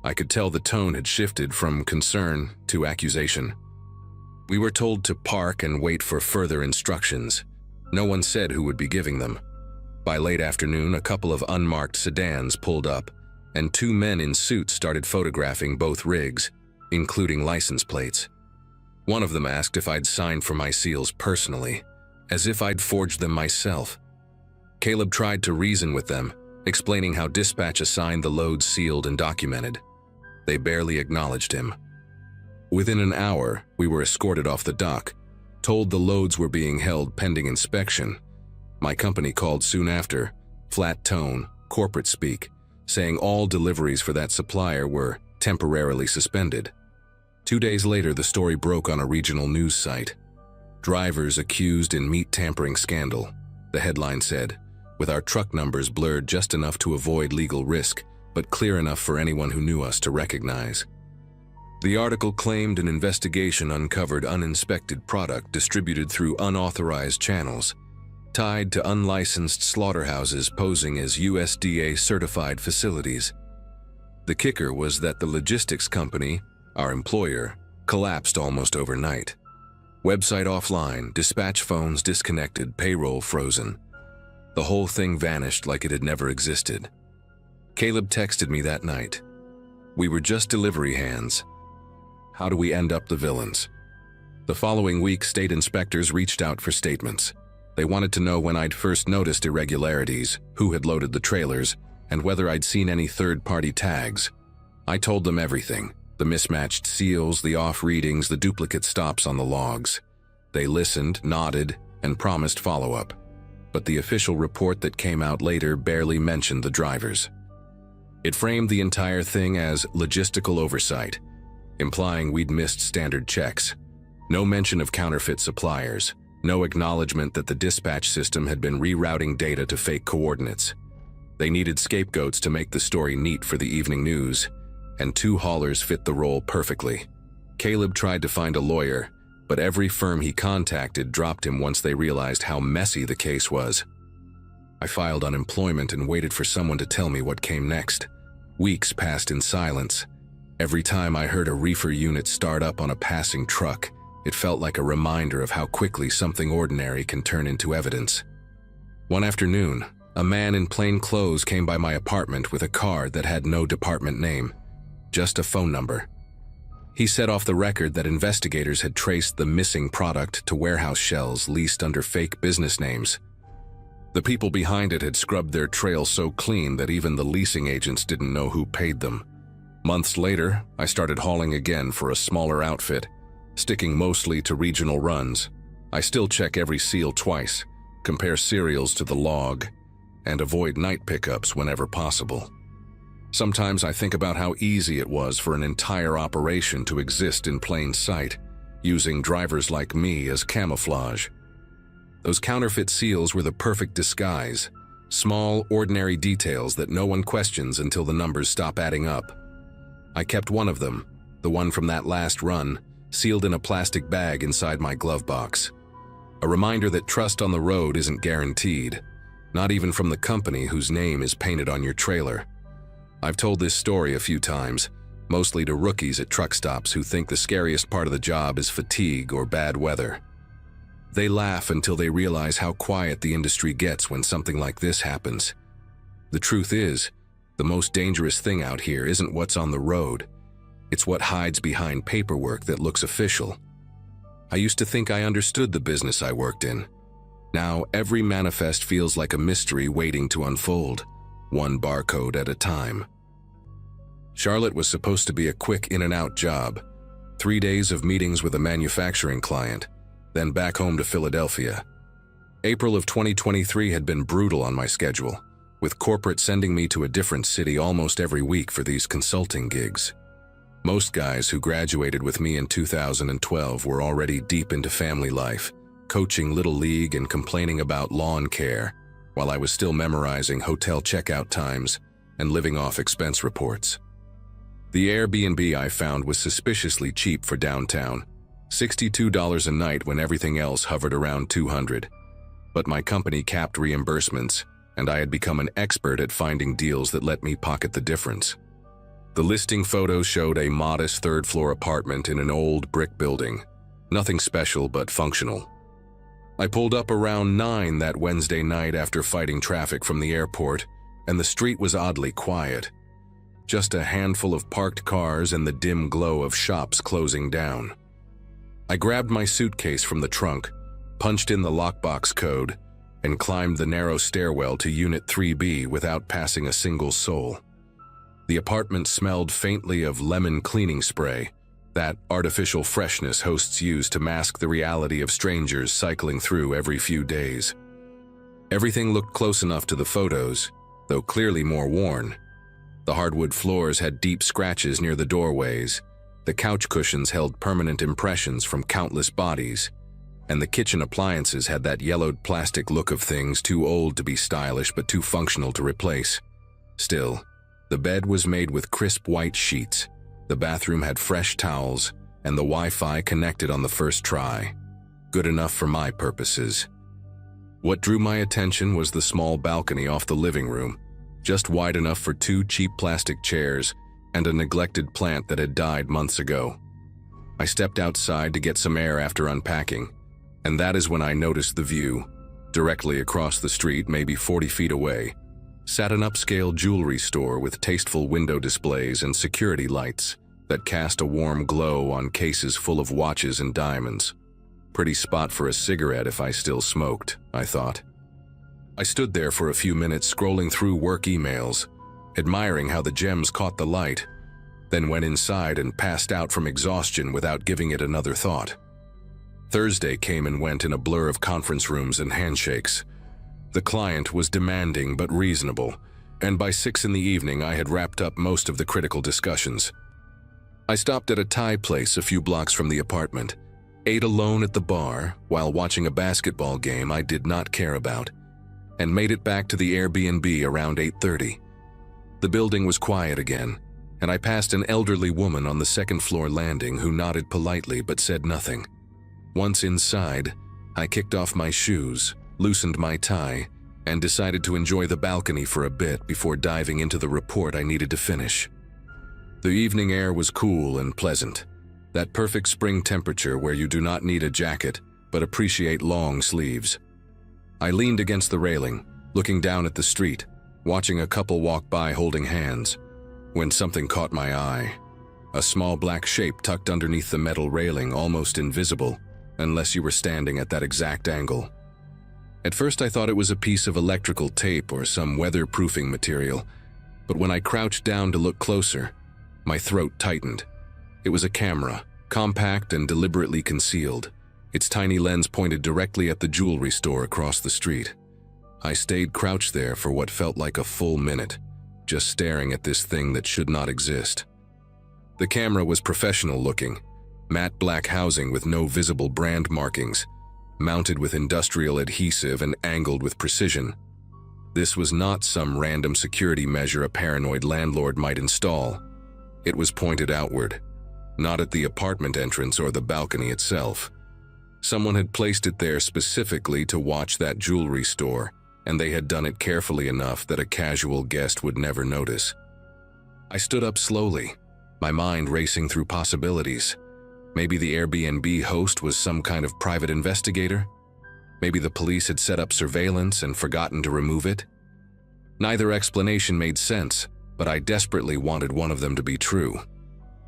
I could tell the tone had shifted from concern to accusation. We were told to park and wait for further instructions. No one said who would be giving them. By late afternoon, a couple of unmarked sedans pulled up, and two men in suits started photographing both rigs, including license plates. One of them asked if I'd signed for my seals personally, as if I'd forged them myself. Caleb tried to reason with them, explaining how dispatch assigned the loads sealed and documented. They barely acknowledged him. Within an hour, we were escorted off the dock, told the loads were being held pending inspection. My company called soon after, flat tone, corporate speak, saying all deliveries for that supplier were temporarily suspended. 2 days later, the story broke on a regional news site. Drivers accused in meat tampering scandal, the headline said, with our truck numbers blurred just enough to avoid legal risk, but clear enough for anyone who knew us to recognize. The article claimed an investigation uncovered uninspected product distributed through unauthorized channels. tied to unlicensed slaughterhouses posing as USDA-certified facilities. The kicker was that the logistics company, our employer, collapsed almost overnight. Website offline, dispatch phones disconnected, payroll frozen. The whole thing vanished like it had never existed. Caleb texted me that night. "We were just delivery hands. How do we end up the villains?" The following week, state inspectors reached out for statements. They wanted to know when I'd first noticed irregularities, who had loaded the trailers, and whether I'd seen any third-party tags. I told them everything: the mismatched seals, the off readings, the duplicate stops on the logs. They listened, nodded, and promised follow-up. But the official report that came out later barely mentioned the drivers. It framed the entire thing as logistical oversight, implying we'd missed standard checks. No mention of counterfeit suppliers, no acknowledgement that the dispatch system had been rerouting data to fake coordinates. They needed scapegoats to make the story neat for the evening news, and two haulers fit the role perfectly. Caleb tried to find a lawyer, but every firm he contacted dropped him once they realized how messy the case was. I filed unemployment and waited for someone to tell me what came next. Weeks passed in silence. Every time I heard a reefer unit start up on a passing truck, it felt like a reminder of how quickly something ordinary can turn into evidence. One afternoon, a man in plain clothes came by my apartment with a card that had no department name, just a phone number. He said off the record that investigators had traced the missing product to warehouse shells leased under fake business names. The people behind it had scrubbed their trail so clean that even the leasing agents didn't know who paid them. Months later, I started hauling again for a smaller outfit, sticking mostly to regional runs. I still check every seal twice, compare serials to the log, and avoid night pickups whenever possible. Sometimes I think about how easy it was for an entire operation to exist in plain sight, using drivers like me as camouflage. Those counterfeit seals were the perfect disguise, small, ordinary details that no one questions until the numbers stop adding up. I kept one of them, the one from that last run, sealed in a plastic bag inside my glove box. A reminder that trust on the road isn't guaranteed, not even from the company whose name is painted on your trailer. I've told this story a few times, mostly to rookies at truck stops who think the scariest part of the job is fatigue or bad weather. They laugh until they realize how quiet the industry gets when something like this happens. The truth is, the most dangerous thing out here isn't what's on the road. It's what hides behind paperwork that looks official. I used to think I understood the business I worked in. Now, every manifest feels like a mystery waiting to unfold, one barcode at a time. Charlotte was supposed to be a quick in-and-out job. 3 days of meetings with a manufacturing client, then back home to Philadelphia. April of 2023 had been brutal on my schedule, with corporate sending me to a different city almost every week for these consulting gigs. Most guys who graduated with me in 2012 were already deep into family life, coaching Little League and complaining about lawn care, while I was still memorizing hotel checkout times and living off expense reports. The Airbnb I found was suspiciously cheap for downtown, $62 a night when everything else hovered around $200. But my company capped reimbursements, and I had become an expert at finding deals that let me pocket the difference. The listing photos showed a modest third-floor apartment in an old brick building. Nothing special but functional. I pulled up around 9 that Wednesday night after fighting traffic from the airport, and the street was oddly quiet. Just a handful of parked cars and the dim glow of shops closing down. I grabbed my suitcase from the trunk, punched in the lockbox code, and climbed the narrow stairwell to Unit 3B without passing a single soul. The apartment smelled faintly of lemon cleaning spray, that artificial freshness hosts use to mask the reality of strangers cycling through every few days. Everything looked close enough to the photos, though clearly more worn. The hardwood floors had deep scratches near the doorways, the couch cushions held permanent impressions from countless bodies, and the kitchen appliances had that yellowed plastic look of things too old to be stylish but too functional to replace. Still, the bed was made with crisp white sheets, the bathroom had fresh towels, and the Wi-Fi connected on the first try. Good enough for my purposes. What drew my attention was the small balcony off the living room, just wide enough for 2 cheap plastic chairs and a neglected plant that had died months ago. I stepped outside to get some air after unpacking, and that is when I noticed the view. Directly across the street, maybe 40 feet away, sat an upscale jewelry store with tasteful window displays and security lights that cast a warm glow on cases full of watches and diamonds. Pretty spot for a cigarette if I still smoked, I thought. I stood there for a few minutes scrolling through work emails, admiring how the gems caught the light, then went inside and passed out from exhaustion without giving it another thought. Thursday came and went in a blur of conference rooms and handshakes. The client was demanding but reasonable, and by 6 in the evening I had wrapped up most of the critical discussions. I stopped at a Thai place a few blocks from the apartment, ate alone at the bar while watching a basketball game I did not care about, and made it back to the Airbnb around 8:30. The building was quiet again, and I passed an elderly woman on the second-floor landing who nodded politely but said nothing. Once inside, I kicked off my shoes, loosened my tie, and decided to enjoy the balcony for a bit before diving into the report I needed to finish. The evening air was cool and pleasant, that perfect spring temperature where you do not need a jacket but appreciate long sleeves. I leaned against the railing, looking down at the street, watching a couple walk by holding hands, when something caught my eye. A small black shape tucked underneath the metal railing, almost invisible, unless you were standing at that exact angle. At first I thought it was a piece of electrical tape or some weatherproofing material, but when I crouched down to look closer, my throat tightened. It was a camera, compact and deliberately concealed, its tiny lens pointed directly at the jewelry store across the street. I stayed crouched there for what felt like a full minute, just staring at this thing that should not exist. The camera was professional looking, matte black housing with no visible brand markings, mounted with industrial adhesive and angled with precision. This was not some random security measure a paranoid landlord might install. It was pointed outward, not at the apartment entrance or the balcony itself. Someone had placed it there specifically to watch that jewelry store, and they had done it carefully enough that a casual guest would never notice. I stood up slowly, my mind racing through possibilities. Maybe the Airbnb host was some kind of private investigator? Maybe the police had set up surveillance and forgotten to remove it? Neither explanation made sense, but I desperately wanted one of them to be true.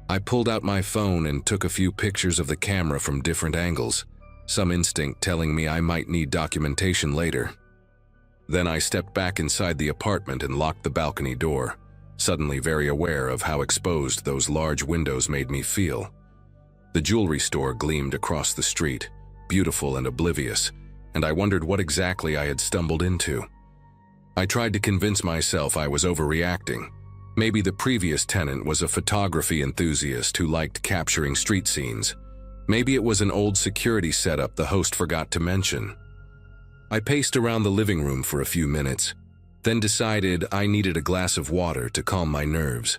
I pulled out my phone and took a few pictures of the camera from different angles, some instinct telling me I might need documentation later. Then I stepped back inside the apartment and locked the balcony door, suddenly very aware of how exposed those large windows made me feel. The jewelry store gleamed across the street, beautiful and oblivious, and I wondered what exactly I had stumbled into. I tried to convince myself I was overreacting. Maybe the previous tenant was a photography enthusiast who liked capturing street scenes. Maybe it was an old security setup the host forgot to mention. I paced around the living room for a few minutes, then decided I needed a glass of water to calm my nerves.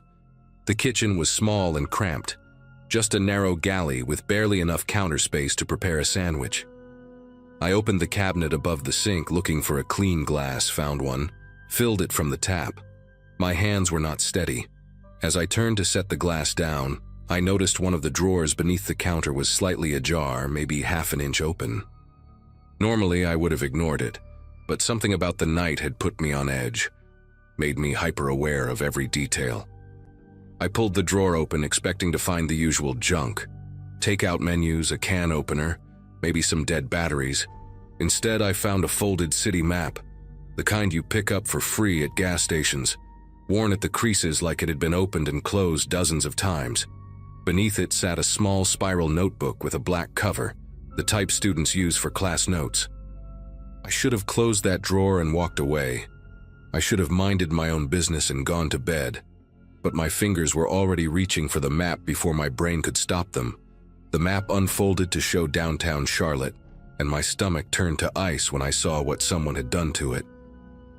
The kitchen was small and cramped, just a narrow galley with barely enough counter space to prepare a sandwich. I opened the cabinet above the sink looking for a clean glass, found one, filled it from the tap. My hands were not steady. As I turned to set the glass down, I noticed one of the drawers beneath the counter was slightly ajar, maybe half an inch open. Normally I would have ignored it, but something about the night had put me on edge, made me hyper-aware of every detail. I pulled the drawer open expecting to find the usual junk. Takeout menus, a can opener, maybe some dead batteries. Instead, I found a folded city map, the kind you pick up for free at gas stations, worn at the creases like it had been opened and closed dozens of times. Beneath it sat a small spiral notebook with a black cover, the type students use for class notes. I should have closed that drawer and walked away. I should have minded my own business and gone to bed. But my fingers were already reaching for the map before my brain could stop them. The map unfolded to show downtown Charlotte, and my stomach turned to ice when I saw what someone had done to it.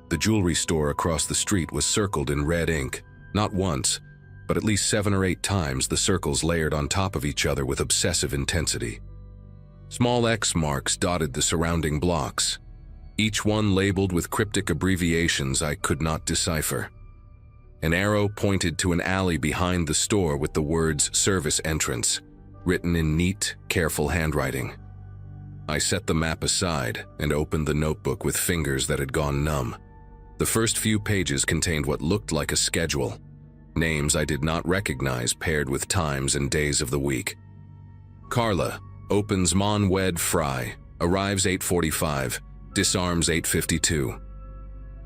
The jewelry store across the street was circled in red ink, not once, but at least 7 or 8 times, the circles layered on top of each other with obsessive intensity. Small X marks dotted the surrounding blocks. each one labeled with cryptic abbreviations I could not decipher. An arrow pointed to an alley behind the store with the words "Service Entrance" written in neat, careful handwriting. I set the map aside and opened the notebook with fingers that had gone numb. The first few pages contained what looked like a schedule. Names I did not recognize paired with times and days of the week. Carla opens Mon Wed Fry, arrives 8:45, disarms 8:52.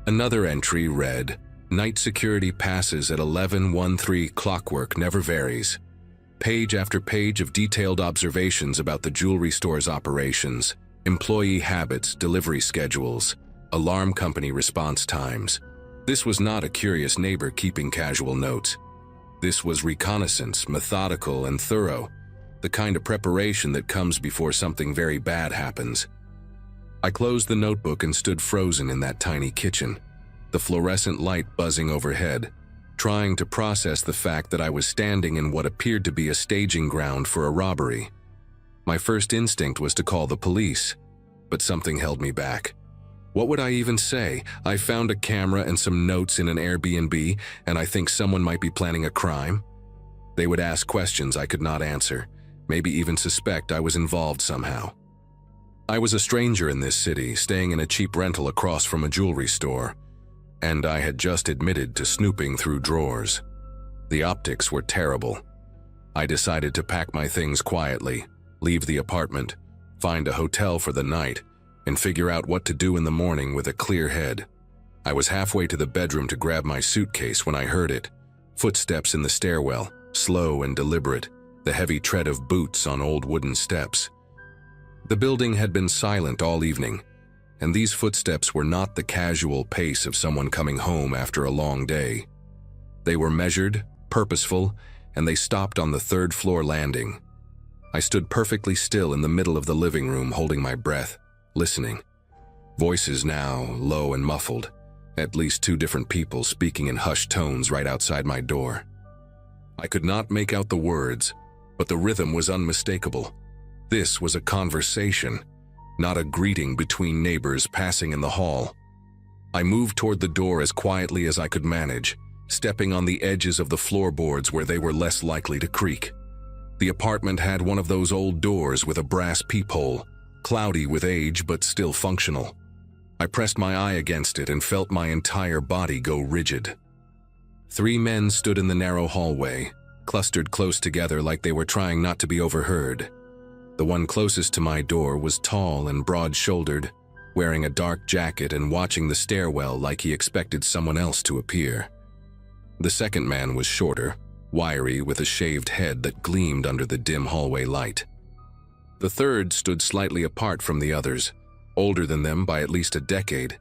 Another entry read, "Night security passes at 11:13, clockwork never varies." Page after page of detailed observations about the jewelry store's operations, employee habits, delivery schedules, alarm company response times. This was not a curious neighbor keeping casual notes. This was reconnaissance, methodical and thorough, the kind of preparation that comes before something very bad happens. I closed the notebook and stood frozen in that tiny kitchen, the fluorescent light buzzing overhead, trying to process the fact that I was standing in what appeared to be a staging ground for a robbery. My first instinct was to call the police, but something held me back. What would I even say? I found a camera and some notes in an Airbnb, and I think someone might be planning a crime? They would ask questions I could not answer, maybe even suspect I was involved somehow. I was a stranger in this city, staying in a cheap rental across from a jewelry store, and I had just admitted to snooping through drawers. The optics were terrible. I decided to pack my things quietly, leave the apartment, find a hotel for the night, and figure out what to do in the morning with a clear head. I was halfway to the bedroom to grab my suitcase when I heard it. Footsteps in the stairwell, slow and deliberate, the heavy tread of boots on old wooden steps. The building had been silent all evening, and these footsteps were not the casual pace of someone coming home after a long day. They were measured, purposeful, and they stopped on the third-floor landing. I stood perfectly still in the middle of the living room, holding my breath, listening. Voices now, low and muffled, at least two different people speaking in hushed tones right outside my door. I could not make out the words, but the rhythm was unmistakable. This was a conversation, not a greeting between neighbors passing in the hall. I moved toward the door as quietly as I could manage, stepping on the edges of the floorboards where they were less likely to creak. The apartment had one of those old doors with a brass peephole, cloudy with age but still functional. I pressed my eye against it and felt my entire body go rigid. 3 men stood in the narrow hallway, clustered close together like they were trying not to be overheard. The one closest to my door was tall and broad-shouldered, wearing a dark jacket and watching the stairwell like he expected someone else to appear. The second man was shorter, wiry, with a shaved head that gleamed under the dim hallway light. The third stood slightly apart from the others, older than them by at least a decade,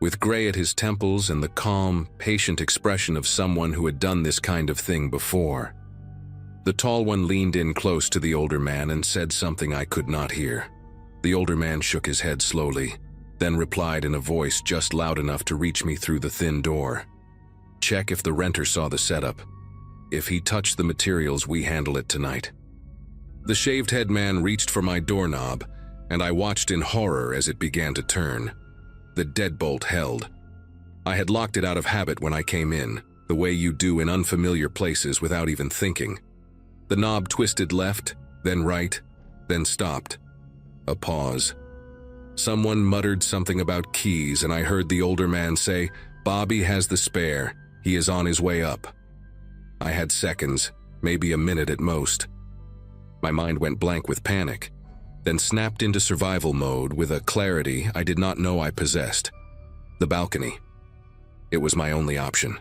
with gray at his temples and the calm, patient expression of someone who had done this kind of thing before. The tall one leaned in close to the older man and said something I could not hear. The older man shook his head slowly, then replied in a voice just loud enough to reach me through the thin door. "Check if the renter saw the setup. If he touched the materials, we handle it tonight." The shaved-head man reached for my doorknob, and I watched in horror as it began to turn. The deadbolt held. I had locked it out of habit when I came in, the way you do in unfamiliar places without even thinking. The knob twisted left, then right, then stopped. A pause. Someone muttered something about keys, and I heard the older man say, "Bobby has the spare. He is on his way up." I had seconds, maybe a minute at most. My mind went blank with panic, then snapped into survival mode with a clarity I did not know I possessed. The balcony. It was my only option.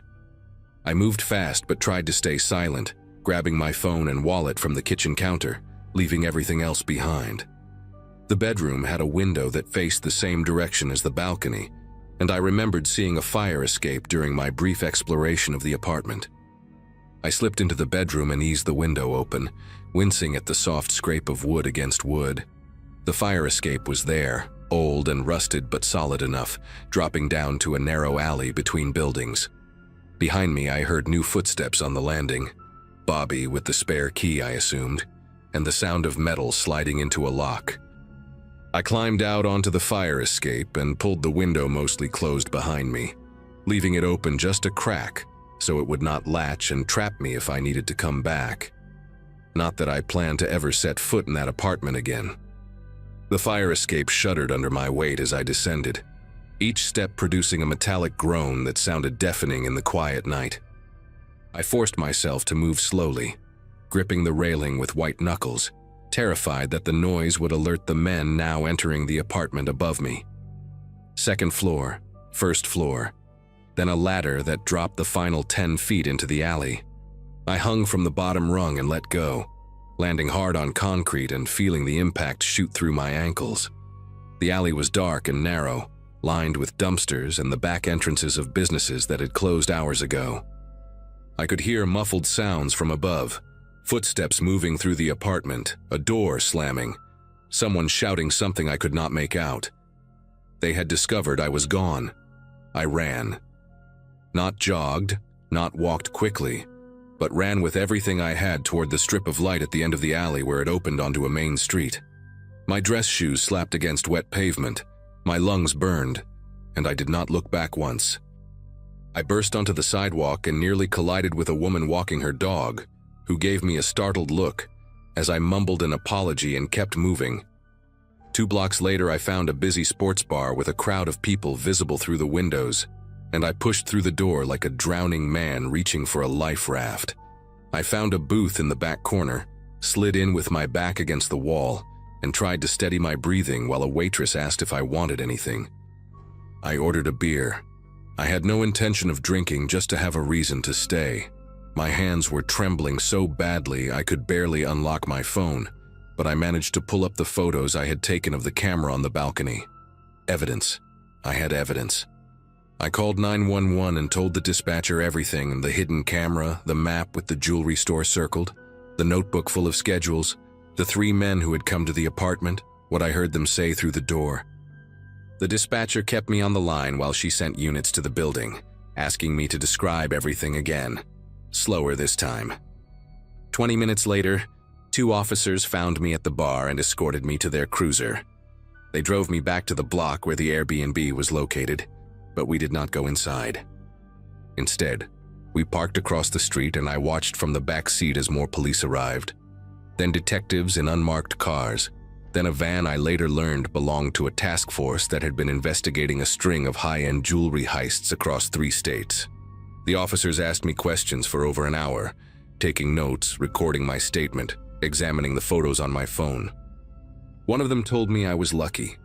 I moved fast but tried to stay silent, grabbing my phone and wallet from the kitchen counter, leaving everything else behind. The bedroom had a window that faced the same direction as the balcony, and I remembered seeing a fire escape during my brief exploration of the apartment. I slipped into the bedroom and eased the window open, wincing at the soft scrape of wood against wood. The fire escape was there, old and rusted but solid enough, dropping down to a narrow alley between buildings. Behind me, I heard new footsteps on the landing. Bobby with the spare key, I assumed, and the sound of metal sliding into a lock. I climbed out onto the fire escape and pulled the window mostly closed behind me, leaving it open just a crack so it would not latch and trap me if I needed to come back. Not that I planned to ever set foot in that apartment again. The fire escape shuddered under my weight as I descended, each step producing a metallic groan that sounded deafening in the quiet night. I forced myself to move slowly, gripping the railing with white knuckles, terrified that the noise would alert the men now entering the apartment above me. Second floor, first floor, then a ladder that dropped the final 10 feet into the alley. I hung from the bottom rung and let go, landing hard on concrete and feeling the impact shoot through my ankles. The alley was dark and narrow, lined with dumpsters and the back entrances of businesses that had closed hours ago. I could hear muffled sounds from above, footsteps moving through the apartment, a door slamming, someone shouting something I could not make out. They had discovered I was gone. I ran. Not jogged, not walked quickly, but ran with everything I had toward the strip of light at the end of the alley where it opened onto a main street. My dress shoes slapped against wet pavement, my lungs burned, and I did not look back once. I burst onto the sidewalk and nearly collided with a woman walking her dog, who gave me a startled look as I mumbled an apology and kept moving. 2 blocks later, I found a busy sports bar with a crowd of people visible through the windows, and I pushed through the door like a drowning man reaching for a life raft. I found a booth in the back corner, slid in with my back against the wall, and tried to steady my breathing while a waitress asked if I wanted anything. I ordered a beer. I had no intention of drinking, just to have a reason to stay. My hands were trembling so badly I could barely unlock my phone, but I managed to pull up the photos I had taken of the camera on the balcony. Evidence. I had evidence. I called 911 and told the dispatcher everything: the hidden camera, the map with the jewelry store circled, the notebook full of schedules, the 3 men who had come to the apartment, what I heard them say through the door. The dispatcher kept me on the line while she sent units to the building, asking me to describe everything again. Slower this time. 20 minutes later, 2 officers found me at the bar and escorted me to their cruiser. They drove me back to the block where the Airbnb was located, but we did not go inside. Instead, we parked across the street and I watched from the back seat as more police arrived. Then detectives in unmarked cars, then a van I later learned belonged to a task force that had been investigating a string of high-end jewelry heists across 3 states. The officers asked me questions for over an hour, taking notes, recording my statement, examining the photos on my phone. One of them told me I was lucky,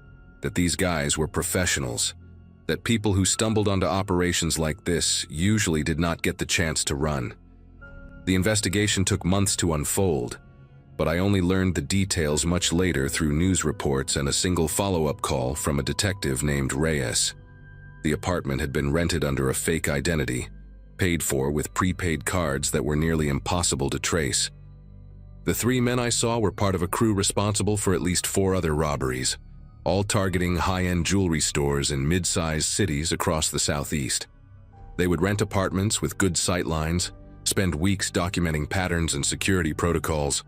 that these guys were professionals, that people who stumbled onto operations like this usually did not get the chance to run. The investigation took months to unfold, but I only learned the details much later through news reports and a single follow-up call from a detective named Reyes. The apartment had been rented under a fake identity, paid for with prepaid cards that were nearly impossible to trace. The 3 men I saw were part of a crew responsible for at least 4 other robberies, all targeting high-end jewelry stores in mid-sized cities across the Southeast. They would rent apartments with good sightlines, spend weeks documenting patterns and security protocols,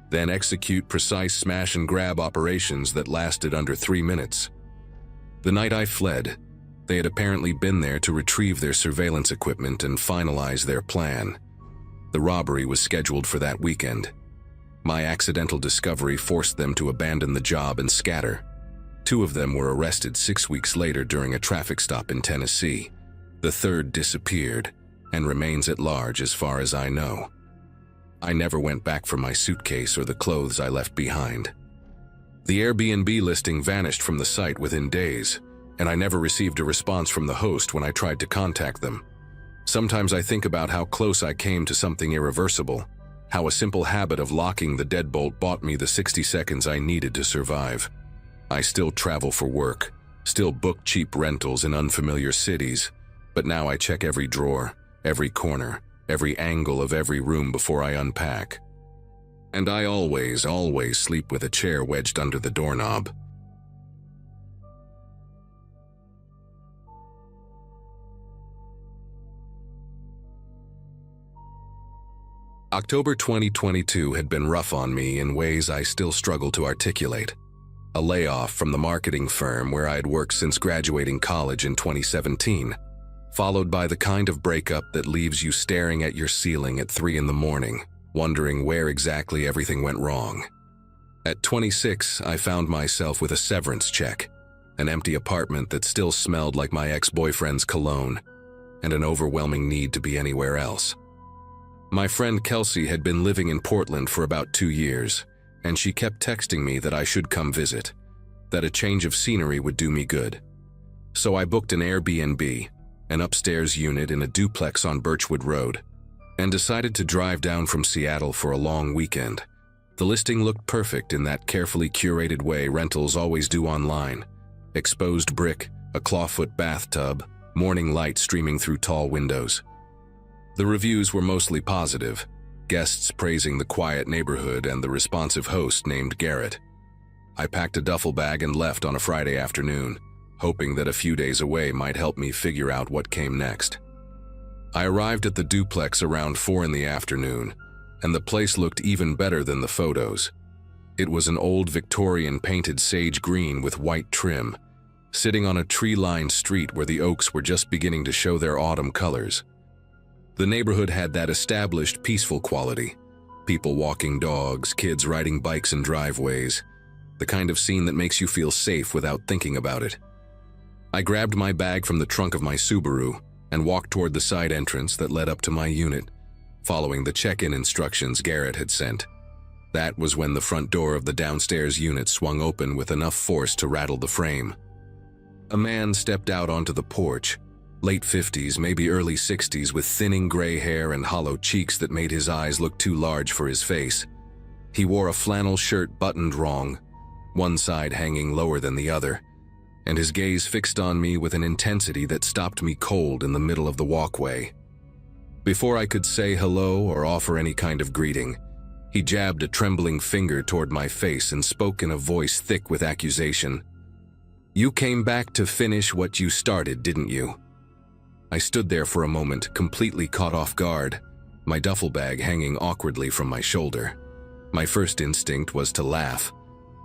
then execute precise smash-and-grab operations that lasted under 3 minutes. The night I fled, they had apparently been there to retrieve their surveillance equipment and finalize their plan. The robbery was scheduled for that weekend. My accidental discovery forced them to abandon the job and scatter. 2 of them were arrested 6 weeks later during a traffic stop in Tennessee. The 3rd disappeared and remains at large as far as I know. I never went back for my suitcase or the clothes I left behind. The Airbnb listing vanished from the site within days, and I never received a response from the host when I tried to contact them. Sometimes I think about how close I came to something irreversible, how a simple habit of locking the deadbolt bought me the 60 seconds I needed to survive. I still travel for work, still book cheap rentals in unfamiliar cities, but now I check every drawer, every corner, every angle of every room before I unpack. And I always sleep with a chair wedged under the doorknob. October 2022 had been rough on me in ways I still struggle to articulate. a layoff from the marketing firm where I had worked since graduating college in 2017, followed by the kind of breakup that leaves you staring at your ceiling at 3 in the morning, wondering where exactly everything went wrong. At 26, I found myself with a severance check, an empty apartment that still smelled like my ex-boyfriend's cologne, and an overwhelming need to be anywhere else. My friend Kelsey had been living in Portland for about 2 years, and she kept texting me that I should come visit, that a change of scenery would do me good. So I booked an Airbnb, an upstairs unit in a duplex on Birchwood Road, and decided to drive down from Seattle for a long weekend. The listing looked perfect in that carefully curated way rentals always do online. Exposed brick, a clawfoot bathtub, morning light streaming through tall windows. The reviews were mostly positive, guests praising the quiet neighborhood and the responsive host named Garrett. I packed a duffel bag and left on a Friday afternoon, hoping that a few days away might help me figure out what came next. I arrived at the duplex around 4 in the afternoon, and the place looked even better than the photos. It was an old Victorian painted sage green with white trim, sitting on a tree-lined street where the oaks were just beginning to show their autumn colors. The neighborhood had that established, peaceful quality. People walking dogs, kids riding bikes in driveways, the kind of scene that makes you feel safe without thinking about it. I grabbed my bag from the trunk of my Subaru and walked toward the side entrance that led up to my unit, following the check-in instructions Garrett had sent. That was when the front door of the downstairs unit swung open with enough force to rattle the frame. A man stepped out onto the porch, late 50s, maybe early 60s, with thinning gray hair and hollow cheeks that made his eyes look too large for his face. He wore a flannel shirt buttoned wrong, one side hanging lower than the other, and his gaze fixed on me with an intensity that stopped me cold in the middle of the walkway. Before I could say hello or offer any kind of greeting, he jabbed a trembling finger toward my face and spoke in a voice thick with accusation. "You came back to finish what you started, didn't you?" I stood there for a moment, completely caught off guard, my duffel bag hanging awkwardly from my shoulder. My first instinct was to laugh,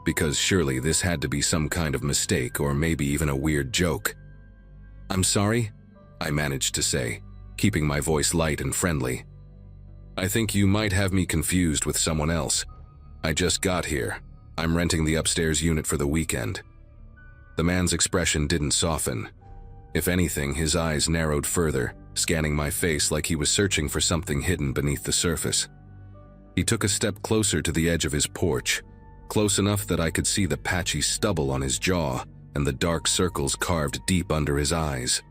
because surely this had to be some kind of mistake or maybe even a weird joke. "I'm sorry," I managed to say, keeping my voice light and friendly. "I think you might have me confused with someone else. I just got here. I'm renting the upstairs unit for the weekend." The man's expression didn't soften. If anything, his eyes narrowed further, scanning my face like he was searching for something hidden beneath the surface. He took a step closer to the edge of his porch, close enough that I could see the patchy stubble on his jaw and the dark circles carved deep under his eyes.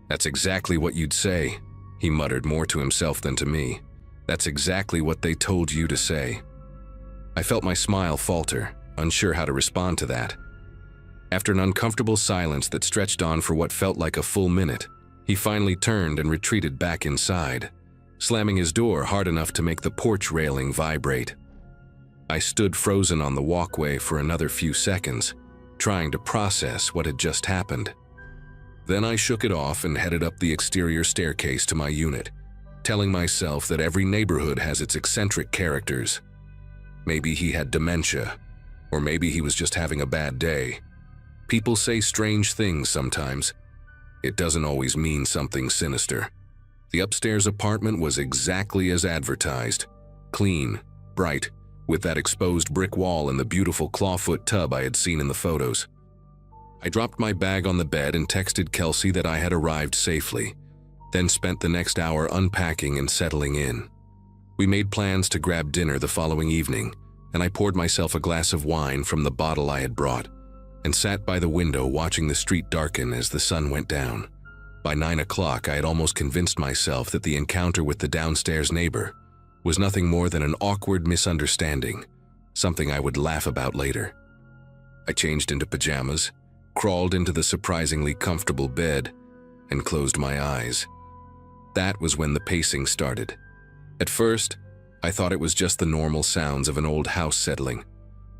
"That's exactly what you'd say," he muttered, more to himself than to me. "That's exactly what they told you to say." I felt my smile falter, unsure how to respond to that. After an uncomfortable silence that stretched on for what felt like a full minute, he finally turned and retreated back inside, slamming his door hard enough to make the porch railing vibrate. I stood frozen on the walkway for another few seconds, trying to process what had just happened. Then I shook it off and headed up the exterior staircase to my unit, telling myself that every neighborhood has its eccentric characters. Maybe he had dementia, or maybe he was just having a bad day. People say strange things sometimes. It doesn't always mean something sinister. The upstairs apartment was exactly as advertised. Clean, bright, with that exposed brick wall and the beautiful clawfoot tub I had seen in the photos. I dropped my bag on the bed and texted Kelsey that I had arrived safely, then spent the next hour unpacking and settling in. We made plans to grab dinner the following evening, and I poured myself a glass of wine from the bottle I had brought, and sat by the window watching the street darken as the sun went down. By 9 o'clock, I had almost convinced myself that the encounter with the downstairs neighbor was nothing more than an awkward misunderstanding, something I would laugh about later. I changed into pajamas, crawled into the surprisingly comfortable bed, and closed my eyes. That was when the pacing started. At first, I thought it was just the normal sounds of an old house settling,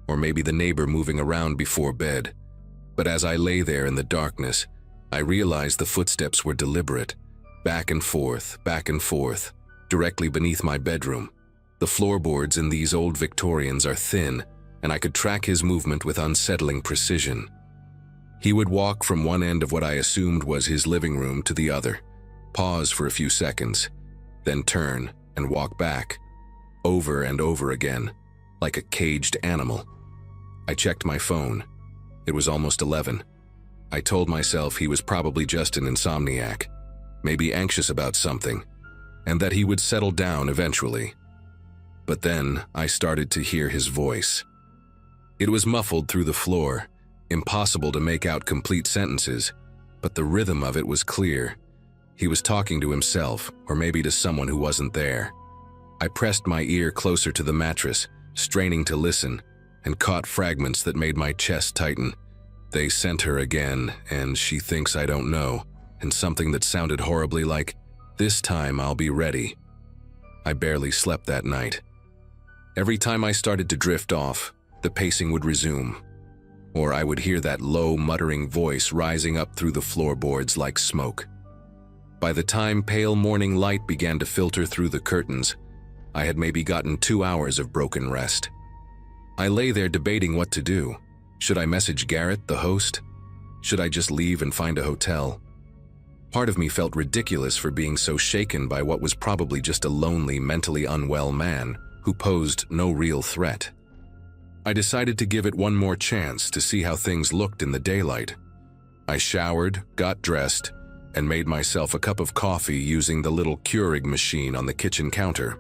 or maybe the neighbor moving around before bed. But as I lay there in the darkness, I realized the footsteps were deliberate, back and forth, directly beneath my bedroom. The floorboards in these old Victorians are thin, and I could track his movement with unsettling precision. He would walk from one end of what I assumed was his living room to the other, pause for a few seconds, then turn and walk back, over and over again, like a caged animal. I checked my phone. It was almost 11. I told myself he was probably just an insomniac, maybe anxious about something, and that he would settle down eventually. But then I started to hear his voice. It was muffled through the floor, impossible to make out complete sentences, but the rhythm of it was clear. He was talking to himself, or maybe to someone who wasn't there. I pressed my ear closer to the mattress, straining to listen, and caught fragments that made my chest tighten. They sent her again, and she thinks I don't know, and something that sounded horribly like, "This time I'll be ready." I barely slept that night. Every time I started to drift off, the pacing would resume, or I would hear that low, muttering voice rising up through the floorboards like smoke. By the time pale morning light began to filter through the curtains, I had maybe gotten 2 hours of broken rest. I lay there debating what to do. Should I message Garrett, the host? Should I just leave and find a hotel? Part of me felt ridiculous for being so shaken by what was probably just a lonely, mentally unwell man who posed no real threat. I decided to give it one more chance to see how things looked in the daylight. I showered, got dressed, and made myself a cup of coffee using the little Keurig machine on the kitchen counter.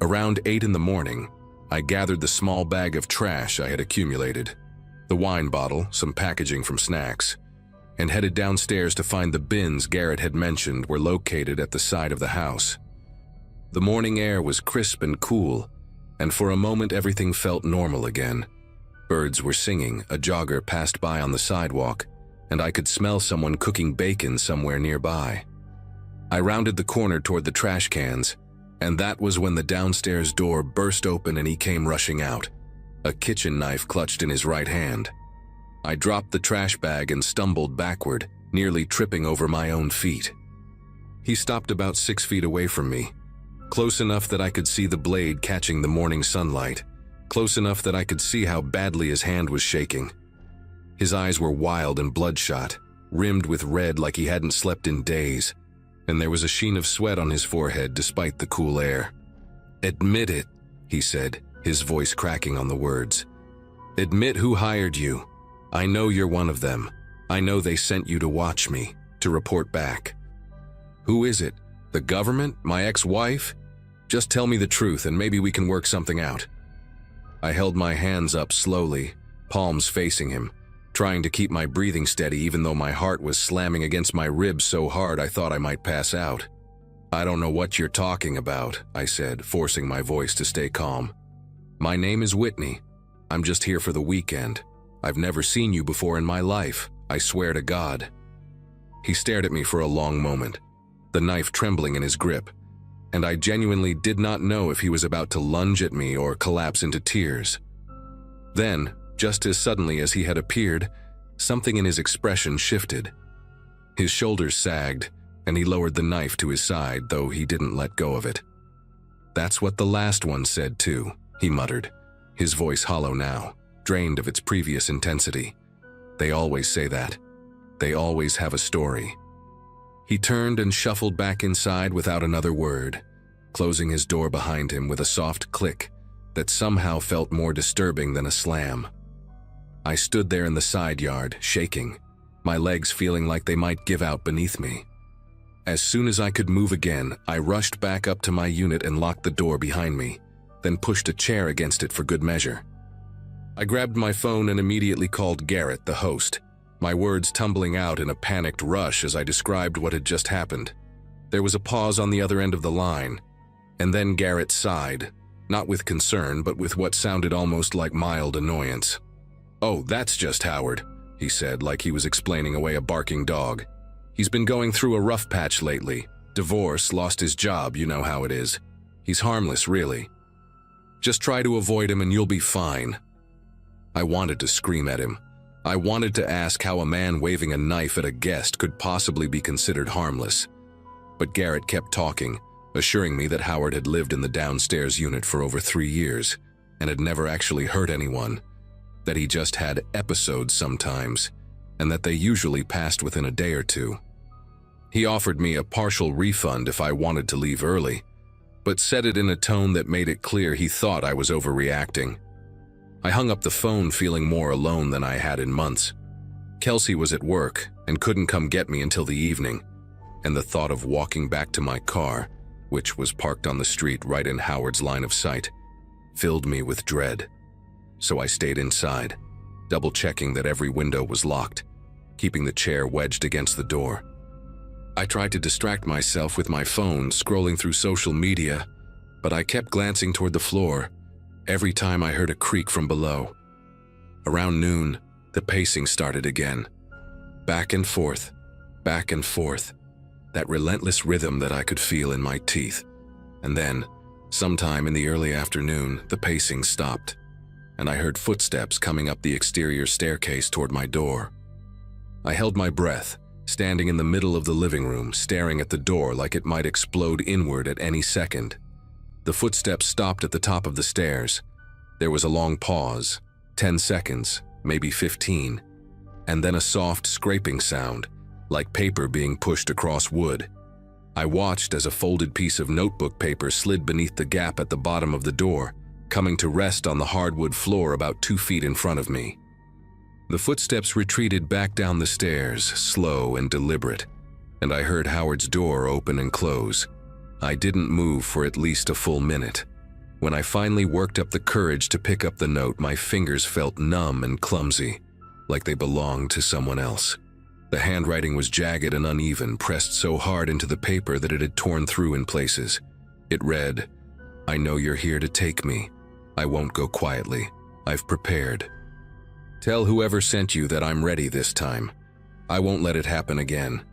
Around 8 in the morning, I gathered the small bag of trash I had accumulated, the wine bottle, some packaging from snacks, and headed downstairs to find the bins Garrett had mentioned were located at the side of the house. The morning air was crisp and cool, and for a moment everything felt normal again. Birds were singing, a jogger passed by on the sidewalk, and I could smell someone cooking bacon somewhere nearby. I rounded the corner toward the trash cans, and that was when the downstairs door burst open and he came rushing out, a kitchen knife clutched in his right hand. I dropped the trash bag and stumbled backward, nearly tripping over my own feet. He stopped about 6 feet away from me, close enough that I could see the blade catching the morning sunlight, close enough that I could see how badly his hand was shaking. His eyes were wild and bloodshot, rimmed with red like he hadn't slept in days, and there was a sheen of sweat on his forehead despite the cool air. "Admit it," he said, his voice cracking on the words. "Admit who hired you. I know you're one of them. I know they sent you to watch me, to report back." "Who is it? The government? My ex-wife? Just tell me the truth and maybe we can work something out." I held my hands up slowly, palms facing him, trying to keep my breathing steady even though my heart was slamming against my ribs so hard I thought I might pass out. "I don't know what you're talking about," I said, forcing my voice to stay calm. "My name is Whitney. I'm just here for the weekend. I've never seen you before in my life, I swear to God." He stared at me for a long moment, the knife trembling in his grip, and I genuinely did not know if he was about to lunge at me or collapse into tears. Then, just as suddenly as he had appeared, something in his expression shifted. His shoulders sagged, and he lowered the knife to his side, though he didn't let go of it. "That's what the last one said too," he muttered, his voice hollow now, drained of its previous intensity. "They always say that. They always have a story." He turned and shuffled back inside without another word, closing his door behind him with a soft click that somehow felt more disturbing than a slam. I stood there in the side yard, shaking, my legs feeling like they might give out beneath me. As soon as I could move again, I rushed back up to my unit and locked the door behind me, then pushed a chair against it for good measure. I grabbed my phone and immediately called Garrett, the host, my words tumbling out in a panicked rush as I described what had just happened. There was a pause on the other end of the line, and then Garrett sighed, not with concern but with what sounded almost like mild annoyance. "Oh, that's just Howard," he said, like he was explaining away a barking dog. "He's been going through a rough patch lately. Divorce, lost his job, you know how it is. He's harmless, really. Just try to avoid him and you'll be fine." I wanted to scream at him. I wanted to ask how a man waving a knife at a guest could possibly be considered harmless. But Garrett kept talking, assuring me that Howard had lived in the downstairs unit for over 3 years, and had never actually hurt anyone, that he just had episodes sometimes, and that they usually passed within a day or two. He offered me a partial refund if I wanted to leave early, but said it in a tone that made it clear he thought I was overreacting. I hung up the phone feeling more alone than I had in months. Kelsey was at work and couldn't come get me until the evening, and the thought of walking back to my car, which was parked on the street right in Howard's line of sight, filled me with dread. So I stayed inside, double-checking that every window was locked, keeping the chair wedged against the door. I tried to distract myself with my phone, scrolling through social media, but I kept glancing toward the floor every time I heard a creak from below. Around noon, the pacing started again. Back and forth, that relentless rhythm that I could feel in my teeth. And then, sometime in the early afternoon, the pacing stopped, and I heard footsteps coming up the exterior staircase toward my door. I held my breath, standing in the middle of the living room, staring at the door like it might explode inward at any second. The footsteps stopped at the top of the stairs. There was a long pause, 10 seconds, maybe 15, and then a soft scraping sound, like paper being pushed across wood. I watched as a folded piece of notebook paper slid beneath the gap at the bottom of the door, coming to rest on the hardwood floor about 2 feet in front of me. The footsteps retreated back down the stairs, slow and deliberate, and I heard Howard's door open and close. I didn't move for at least a full minute. When I finally worked up the courage to pick up the note, my fingers felt numb and clumsy, like they belonged to someone else. The handwriting was jagged and uneven, pressed so hard into the paper that it had torn through in places. It read, "I know you're here to take me. I won't go quietly. I've prepared. Tell whoever sent you that I'm ready this time. I won't let it happen again."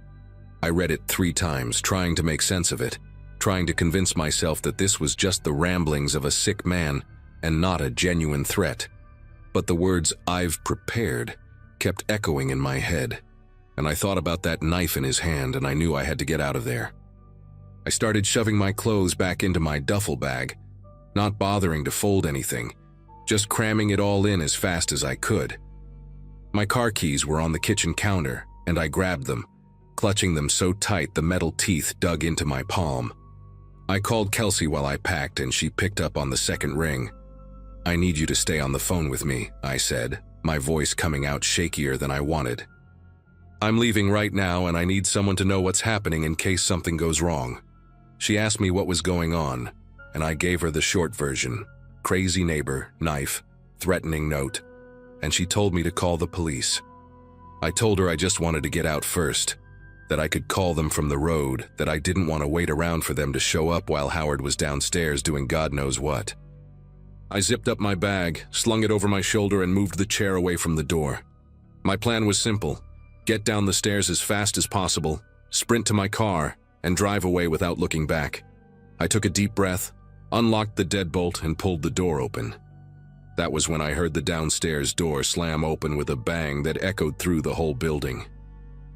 I read it 3 times, trying to make sense of it, trying to convince myself that this was just the ramblings of a sick man and not a genuine threat. But the words "I've prepared" kept echoing in my head, and I thought about that knife in his hand, and I knew I had to get out of there. I started shoving my clothes back into my duffel bag, not bothering to fold anything, just cramming it all in as fast as I could. My car keys were on the kitchen counter, and I grabbed them, clutching them so tight the metal teeth dug into my palm. I called Kelsey while I packed, and she picked up on the second ring. "I need you to stay on the phone with me," I said, my voice coming out shakier than I wanted. "I'm leaving right now, and I need someone to know what's happening in case something goes wrong." She asked me what was going on, and I gave her the short version: crazy neighbor, knife, threatening note, and she told me to call the police. I told her I just wanted to get out first, that I could call them from the road, that I didn't want to wait around for them to show up while Howard was downstairs doing God knows what. I zipped up my bag, slung it over my shoulder, and moved the chair away from the door. My plan was simple: get down the stairs as fast as possible, sprint to my car, and drive away without looking back. I took a deep breath, unlocked the deadbolt, and pulled the door open. That was when I heard the downstairs door slam open with a bang that echoed through the whole building.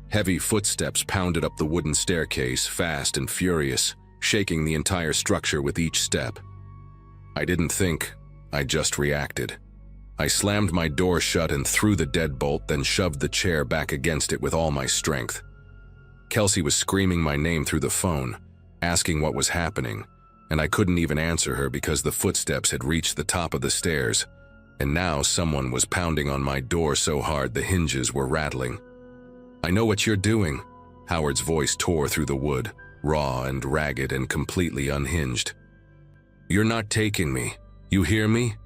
Heavy footsteps pounded up the wooden staircase, fast and furious, shaking the entire structure with each step. I didn't think, I just reacted. I slammed my door shut and threw the deadbolt, then shoved the chair back against it with all my strength. Kelsey was screaming my name through the phone, asking what was happening, and I couldn't even answer her because the footsteps had reached the top of the stairs, and now someone was pounding on my door so hard the hinges were rattling. "I know what you're doing." Howard's voice tore through the wood, raw and ragged and completely unhinged. "You're not taking me. You hear me?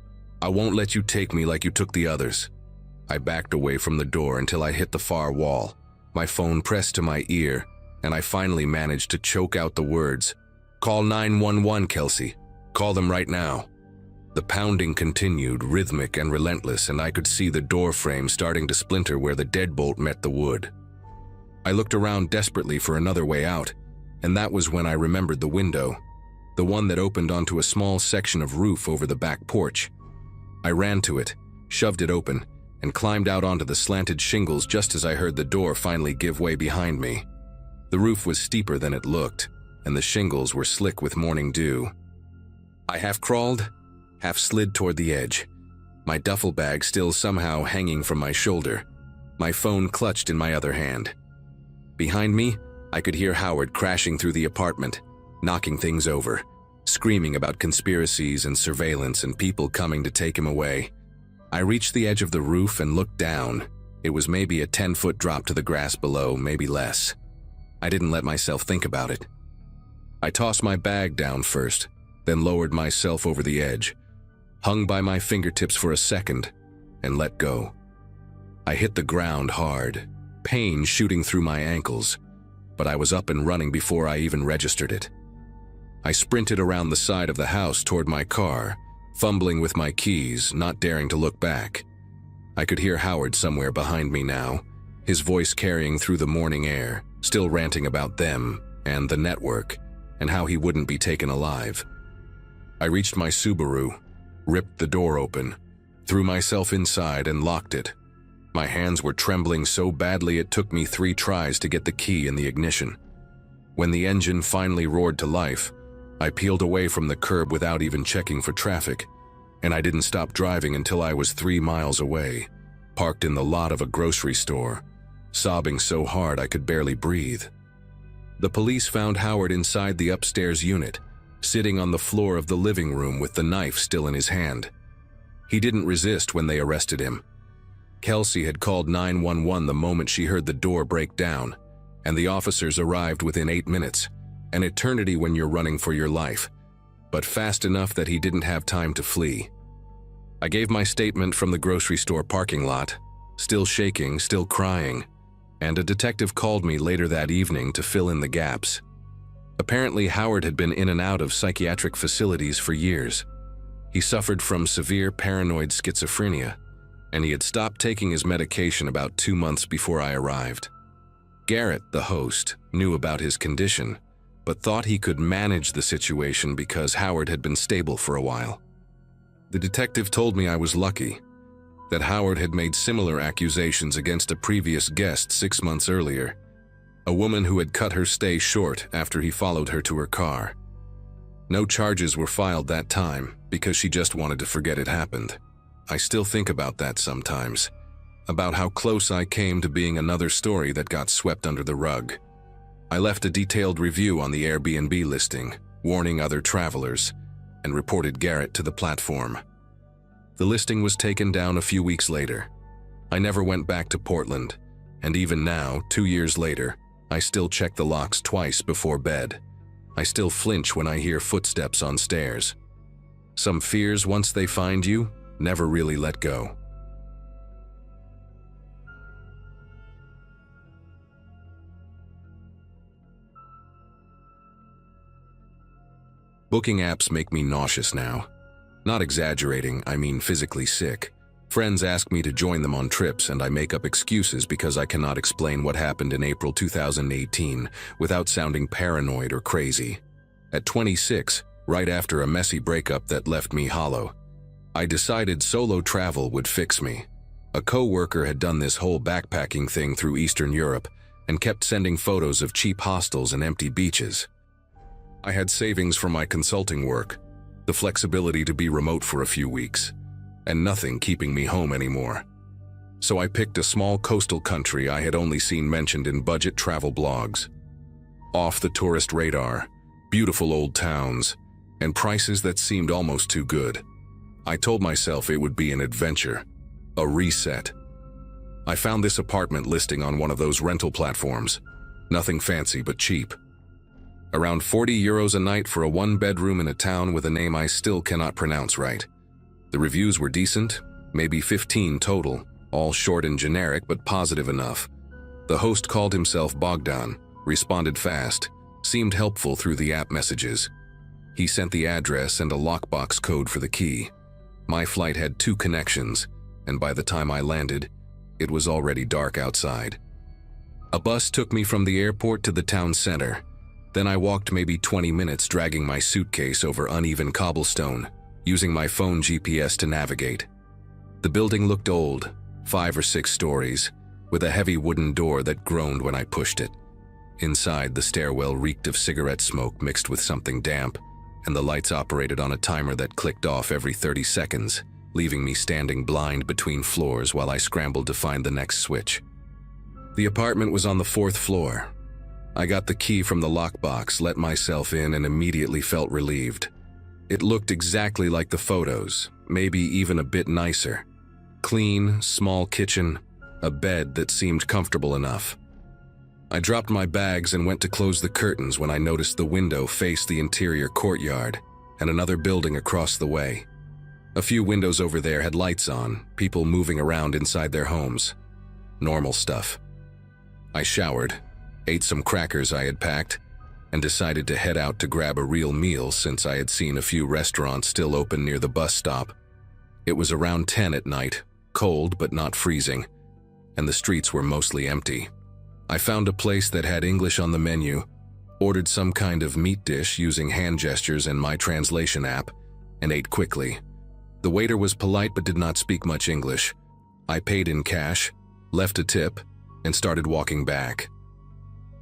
I won't let you take me like you took the others." I backed away from the door until I hit the far wall, my phone pressed to my ear, and I finally managed to choke out the words, "Call 911, Kelsey. Call them right now." The pounding continued, rhythmic and relentless, and I could see the door frame starting to splinter where the deadbolt met the wood. I looked around desperately for another way out, and that was when I remembered the window, the one that opened onto a small section of roof over the back porch. I ran to it, shoved it open, and climbed out onto the slanted shingles just as I heard the door finally give way behind me. The roof was steeper than it looked, and the shingles were slick with morning dew. I half crawled, half slid toward the edge, my duffel bag still somehow hanging from my shoulder, my phone clutched in my other hand. Behind me, I could hear Howard crashing through the apartment, knocking things over, screaming about conspiracies and surveillance and people coming to take him away. I reached the edge of the roof and looked down. It was maybe a 10-foot drop to the grass below, maybe less. I didn't let myself think about it. I tossed my bag down first, then lowered myself over the edge, hung by my fingertips for a second, and let go. I hit the ground hard, pain shooting through my ankles, but I was up and running before I even registered it. I sprinted around the side of the house toward my car, fumbling with my keys, not daring to look back. I could hear Howard somewhere behind me now, his voice carrying through the morning air, still ranting about them and the network, and how he wouldn't be taken alive. I reached my Subaru, ripped the door open, threw myself inside and locked it. My hands were trembling so badly it took me 3 tries to get the key in the ignition. When the engine finally roared to life, I peeled away from the curb without even checking for traffic, and I didn't stop driving until I was 3 miles away, parked in the lot of a grocery store, sobbing so hard I could barely breathe. The police found Howard inside the upstairs unit, sitting on the floor of the living room with the knife still in his hand. He didn't resist when they arrested him. Kelsey had called 911 the moment she heard the door break down, and the officers arrived within 8 minutes, an eternity when you're running for your life, but fast enough that he didn't have time to flee. I gave my statement from the grocery store parking lot, still shaking, still crying, and a detective called me later that evening to fill in the gaps. Apparently, Howard had been in and out of psychiatric facilities for years. He suffered from severe paranoid schizophrenia, and he had stopped taking his medication about 2 months before I arrived. Garrett, the host, knew about his condition, but thought he could manage the situation because Howard had been stable for a while. The detective told me I was lucky, that Howard had made similar accusations against a previous guest 6 months earlier, a woman who had cut her stay short after he followed her to her car. No charges were filed that time because she just wanted to forget it happened. I still think about that sometimes, about how close I came to being another story that got swept under the rug. I left a detailed review on the Airbnb listing, warning other travelers, and reported Garrett to the platform. The listing was taken down a few weeks later. I never went back to Portland, and even now, 2 years later, I still check the locks twice before bed. I still flinch when I hear footsteps on stairs. Some fears, once they find you, never really let go. Booking apps make me nauseous now. Not exaggerating, I mean physically sick. Friends ask me to join them on trips and I make up excuses because I cannot explain what happened in April 2018 without sounding paranoid or crazy. At 26, right after a messy breakup that left me hollow, I decided solo travel would fix me. A co-worker had done this whole backpacking thing through Eastern Europe and kept sending photos of cheap hostels and empty beaches. I had savings from my consulting work, the flexibility to be remote for a few weeks, and nothing keeping me home anymore. So I picked a small coastal country I had only seen mentioned in budget travel blogs. Off the tourist radar, beautiful old towns, and prices that seemed almost too good. I told myself it would be an adventure, a reset. I found this apartment listing on one of those rental platforms. Nothing fancy but cheap. Around 40 euros a night for a 1-bedroom in a town with a name I still cannot pronounce right. The reviews were decent, maybe 15 total, all short and generic but positive enough. The host called himself Bogdan, responded fast, seemed helpful through the app messages. He sent the address and a lockbox code for the key. My flight had 2 connections, and by the time I landed, it was already dark outside. A bus took me from the airport to the town center. Then I walked maybe 20 minutes dragging my suitcase over uneven cobblestone, using my phone GPS to navigate. The building looked old, 5 or 6 stories, with a heavy wooden door that groaned when I pushed it. Inside, the stairwell reeked of cigarette smoke mixed with something damp, and the lights operated on a timer that clicked off every 30 seconds, leaving me standing blind between floors while I scrambled to find the next switch. The apartment was on the 4th floor. I got the key from the lockbox, let myself in, and immediately felt relieved. It looked exactly like the photos, maybe even a bit nicer. Clean, small kitchen, a bed that seemed comfortable enough. I dropped my bags and went to close the curtains when I noticed the window faced the interior courtyard and another building across the way. A few windows over there had lights on, people moving around inside their homes. Normal stuff. I showered, ate some crackers I had packed, and decided to head out to grab a real meal since I had seen a few restaurants still open near the bus stop. It was around 10 at night, cold but not freezing, and the streets were mostly empty. I found a place that had English on the menu, ordered some kind of meat dish using hand gestures and my translation app, and ate quickly. The waiter was polite but did not speak much English. I paid in cash, left a tip, and started walking back.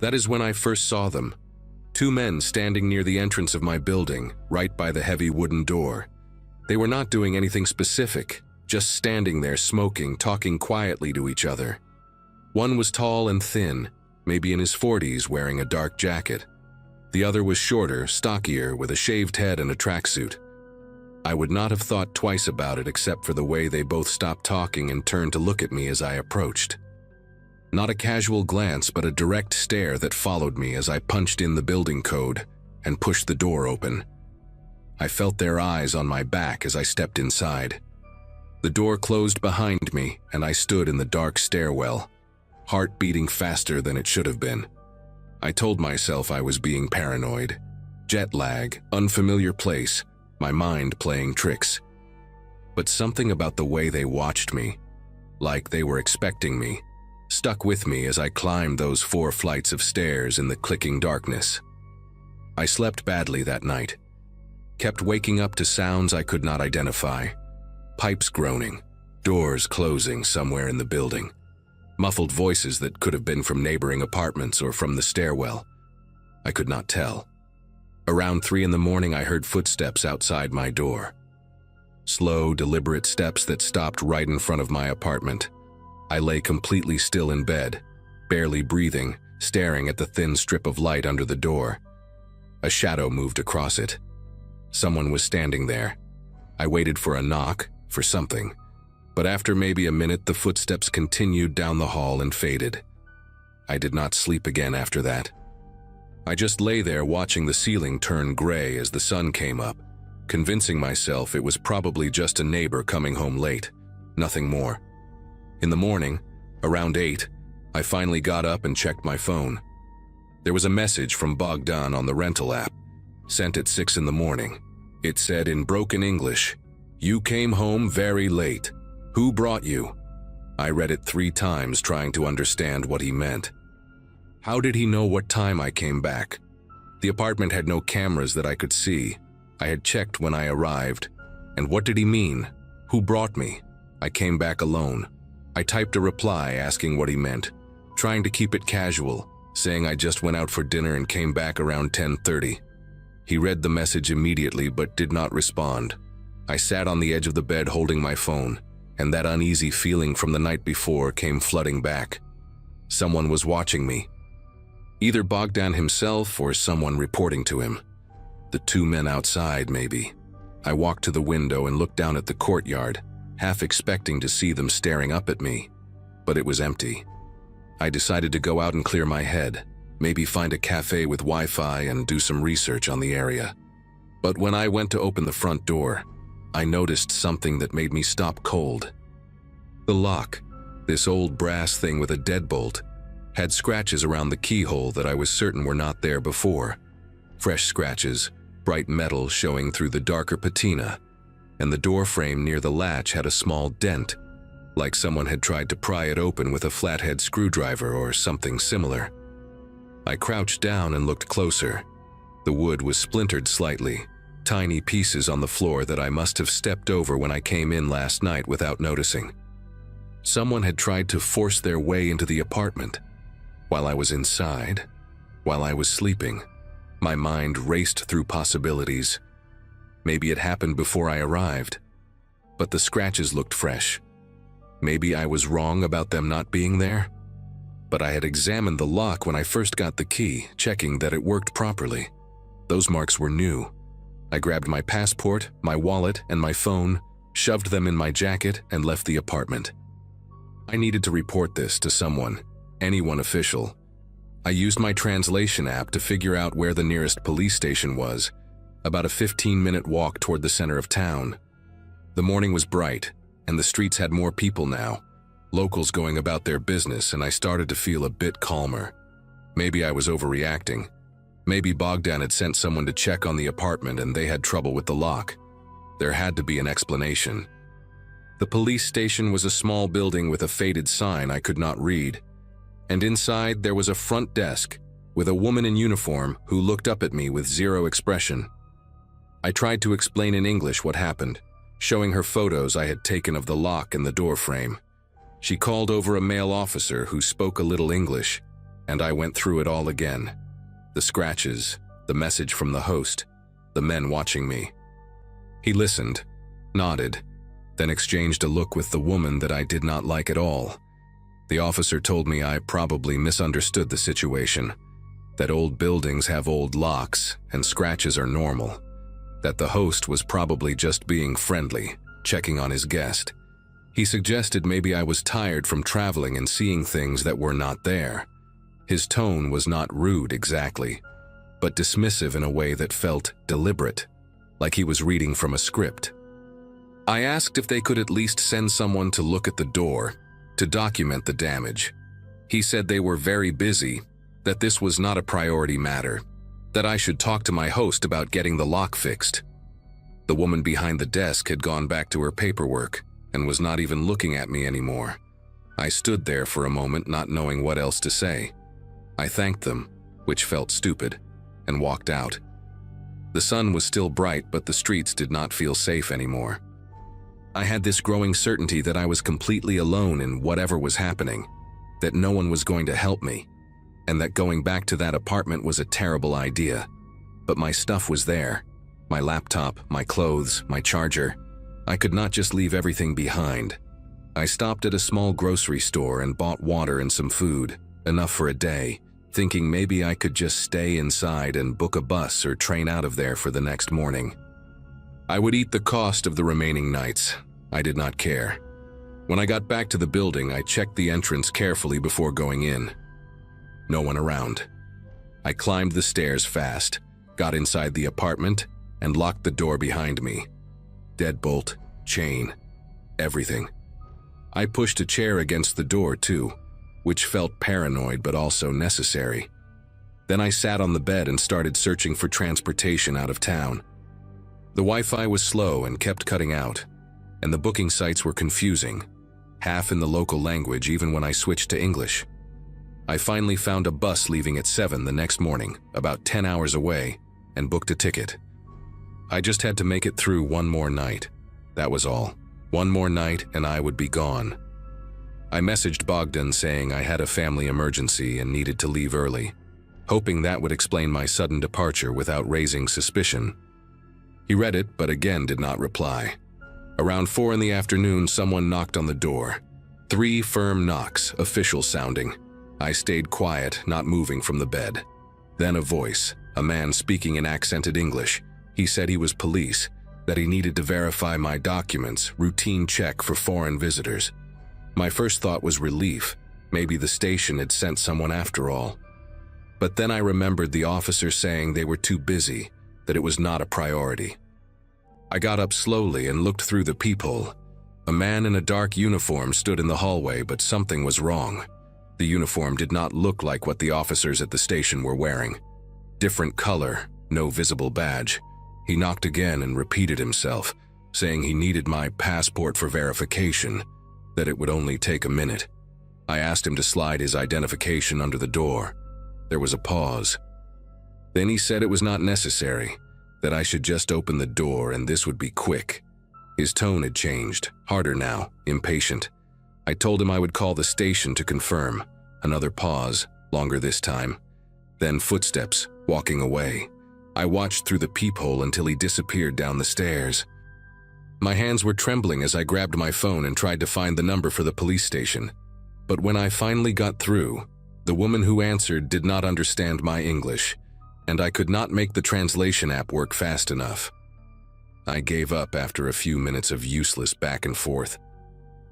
That is when I first saw them. 2 men standing near the entrance of my building, right by the heavy wooden door. They were not doing anything specific, just standing there smoking, talking quietly to each other. One was tall and thin, maybe in his 40s, wearing a dark jacket. The other was shorter, stockier, with a shaved head and a tracksuit. I would not have thought twice about it except for the way they both stopped talking and turned to look at me as I approached. Not a casual glance, but a direct stare that followed me as I punched in the building code and pushed the door open. I felt their eyes on my back as I stepped inside. The door closed behind me, and I stood in the dark stairwell, heart beating faster than it should have been. I told myself I was being paranoid. Jet lag, unfamiliar place, my mind playing tricks. But something about the way they watched me, like they were expecting me, stuck with me as I climbed those 4 flights of stairs in the clicking darkness. I slept badly that night, kept waking up to sounds I could not identify. Pipes groaning, doors closing somewhere in the building. Muffled voices that could have been from neighboring apartments or from the stairwell. I could not tell. Around 3 in the morning, I heard footsteps outside my door. Slow, deliberate steps that stopped right in front of my apartment. I lay completely still in bed, barely breathing, staring at the thin strip of light under the door. A shadow moved across it. Someone was standing there. I waited for a knock, for something. But after maybe a minute, the footsteps continued down the hall and faded. I did not sleep again after that. I just lay there watching the ceiling turn gray as the sun came up, convincing myself it was probably just a neighbor coming home late, nothing more. In the morning, around 8, I finally got up and checked my phone. There was a message from Bogdan on the rental app, sent at 6 in the morning. It said in broken English, "You came home very late. Who brought you?" I read it 3 times trying to understand what he meant. How did he know what time I came back? The apartment had no cameras that I could see. I had checked when I arrived. And what did he mean? Who brought me? I came back alone. I typed a reply asking what he meant, trying to keep it casual, saying I just went out for dinner and came back around 10:30. He read the message immediately but did not respond. I sat on the edge of the bed holding my phone, and that uneasy feeling from the night before came flooding back. Someone was watching me. Either Bogdan himself or someone reporting to him. The 2 men outside, maybe. I walked to the window and looked down at the courtyard, half expecting to see them staring up at me, but it was empty. I decided to go out and clear my head, maybe find a cafe with Wi-Fi and do some research on the area. But when I went to open the front door, I noticed something that made me stop cold. The lock, this old brass thing with a deadbolt, had scratches around the keyhole that I was certain were not there before. Fresh scratches, bright metal showing through the darker patina, and the door frame near the latch had a small dent, like someone had tried to pry it open with a flathead screwdriver or something similar. I crouched down and looked closer. The wood was splintered slightly, tiny pieces on the floor that I must have stepped over when I came in last night without noticing. Someone had tried to force their way into the apartment. While I was inside, while I was sleeping, my mind raced through possibilities, Maybe it happened before I arrived. But the scratches looked fresh. Maybe I was wrong about them not being there? But I had examined the lock when I first got the key, checking that it worked properly. Those marks were new. I grabbed my passport, my wallet, and my phone, shoved them in my jacket, and left the apartment. I needed to report this to someone, anyone official. I used my translation app to figure out where the nearest police station was, about a 15-minute walk toward the center of town. The morning was bright, and the streets had more people now, locals going about their business, and I started to feel a bit calmer. Maybe I was overreacting. Maybe Bogdan had sent someone to check on the apartment and they had trouble with the lock. There had to be an explanation. The police station was a small building with a faded sign I could not read, and inside there was a front desk with a woman in uniform who looked up at me with zero expression. I tried to explain in English what happened, showing her photos I had taken of the lock and the door frame. She called over a male officer who spoke a little English, and I went through it all again. The scratches, the message from the host, the men watching me. He listened, nodded, then exchanged a look with the woman that I did not like at all. The officer told me I probably misunderstood the situation, that old buildings have old locks and scratches are normal, that the host was probably just being friendly, checking on his guest. He suggested maybe I was tired from traveling and seeing things that were not there. His tone was not rude exactly, but dismissive in a way that felt deliberate, like he was reading from a script. I asked if they could at least send someone to look at the door, to document the damage. He said they were very busy, that this was not a priority matter, that I should talk to my host about getting the lock fixed. The woman behind the desk had gone back to her paperwork and was not even looking at me anymore. I stood there for a moment not knowing what else to say. I thanked them, which felt stupid, and walked out. The sun was still bright, but the streets did not feel safe anymore. I had this growing certainty that I was completely alone in whatever was happening, that no one was going to help me, and that going back to that apartment was a terrible idea. But my stuff was there. My laptop, my clothes, my charger. I could not just leave everything behind. I stopped at a small grocery store and bought water and some food, enough for a day, thinking maybe I could just stay inside and book a bus or train out of there for the next morning. I would eat the cost of the remaining nights. I did not care. When I got back to the building, I checked the entrance carefully before going in. No one around. I climbed the stairs fast, got inside the apartment, and locked the door behind me. Deadbolt, chain, everything. I pushed a chair against the door too, which felt paranoid but also necessary. Then I sat on the bed and started searching for transportation out of town. The Wi-Fi was slow and kept cutting out, and the booking sites were confusing, half in the local language even when I switched to English. I finally found a bus leaving at 7 the next morning, about 10 hours away, and booked a ticket. I just had to make it through one more night. That was all. One more night and I would be gone. I messaged Bogdan saying I had a family emergency and needed to leave early, hoping that would explain my sudden departure without raising suspicion. He read it, but again did not reply. Around 4 in the afternoon, someone knocked on the door. 3 firm knocks, official sounding. I stayed quiet, not moving from the bed. Then a voice, a man speaking in accented English. He said he was police, that he needed to verify my documents, routine check for foreign visitors. My first thought was relief. Maybe the station had sent someone after all. But then I remembered the officer saying they were too busy, that it was not a priority. I got up slowly and looked through the peephole. A man in a dark uniform stood in the hallway, but something was wrong. The uniform did not look like what the officers at the station were wearing. Different color, no visible badge. He knocked again and repeated himself, saying he needed my passport for verification, that it would only take a minute. I asked him to slide his identification under the door. There was a pause. Then he said it was not necessary, that I should just open the door and this would be quick. His tone had changed, harder now, impatient. I told him I would call the station to confirm. Another pause, longer this time. Then footsteps, walking away. I watched through the peephole until he disappeared down the stairs. My hands were trembling as I grabbed my phone and tried to find the number for the police station. But when I finally got through, the woman who answered did not understand my English, and I could not make the translation app work fast enough. I gave up after a few minutes of useless back and forth.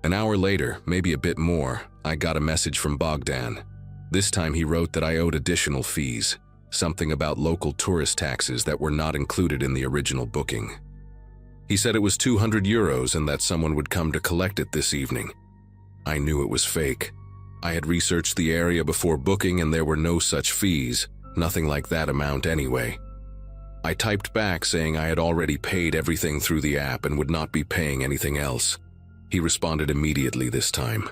An hour later, maybe a bit more, I got a message from Bogdan. This time he wrote that I owed additional fees, something about local tourist taxes that were not included in the original booking. He said it was €200 and that someone would come to collect it this evening. I knew it was fake. I had researched the area before booking and there were no such fees, nothing like that amount anyway. I typed back saying I had already paid everything through the app and would not be paying anything else. He responded immediately this time.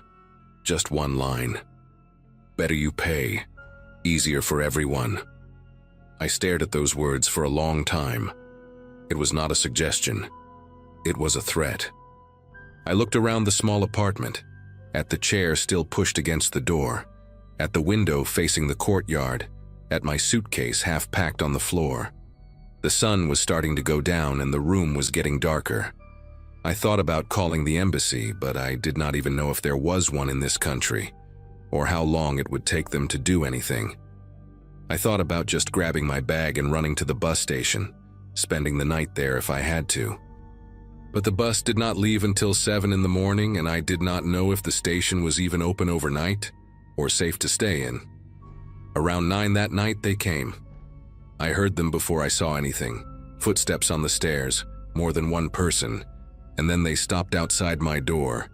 Just one line. Better you pay. Easier for everyone. I stared at those words for a long time. It was not a suggestion. It was a threat. I looked around the small apartment, at the chair still pushed against the door, at the window facing the courtyard, at my suitcase half packed on the floor. The sun was starting to go down and the room was getting darker. I thought about calling the embassy, but I did not even know if there was one in this country, or how long it would take them to do anything. I thought about just grabbing my bag and running to the bus station, spending the night there if I had to. But the bus did not leave until 7 in the morning, and I did not know if the station was even open overnight or safe to stay in. Around 9 that night they came. I heard them before I saw anything. Footsteps on the stairs, more than one person, and then they stopped outside my door.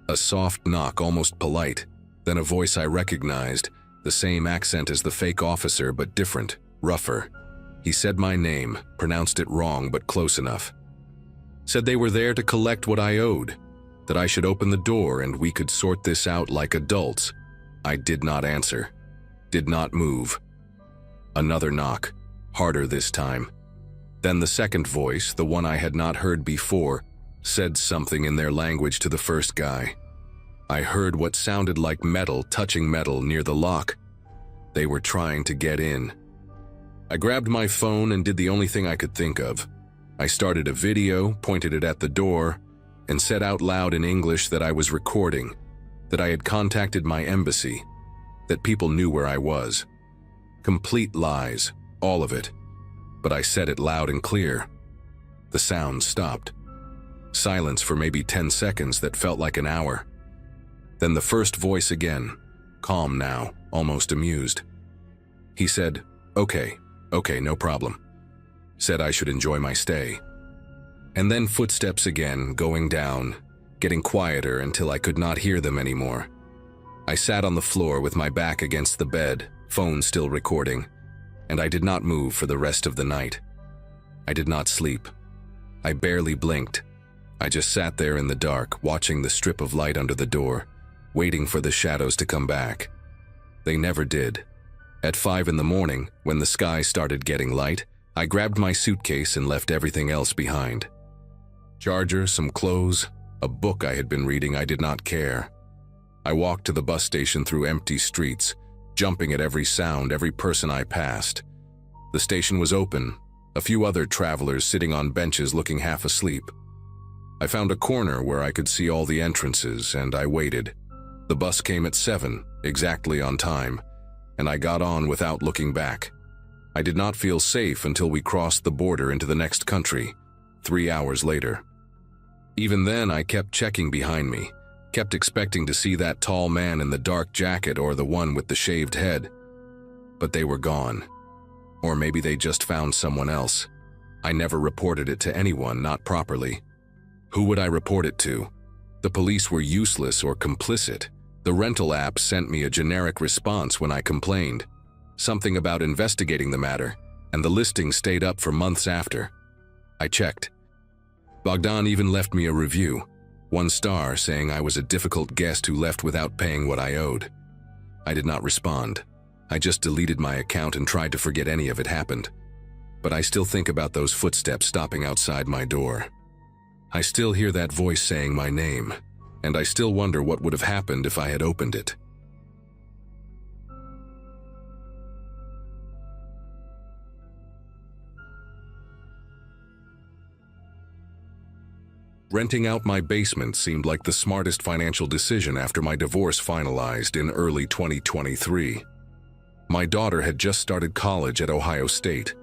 A soft knock, almost polite, then a voice I recognized, the same accent as the fake officer but different, rougher. He said my name, pronounced it wrong but close enough. Said they were there to collect what I owed, that I should open the door and we could sort this out like adults. I did not answer, did not move. Another knock, harder this time. Then the second voice, the one I had not heard before, said something in their language to the first guy. I heard what sounded like metal touching metal near the lock. They were trying to get in. I grabbed my phone and did the only thing I could think of. I started a video, pointed it at the door, and said out loud in English that I was recording, that I had contacted my embassy, that people knew where I was. Complete lies, all of it. But I said it loud and clear. The sound stopped. Silence for maybe 10 seconds that felt like an hour. Then the first voice again, calm now, almost amused. He said, okay, no problem. Said I should enjoy my stay. And then footsteps again, going down, getting quieter until I could not hear them anymore. I sat on the floor with my back against the bed, phone still recording, and I did not move for the rest of the night. I did not sleep. I barely blinked. I just sat there in the dark, watching the strip of light under the door, waiting for the shadows to come back. They never did. At 5 in the morning, when the sky started getting light, I grabbed my suitcase and left everything else behind. Charger, some clothes, a book I had been reading. I did not care. I walked to the bus station through empty streets, jumping at every sound, every person I passed. The station was open, a few other travelers sitting on benches looking half asleep. I found a corner where I could see all the entrances, and I waited. The bus came at 7, exactly on time, and I got on without looking back. I did not feel safe until we crossed the border into the next country, 3 hours later. Even then, I kept checking behind me, kept expecting to see that tall man in the dark jacket or the one with the shaved head. But they were gone. Or maybe they just found someone else. I never reported it to anyone, not properly. Who would I report it to? The police were useless or complicit. The rental app sent me a generic response when I complained. Something about investigating the matter, and the listing stayed up for months after. I checked. Bogdan even left me a review, 1 star, saying I was a difficult guest who left without paying what I owed. I did not respond. I just deleted my account and tried to forget any of it happened. But I still think about those footsteps stopping outside my door. I still hear that voice saying my name, and I still wonder what would have happened if I had opened it. Renting out my basement seemed like the smartest financial decision after my divorce finalized in early 2023. My daughter had just started college at Ohio State,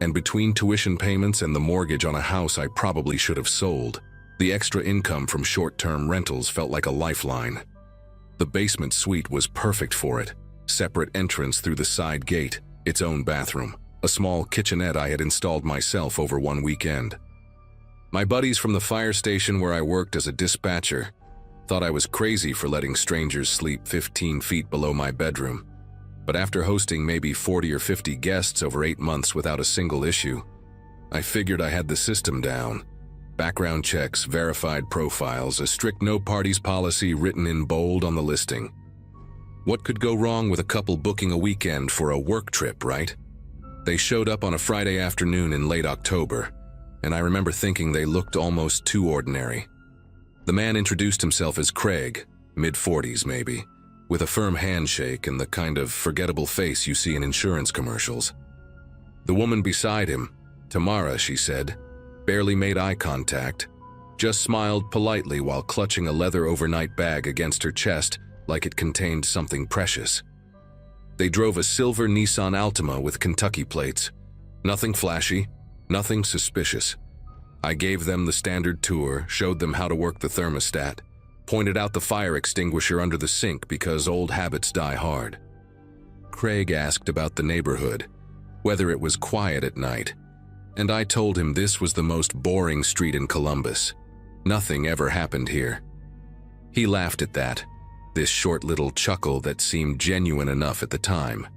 and between tuition payments and the mortgage on a house I probably should have sold, the extra income from short-term rentals felt like a lifeline. The basement suite was perfect for it. Separate entrance through the side gate, its own bathroom, a small kitchenette I had installed myself over one weekend. My buddies from the fire station where I worked as a dispatcher thought I was crazy for letting strangers sleep 15 feet below my bedroom. But after hosting maybe 40 or 50 guests over 8 months without a single issue, I figured I had the system down. Background checks, verified profiles, a strict no parties policy written in bold on the listing. What could go wrong with a couple booking a weekend for a work trip, right? They showed up on a Friday afternoon in late October, and I remember thinking they looked almost too ordinary. The man introduced himself as Craig, mid-40s maybe, with a firm handshake and the kind of forgettable face you see in insurance commercials. The woman beside him, Tamara, she said, barely made eye contact, just smiled politely while clutching a leather overnight bag against her chest like it contained something precious. They drove a silver Nissan Altima with Kentucky plates. Nothing flashy, nothing suspicious. I gave them the standard tour, showed them how to work the thermostat, pointed out the fire extinguisher under the sink because old habits die hard. Craig asked about the neighborhood, whether it was quiet at night, and I told him this was the most boring street in Columbus. Nothing ever happened here. He laughed at that, this short little chuckle that seemed genuine enough at the time.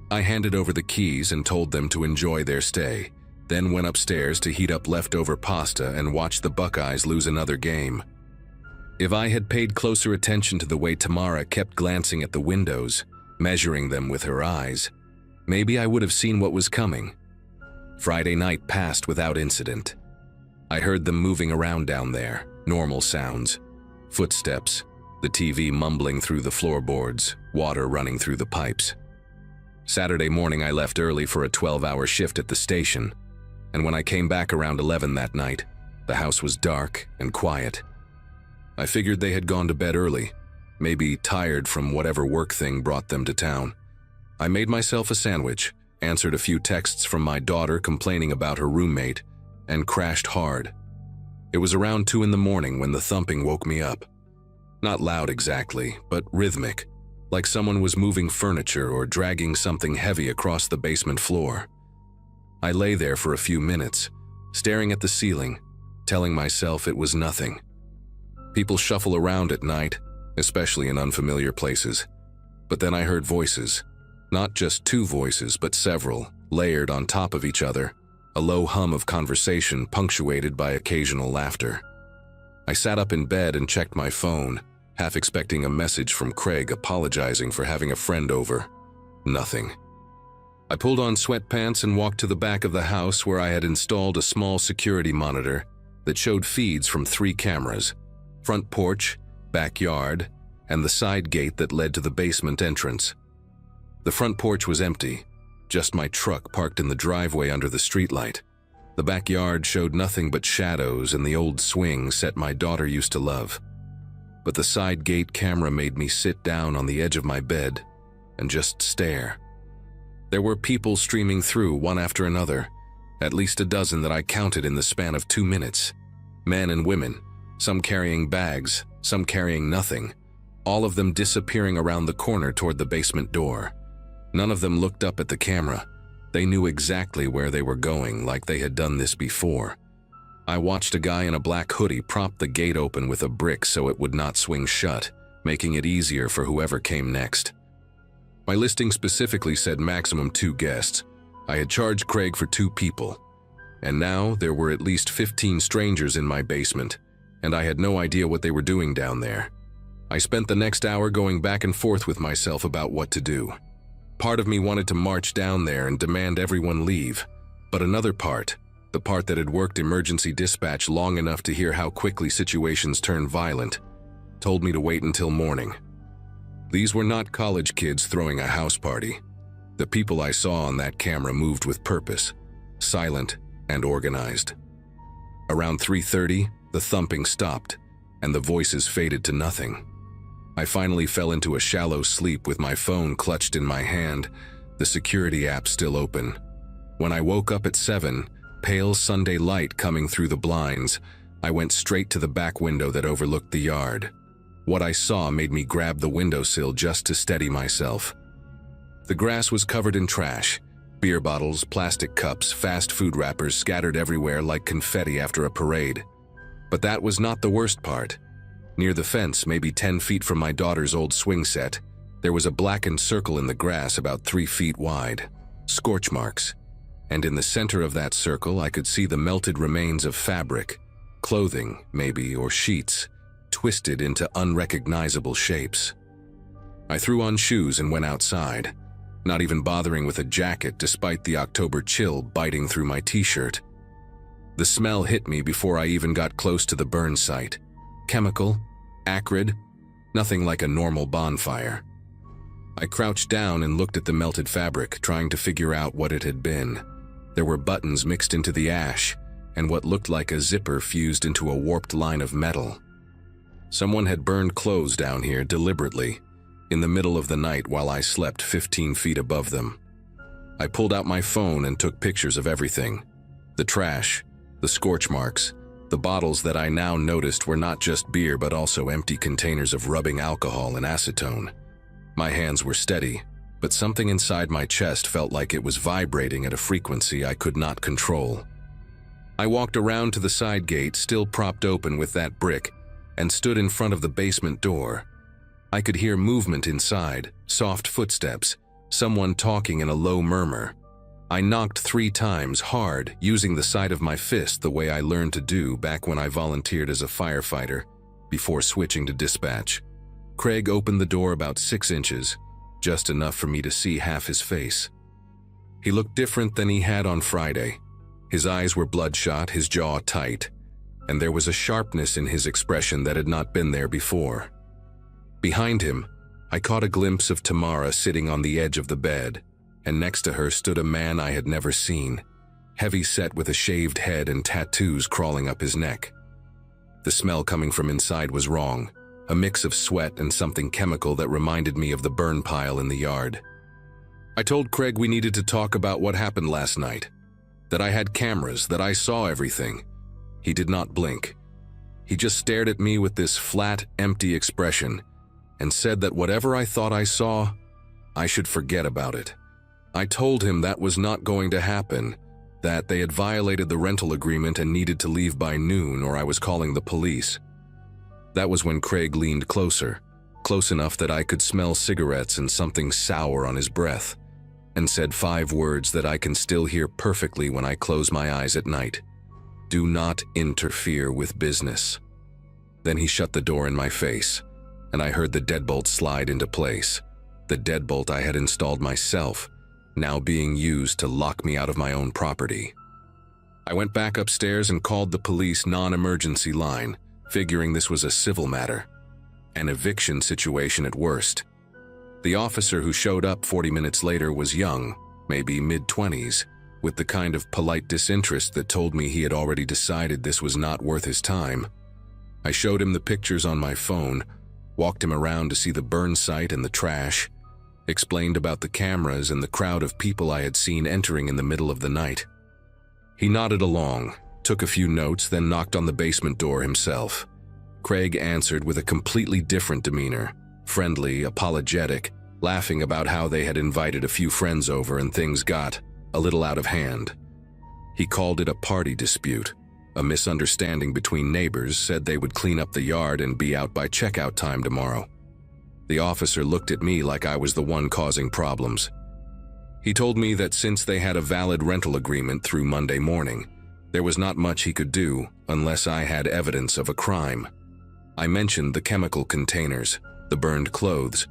I handed over the keys and told them to enjoy their stay, then went upstairs to heat up leftover pasta and watch the Buckeyes lose another game. If I had paid closer attention to the way Tamara kept glancing at the windows, measuring them with her eyes, maybe I would have seen what was coming. Friday night passed without incident. I heard them moving around down there, normal sounds, footsteps, the TV mumbling through the floorboards, water running through the pipes. Saturday morning I left early for a 12-hour shift at the station, and when I came back around 11 that night, the house was dark and quiet. I figured they had gone to bed early, maybe tired from whatever work thing brought them to town. I made myself a sandwich, answered a few texts from my daughter complaining about her roommate, and crashed hard. It was around 2 in the morning when the thumping woke me up. Not loud exactly, but rhythmic, like someone was moving furniture or dragging something heavy across the basement floor. I lay there for a few minutes, staring at the ceiling, telling myself it was nothing. People shuffle around at night, especially in unfamiliar places. But then I heard voices. Not just 2 voices, but several, layered on top of each other, a low hum of conversation punctuated by occasional laughter. I sat up in bed and checked my phone, half expecting a message from Craig apologizing for having a friend over. Nothing. I pulled on sweatpants and walked to the back of the house where I had installed a small security monitor that showed feeds from 3 cameras: front porch, backyard, and the side gate that led to the basement entrance. The front porch was empty, just my truck parked in the driveway under the streetlight. The backyard showed nothing but shadows and the old swing set my daughter used to love. But the side gate camera made me sit down on the edge of my bed and just stare. There were people streaming through one after another, at least a dozen that I counted in the span of 2 minutes. Men and women, some carrying bags, some carrying nothing, all of them disappearing around the corner toward the basement door. None of them looked up at the camera. They knew exactly where they were going, like they had done this before. I watched a guy in a black hoodie prop the gate open with a brick so it would not swing shut, making it easier for whoever came next. My listing specifically said maximum 2 guests. I had charged Craig for 2 people. And now there were at least 15 strangers in my basement, and I had no idea what they were doing down there. I spent the next hour going back and forth with myself about what to do. Part of me wanted to march down there and demand everyone leave, but another part, the part that had worked emergency dispatch long enough to hear how quickly situations turn violent, told me to wait until morning. These were not college kids throwing a house party. The people I saw on that camera moved with purpose, silent and organized. Around 3:30, The thumping stopped, and the voices faded to nothing. I finally fell into a shallow sleep with my phone clutched in my hand, the security app still open. When I woke up at 7, pale Sunday light coming through the blinds, I went straight to the back window that overlooked the yard. What I saw made me grab the windowsill just to steady myself. The grass was covered in trash. Beer bottles, plastic cups, fast food wrappers scattered everywhere like confetti after a parade. But that was not the worst part. Near the fence, maybe 10 feet from my daughter's old swing set, there was a blackened circle in the grass about 3 feet wide. Scorch marks. And in the center of that circle, I could see the melted remains of fabric, clothing, maybe, or sheets, twisted into unrecognizable shapes. I threw on shoes and went outside, not even bothering with a jacket despite the October chill biting through my t-shirt. The smell hit me before I even got close to the burn site. Chemical, acrid, nothing like a normal bonfire. I crouched down and looked at the melted fabric, trying to figure out what it had been. There were buttons mixed into the ash, and what looked like a zipper fused into a warped line of metal. Someone had burned clothes down here deliberately, in the middle of the night while I slept 15 feet above them. I pulled out my phone and took pictures of everything. The trash, the scorch marks, the bottles that I now noticed were not just beer but also empty containers of rubbing alcohol and acetone. My hands were steady, but something inside my chest felt like it was vibrating at a frequency I could not control. I walked around to the side gate, still propped open with that brick, and stood in front of the basement door. I could hear movement inside, soft footsteps, someone talking in a low murmur. I knocked 3 times hard, using the side of my fist the way I learned to do back when I volunteered as a firefighter, before switching to dispatch. Craig opened the door about 6 inches, just enough for me to see half his face. He looked different than he had on Friday. His eyes were bloodshot, his jaw tight, and there was a sharpness in his expression that had not been there before. Behind him, I caught a glimpse of Tamara sitting on the edge of the bed, and next to her stood a man I had never seen, heavy-set with a shaved head and tattoos crawling up his neck. The smell coming from inside was wrong, a mix of sweat and something chemical that reminded me of the burn pile in the yard. I told Craig we needed to talk about what happened last night, that I had cameras, that I saw everything. He did not blink. He just stared at me with this flat, empty expression and said that whatever I thought I saw, I should forget about it. I told him that was not going to happen, that they had violated the rental agreement and needed to leave by noon or I was calling the police. That was when Craig leaned closer, close enough that I could smell cigarettes and something sour on his breath, and said 5 words that I can still hear perfectly when I close my eyes at night. Do not interfere with business. Then he shut the door in my face, and I heard the deadbolt slide into place. The deadbolt I had installed myself, now being used to lock me out of my own property. I went back upstairs and called the police non-emergency line, figuring this was a civil matter, an eviction situation at worst. The officer who showed up 40 minutes later was young, maybe mid-20s, with the kind of polite disinterest that told me he had already decided this was not worth his time. I showed him the pictures on my phone, walked him around to see the burn site and the trash, explained about the cameras and the crowd of people I had seen entering in the middle of the night. He nodded along, took a few notes, then knocked on the basement door himself. Craig answered with a completely different demeanor, friendly, apologetic, laughing about how they had invited a few friends over and things got a little out of hand. He called it a party dispute, a misunderstanding between neighbors, said they would clean up the yard and be out by checkout time tomorrow. The officer looked at me like I was the one causing problems. He told me that since they had a valid rental agreement through Monday morning, there was not much he could do unless I had evidence of a crime. I mentioned the chemical containers, the burned clothes,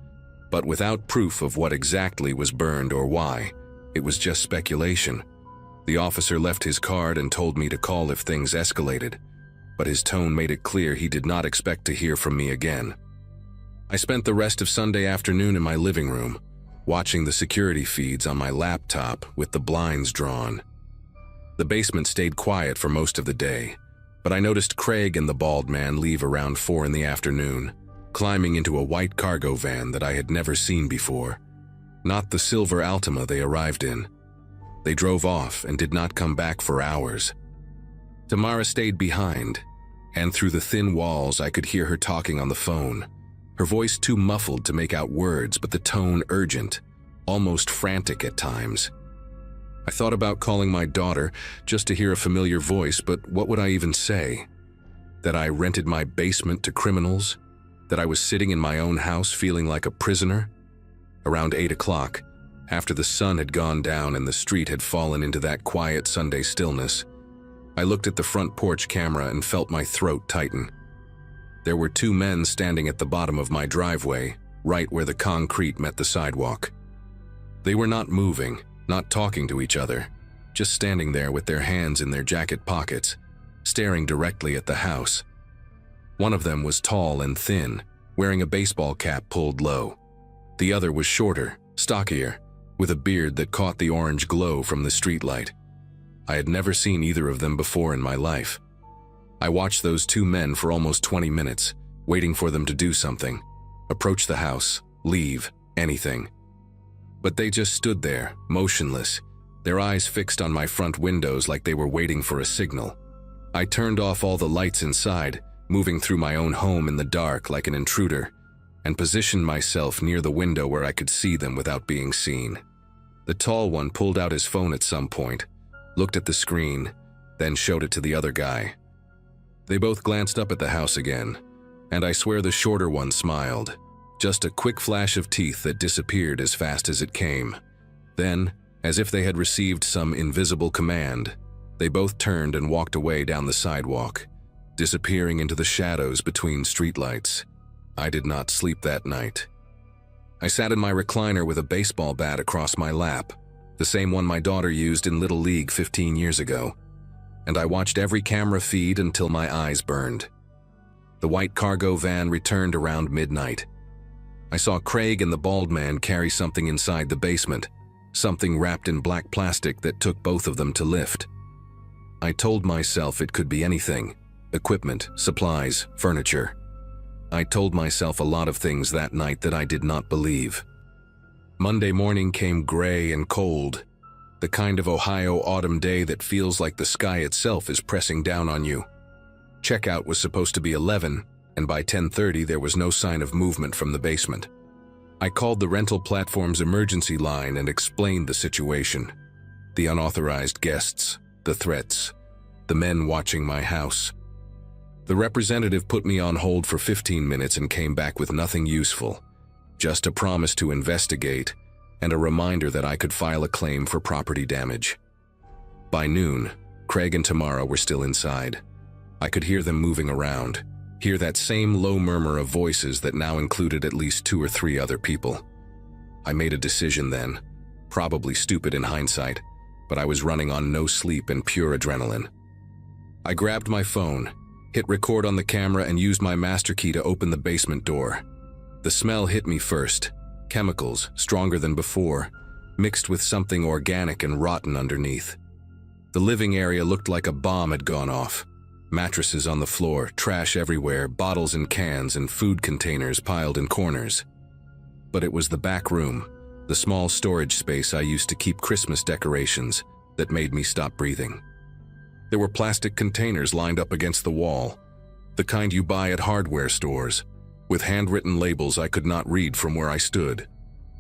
but without proof of what exactly was burned or why. It was just speculation. The officer left his card and told me to call if things escalated, but his tone made it clear he did not expect to hear from me again. I spent the rest of Sunday afternoon in my living room, watching the security feeds on my laptop with the blinds drawn. The basement stayed quiet for most of the day. But I noticed Craig and the bald man leave around 4 in the afternoon, climbing into a white cargo van that I had never seen before. Not the silver Altima they arrived in. They drove off and did not come back for hours. Tamara stayed behind, and through the thin walls I could hear her talking on the phone, her voice too muffled to make out words, but the tone urgent, almost frantic at times. I thought about calling my daughter just to hear a familiar voice, but what would I even say? That I rented my basement to criminals? That I was sitting in my own house feeling like a prisoner? Around 8 o'clock, after the sun had gone down and the street had fallen into that quiet Sunday stillness, I looked at the front porch camera and felt my throat tighten. There were 2 men standing at the bottom of my driveway, right where the concrete met the sidewalk. They were not moving, not talking to each other, just standing there with their hands in their jacket pockets, staring directly at the house. One of them was tall and thin, wearing a baseball cap pulled low. The other was shorter, stockier, with a beard that caught the orange glow from the streetlight. I had never seen either of them before in my life. I watched those 2 men for almost 20 minutes, waiting for them to do something, approach the house, leave, anything. But they just stood there, motionless, their eyes fixed on my front windows like they were waiting for a signal. I turned off all the lights inside, moving through my own home in the dark like an intruder, and positioned myself near the window where I could see them without being seen. The tall one pulled out his phone at some point, looked at the screen, then showed it to the other guy. They both glanced up at the house again, and I swear the shorter one smiled. Just a quick flash of teeth that disappeared as fast as it came. Then, as if they had received some invisible command, they both turned and walked away down the sidewalk, disappearing into the shadows between streetlights. I did not sleep that night. I sat in my recliner with a baseball bat across my lap, the same one my daughter used in Little League 15 years ago, and I watched every camera feed until my eyes burned. The white cargo van returned around midnight. I saw Craig and the bald man carry something inside the basement, something wrapped in black plastic that took both of them to lift. I told myself it could be anything: equipment, supplies, furniture. I told myself a lot of things that night that I did not believe. Monday morning came gray and cold, the kind of Ohio autumn day that feels like the sky itself is pressing down on you. Checkout was supposed to be 11, and by 10:30 there was no sign of movement from the basement. I called the rental platform's emergency line and explained the situation. The unauthorized guests, the threats, the men watching my house. The representative put me on hold for 15 minutes and came back with nothing useful, just a promise to investigate and a reminder that I could file a claim for property damage. By noon, Craig and Tamara were still inside. I could hear them moving around, hear that same low murmur of voices that now included at least 2 or 3 other people. I made a decision then, probably stupid in hindsight, but I was running on no sleep and pure adrenaline. I grabbed my phone, hit record on the camera, and used my master key to open the basement door. The smell hit me first, chemicals stronger than before, mixed with something organic and rotten underneath. The living area looked like a bomb had gone off. Mattresses on the floor, trash everywhere, bottles and cans and food containers piled in corners. But it was the back room, the small storage space I used to keep Christmas decorations, that made me stop breathing. There were plastic containers lined up against the wall, the kind you buy at hardware stores, with handwritten labels I could not read from where I stood.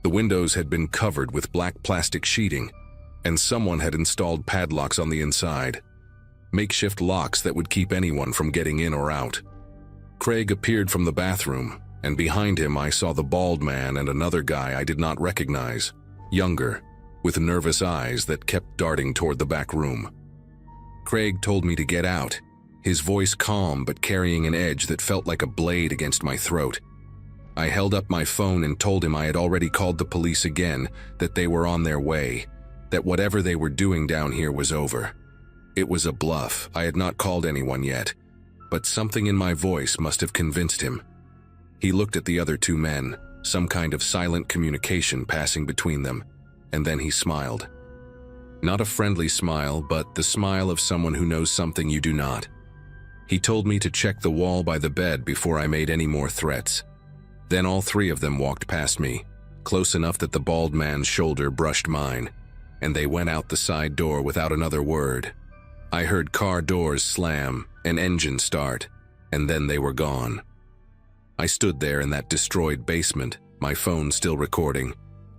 The windows had been covered with black plastic sheeting, and someone had installed padlocks on the inside, makeshift locks that would keep anyone from getting in or out. Craig appeared from the bathroom, and behind him I saw the bald man and another guy I did not recognize, younger, with nervous eyes that kept darting toward the back room. Craig told me to get out, his voice calm but carrying an edge that felt like a blade against my throat. I held up my phone and told him I had already called the police again, that they were on their way, that whatever they were doing down here was over. It was a bluff. I had not called anyone yet, but something in my voice must have convinced him. He looked at the other 2 men, some kind of silent communication passing between them, and then he smiled. Not a friendly smile, but the smile of someone who knows something you do not. He told me to check the wall by the bed before I made any more threats. Then all three of them walked past me, close enough that the bald man's shoulder brushed mine, and they went out the side door without another word. I heard car doors slam, an engine start, and then they were gone. I stood there in that destroyed basement, my phone still recording,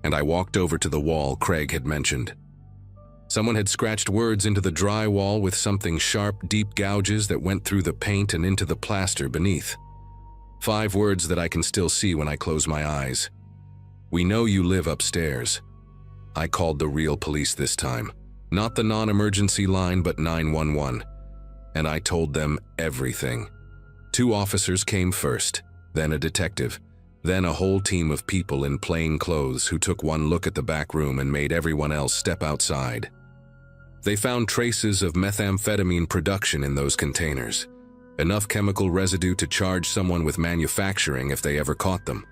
and I walked over to the wall Craig had mentioned. Someone had scratched words into the drywall with something sharp, deep gouges that went through the paint and into the plaster beneath. 5 words that I can still see when I close my eyes. "We know you live upstairs." I called the real police this time. Not the non-emergency line, but 911. And I told them everything. 2 officers came first, then a detective, then a whole team of people in plain clothes who took one look at the back room and made everyone else step outside. They found traces of methamphetamine production in those containers. Enough chemical residue to charge someone with manufacturing if they ever caught them.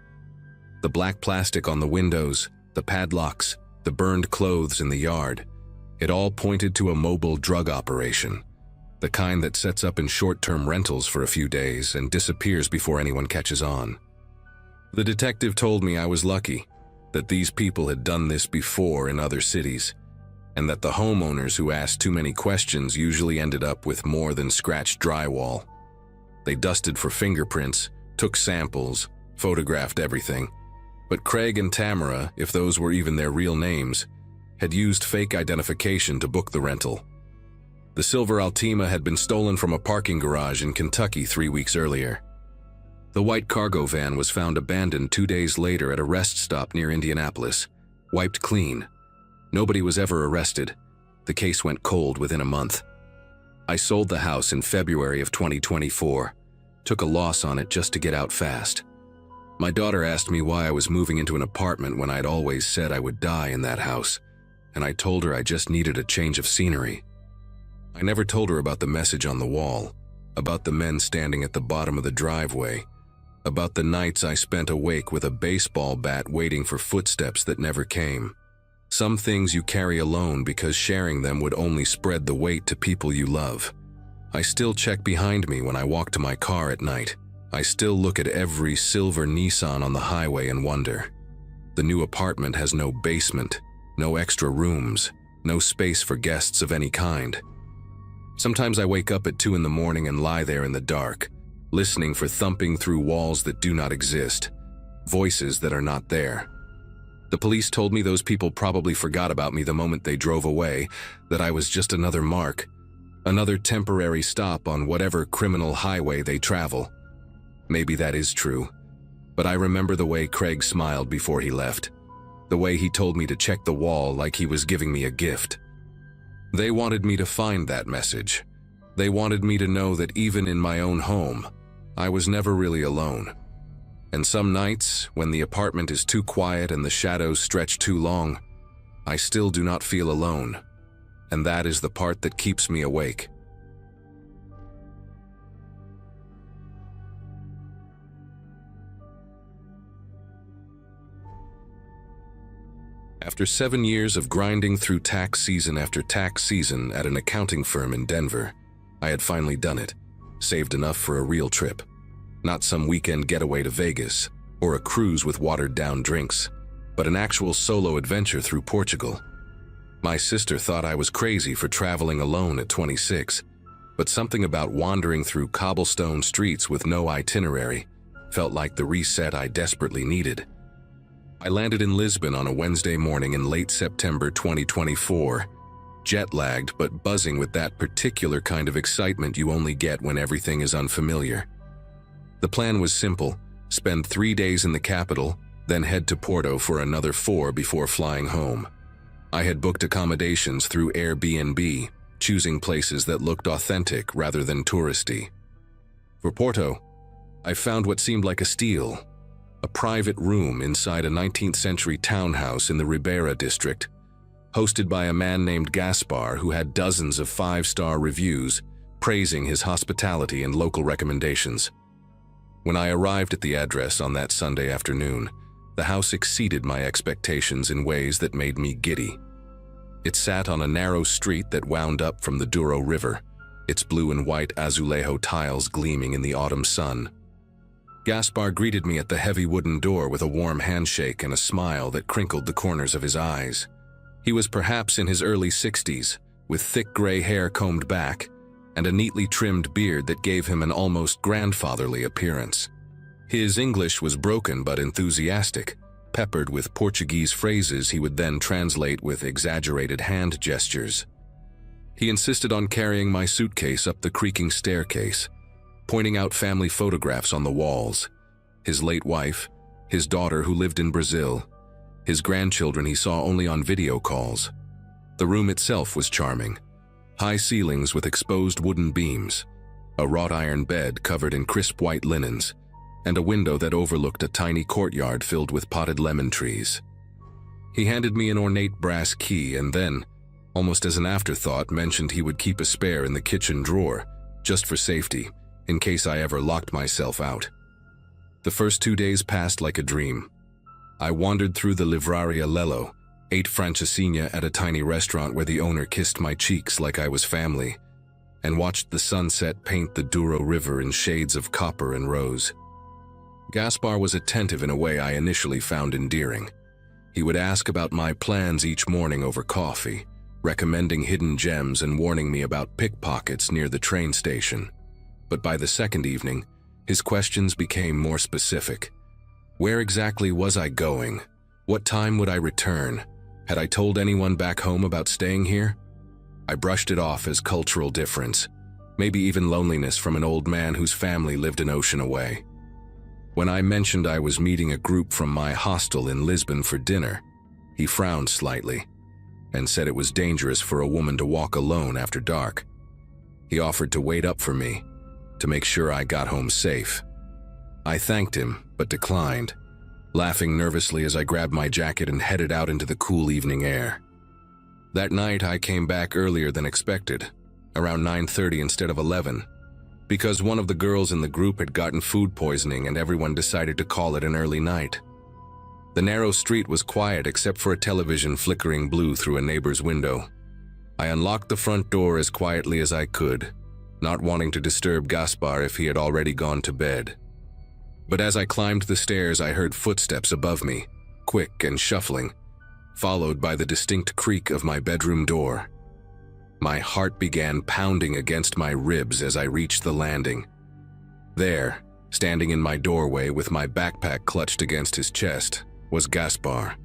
The black plastic on the windows, the padlocks, the burned clothes in the yard, it all pointed to a mobile drug operation, the kind that sets up in short-term rentals for a few days and disappears before anyone catches on. The detective told me I was lucky, that these people had done this before in other cities, and that the homeowners who asked too many questions usually ended up with more than scratched drywall. They dusted for fingerprints, took samples, photographed everything. But Craig and Tamara, if those were even their real names, had used fake identification to book the rental. The silver Altima had been stolen from a parking garage in Kentucky 3 weeks earlier. The white cargo van was found abandoned 2 days later at a rest stop near Indianapolis, wiped clean. Nobody was ever arrested. The case went cold within a month. I sold the house in February of 2024, took a loss on it just to get out fast. My daughter asked me why I was moving into an apartment when I'd always said I would die in that house, and I told her I just needed a change of scenery. I never told her about the message on the wall, about the men standing at the bottom of the driveway, about the nights I spent awake with a baseball bat waiting for footsteps that never came. Some things you carry alone because sharing them would only spread the weight to people you love. I still check behind me when I walk to my car at night. I still look at every silver Nissan on the highway and wonder. The new apartment has no basement, no extra rooms, no space for guests of any kind. Sometimes I wake up at 2 in the morning and lie there in the dark, listening for thumping through walls that do not exist, voices that are not there. The police told me those people probably forgot about me the moment they drove away, that I was just another mark, another temporary stop on whatever criminal highway they travel. Maybe that is true, but I remember the way Craig smiled before he left, the way he told me to check the wall like he was giving me a gift. They wanted me to find that message. They wanted me to know that even in my own home, I was never really alone. And some nights, when the apartment is too quiet and the shadows stretch too long, I still do not feel alone. And that is the part that keeps me awake. After 7 years of grinding through tax season after tax season at an accounting firm in Denver, I had finally done it, saved enough for a real trip. Not some weekend getaway to Vegas, or a cruise with watered-down drinks, but an actual solo adventure through Portugal. My sister thought I was crazy for traveling alone at 26, but something about wandering through cobblestone streets with no itinerary felt like the reset I desperately needed. I landed in Lisbon on a Wednesday morning in late September 2024, jet-lagged but buzzing with that particular kind of excitement you only get when everything is unfamiliar. The plan was simple: spend 3 days in the capital, then head to Porto for another 4 before flying home. I had booked accommodations through Airbnb, choosing places that looked authentic rather than touristy. For Porto, I found what seemed like a steal: a private room inside a 19th century townhouse in the Ribeira district, hosted by a man named Gaspar who had dozens of 5-star reviews praising his hospitality and local recommendations. When I arrived at the address on that Sunday afternoon, the house exceeded my expectations in ways that made me giddy. It sat on a narrow street that wound up from the Douro River, its blue and white azulejo tiles gleaming in the autumn sun. Gaspar greeted me at the heavy wooden door with a warm handshake and a smile that crinkled the corners of his eyes. He was perhaps in his early 60s, with thick gray hair combed back, and a neatly trimmed beard that gave him an almost grandfatherly appearance. His English was broken but enthusiastic, peppered with Portuguese phrases he would then translate with exaggerated hand gestures. He insisted on carrying my suitcase up the creaking staircase, pointing out family photographs on the walls, his late wife, his daughter who lived in Brazil, his grandchildren he saw only on video calls. The room itself was charming. High ceilings with exposed wooden beams, a wrought iron bed covered in crisp white linens, and a window that overlooked a tiny courtyard filled with potted lemon trees. He handed me an ornate brass key and then, almost as an afterthought, mentioned he would keep a spare in the kitchen drawer, just for safety, in case I ever locked myself out. The first 2 days passed like a dream. I wandered through the Livraria Lello, ate francesinha at a tiny restaurant where the owner kissed my cheeks like I was family, and watched the sunset paint the Douro River in shades of copper and rose. Gaspar was attentive in a way I initially found endearing. He would ask about my plans each morning over coffee, recommending hidden gems and warning me about pickpockets near the train station. But by the second evening, his questions became more specific. Where exactly was I going? What time would I return? Had I told anyone back home about staying here? I brushed it off as cultural difference, maybe even loneliness from an old man whose family lived an ocean away. When I mentioned I was meeting a group from my hostel in Lisbon for dinner, he frowned slightly and said it was dangerous for a woman to walk alone after dark. He offered to wait up for me, to make sure I got home safe. I thanked him, but declined, laughing nervously as I grabbed my jacket and headed out into the cool evening air. That night I came back earlier than expected, around 9:30 instead of 11, because one of the girls in the group had gotten food poisoning and everyone decided to call it an early night. The narrow street was quiet except for a television flickering blue through a neighbor's window. I unlocked the front door as quietly as I could, not wanting to disturb Gaspar if he had already gone to bed. But as I climbed the stairs, I heard footsteps above me, quick and shuffling, followed by the distinct creak of my bedroom door. My heart began pounding against my ribs as I reached the landing. There, standing in my doorway with my backpack clutched against his chest, was Gaspar.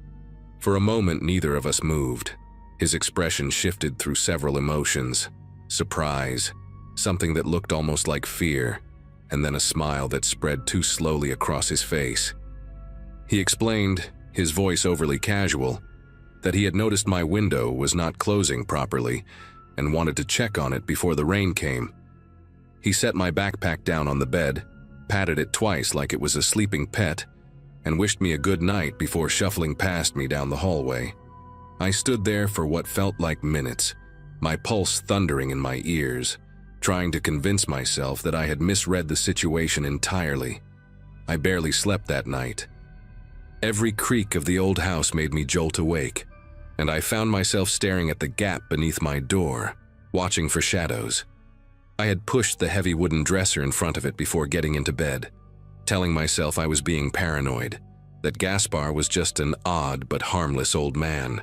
For a moment, neither of us moved. His expression shifted through several emotions: surprise, something that looked almost like fear, and then a smile that spread too slowly across his face. He explained, his voice overly casual, that he had noticed my window was not closing properly and wanted to check on it before the rain came. He set my backpack down on the bed, patted it twice like it was a sleeping pet, and wished me a good night before shuffling past me down the hallway. I stood there for what felt like minutes, my pulse thundering in my ears, trying to convince myself that I had misread the situation entirely. I barely slept that night. Every creak of the old house made me jolt awake, and I found myself staring at the gap beneath my door, watching for shadows. I had pushed the heavy wooden dresser in front of it before getting into bed, telling myself I was being paranoid, that Gaspar was just an odd but harmless old man.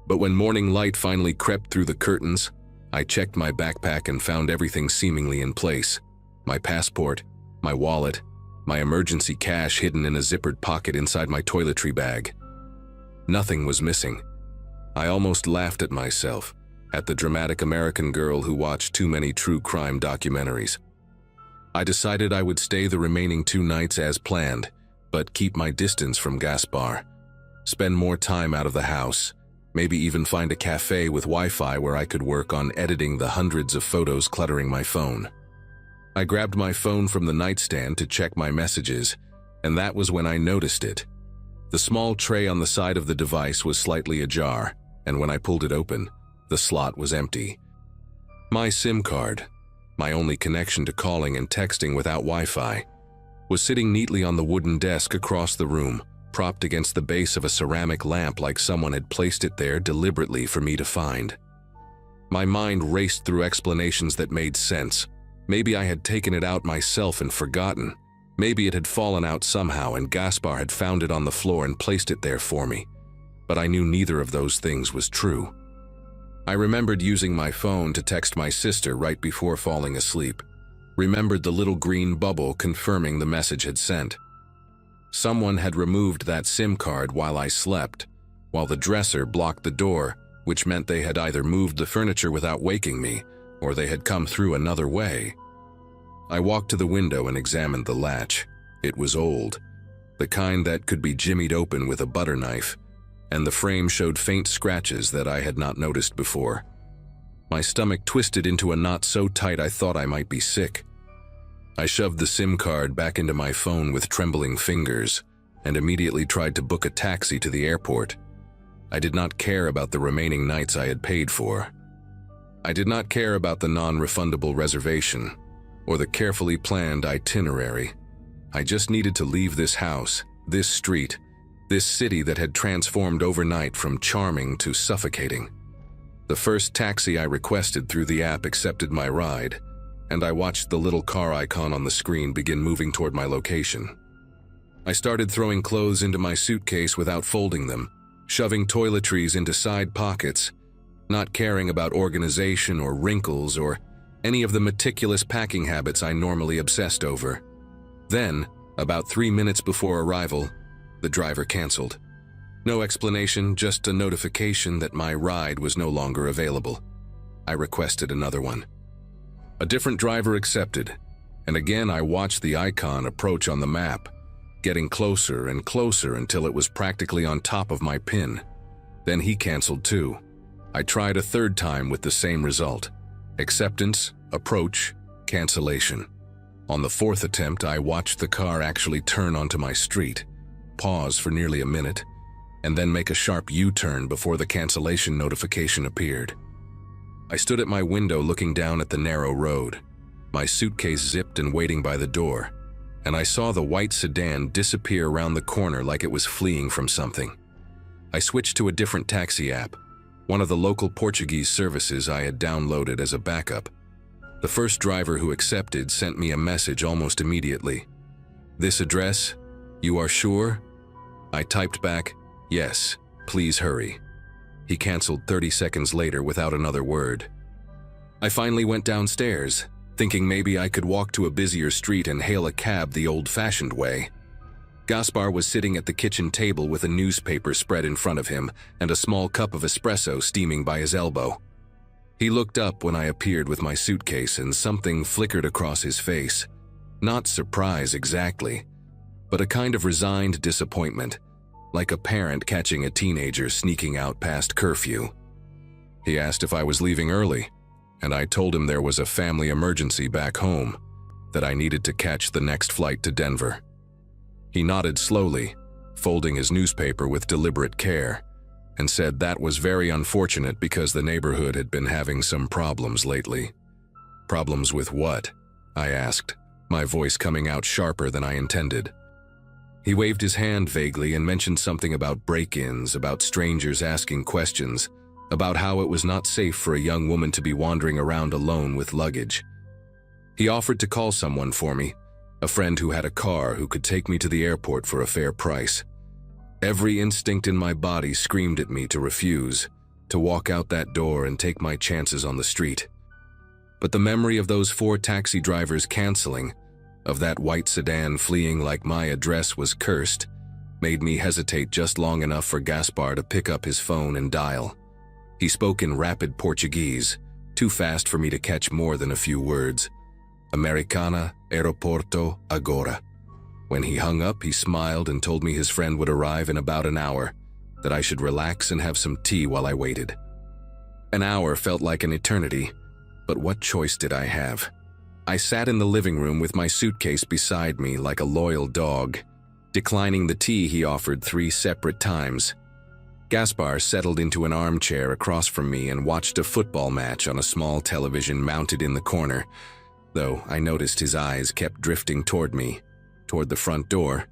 But when morning light finally crept through the curtains, I checked my backpack and found everything seemingly in place: my passport, my wallet, my emergency cash hidden in a zippered pocket inside my toiletry bag. Nothing was missing. I almost laughed at myself, at the dramatic American girl who watched too many true crime documentaries. I decided I would stay the remaining 2 nights as planned, but keep my distance from Gaspar, spend more time out of the house, maybe even find a cafe with Wi-Fi where I could work on editing the hundreds of photos cluttering my phone. I grabbed my phone from the nightstand to check my messages, and that was when I noticed it. The small tray on the side of the device was slightly ajar, and when I pulled it open, the slot was empty. My SIM card, my only connection to calling and texting without Wi-Fi, was sitting neatly on the wooden desk across the room, propped against the base of a ceramic lamp like someone had placed it there deliberately for me to find. My mind raced through explanations that made sense. Maybe I had taken it out myself and forgotten. Maybe it had fallen out somehow and Gaspar had found it on the floor and placed it there for me. But I knew neither of those things was true. I remembered using my phone to text my sister right before falling asleep. Remembered the little green bubble confirming the message had sent. Someone had removed that SIM card while I slept, while the dresser blocked the door, which meant they had either moved the furniture without waking me, or they had come through another way. I walked to the window and examined the latch. It was old, the kind that could be jimmied open with a butter knife, and the frame showed faint scratches that I had not noticed before. My stomach twisted into a knot so tight I thought I might be sick. I shoved the SIM card back into my phone with trembling fingers and immediately tried to book a taxi to the airport. I did not care about the remaining nights I had paid for. I did not care about the non-refundable reservation or the carefully planned itinerary. I just needed to leave this house, this street, this city that had transformed overnight from charming to suffocating. The first taxi I requested through the app accepted my ride, and I watched the little car icon on the screen begin moving toward my location. I started throwing clothes into my suitcase without folding them, shoving toiletries into side pockets, not caring about organization or wrinkles or any of the meticulous packing habits I normally obsessed over. Then, about 3 minutes before arrival, the driver canceled. No explanation, just a notification that my ride was no longer available. I requested another one. A different driver accepted, and again I watched the icon approach on the map, getting closer and closer until it was practically on top of my pin. Then he canceled too. I tried a third time with the same result. Acceptance, approach, cancellation. On the fourth attempt, I watched the car actually turn onto my street, pause for nearly a minute, and then make a sharp U-turn before the cancellation notification appeared. I stood at my window looking down at the narrow road, my suitcase zipped and waiting by the door, and I saw the white sedan disappear around the corner like it was fleeing from something. I switched to a different taxi app, one of the local Portuguese services I had downloaded as a backup. The first driver who accepted sent me a message almost immediately. "This address? You are sure?" I typed back, "Yes, please hurry." He canceled 30 seconds later without another word. I finally went downstairs, thinking maybe I could walk to a busier street and hail a cab the old-fashioned way. Gaspar was sitting at the kitchen table with a newspaper spread in front of him and a small cup of espresso steaming by his elbow. He looked up when I appeared with my suitcase and something flickered across his face. Not surprise exactly, but a kind of resigned disappointment, like a parent catching a teenager sneaking out past curfew. He asked if I was leaving early, and I told him there was a family emergency back home, that I needed to catch the next flight to Denver. He nodded slowly, folding his newspaper with deliberate care, and said that was very unfortunate because the neighborhood had been having some problems lately. "Problems with what?" I asked, my voice coming out sharper than I intended. He waved his hand vaguely and mentioned something about break-ins, about strangers asking questions, about how it was not safe for a young woman to be wandering around alone with luggage. He offered to call someone for me, a friend who had a car who could take me to the airport for a fair price. Every instinct in my body screamed at me to refuse, to walk out that door and take my chances on the street. But the memory of those 4 taxi drivers canceling, of that white sedan fleeing like my address was cursed, made me hesitate just long enough for Gaspar to pick up his phone and dial. He spoke in rapid Portuguese, too fast for me to catch more than a few words. "Americana, aeroporto, agora." When he hung up, he smiled and told me his friend would arrive in about an hour, that I should relax and have some tea while I waited. An hour felt like an eternity, but what choice did I have? I sat in the living room with my suitcase beside me like a loyal dog, declining the tea he offered 3 separate times. Gaspar settled into an armchair across from me and watched a football match on a small television mounted in the corner, though I noticed his eyes kept drifting toward me, toward the front door,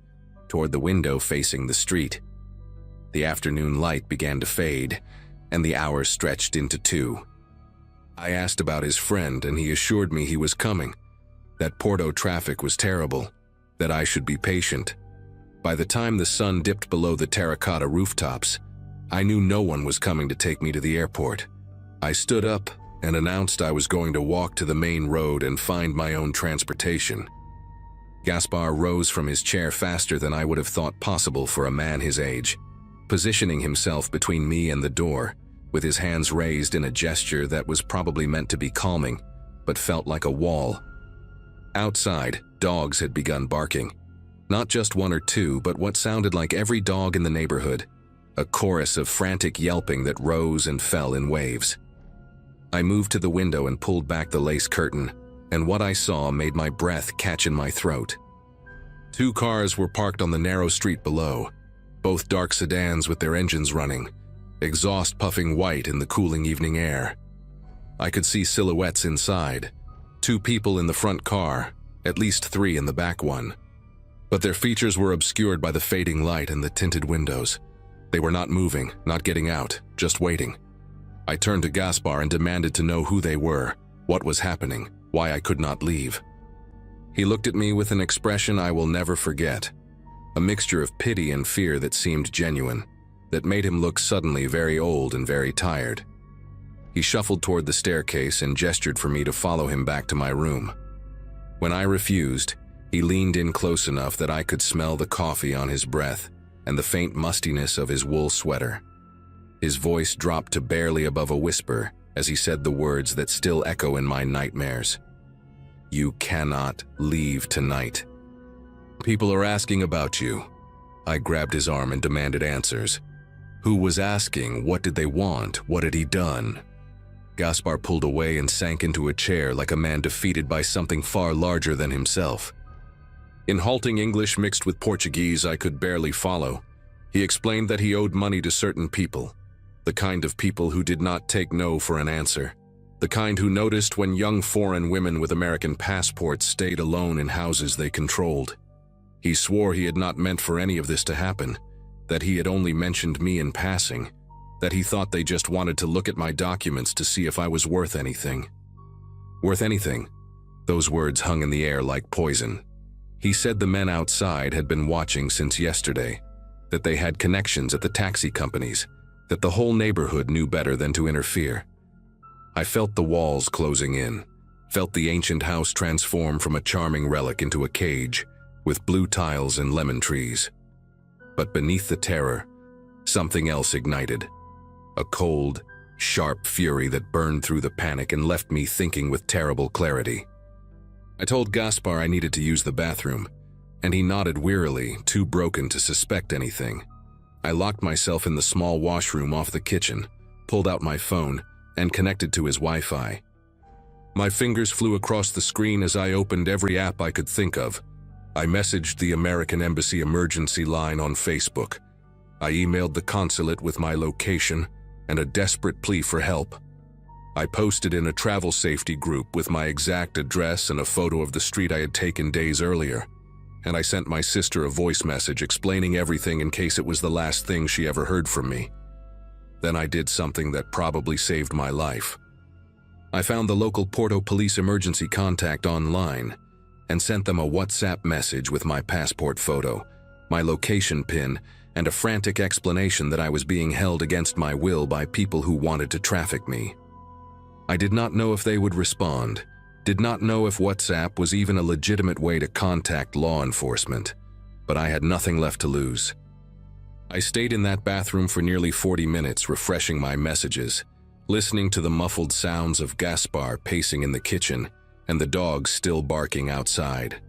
toward the window facing the street. The afternoon light began to fade, and the hours stretched into 2. I asked about his friend, and he assured me he was coming, that Porto traffic was terrible, that I should be patient. By the time the sun dipped below the terracotta rooftops, I knew no one was coming to take me to the airport. I stood up and announced I was going to walk to the main road and find my own transportation. Gaspar rose from his chair faster than I would have thought possible for a man his age, positioning himself between me and the door, with his hands raised in a gesture that was probably meant to be calming, but felt like a wall. Outside, dogs had begun barking. Not just one or two, but what sounded like every dog in the neighborhood, a chorus of frantic yelping that rose and fell in waves. I moved to the window and pulled back the lace curtain, and what I saw made my breath catch in my throat. 2 cars were parked on the narrow street below, both dark sedans with their engines running, exhaust puffing white in the cooling evening air. I could see silhouettes inside, 2 people in the front car, at least 3 in the back one. But their features were obscured by the fading light and the tinted windows. They were not moving, not getting out, just waiting. I turned to Gaspar and demanded to know who they were, what was happening, why I could not leave. He looked at me with an expression I will never forget, a mixture of pity and fear that seemed genuine, that made him look suddenly very old and very tired. He shuffled toward the staircase and gestured for me to follow him back to my room. When I refused, he leaned in close enough that I could smell the coffee on his breath and the faint mustiness of his wool sweater. His voice dropped to barely above a whisper as he said the words that still echo in my nightmares. "You cannot leave tonight. People are asking about you." I grabbed his arm and demanded answers. Who was asking? What did they want? What had he done? Gaspar pulled away and sank into a chair like a man defeated by something far larger than himself. In halting English mixed with Portuguese I could barely follow, he explained that he owed money to certain people, the kind of people who did not take no for an answer, the kind who noticed when young foreign women with American passports stayed alone in houses they controlled. He swore he had not meant for any of this to happen, that he had only mentioned me in passing, that he thought they just wanted to look at my documents to see if I was worth anything. Worth anything? Those words hung in the air like poison. He said the men outside had been watching since yesterday, that they had connections at the taxi companies, that the whole neighborhood knew better than to interfere. I felt the walls closing in, felt the ancient house transform from a charming relic into a cage, with blue tiles and lemon trees. But beneath the terror, something else ignited. A cold, sharp fury that burned through the panic and left me thinking with terrible clarity. I told Gaspar I needed to use the bathroom, and he nodded wearily, too broken to suspect anything. I locked myself in the small washroom off the kitchen, pulled out my phone, and connected to his Wi-Fi. My fingers flew across the screen as I opened every app I could think of. I messaged the American Embassy emergency line on Facebook. I emailed the consulate with my location and a desperate plea for help. I posted in a travel safety group with my exact address and a photo of the street I had taken days earlier, and I sent my sister a voice message explaining everything in case it was the last thing she ever heard from me. Then I did something that probably saved my life. I found the local Porto police emergency contact online and sent them a WhatsApp message with my passport photo, my location pin, and a frantic explanation that I was being held against my will by people who wanted to traffic me. I did not know if they would respond, did not know if WhatsApp was even a legitimate way to contact law enforcement, but I had nothing left to lose. I stayed in that bathroom for nearly 40 minutes, refreshing my messages, listening to the muffled sounds of Gaspar pacing in the kitchen and the dogs still barking outside.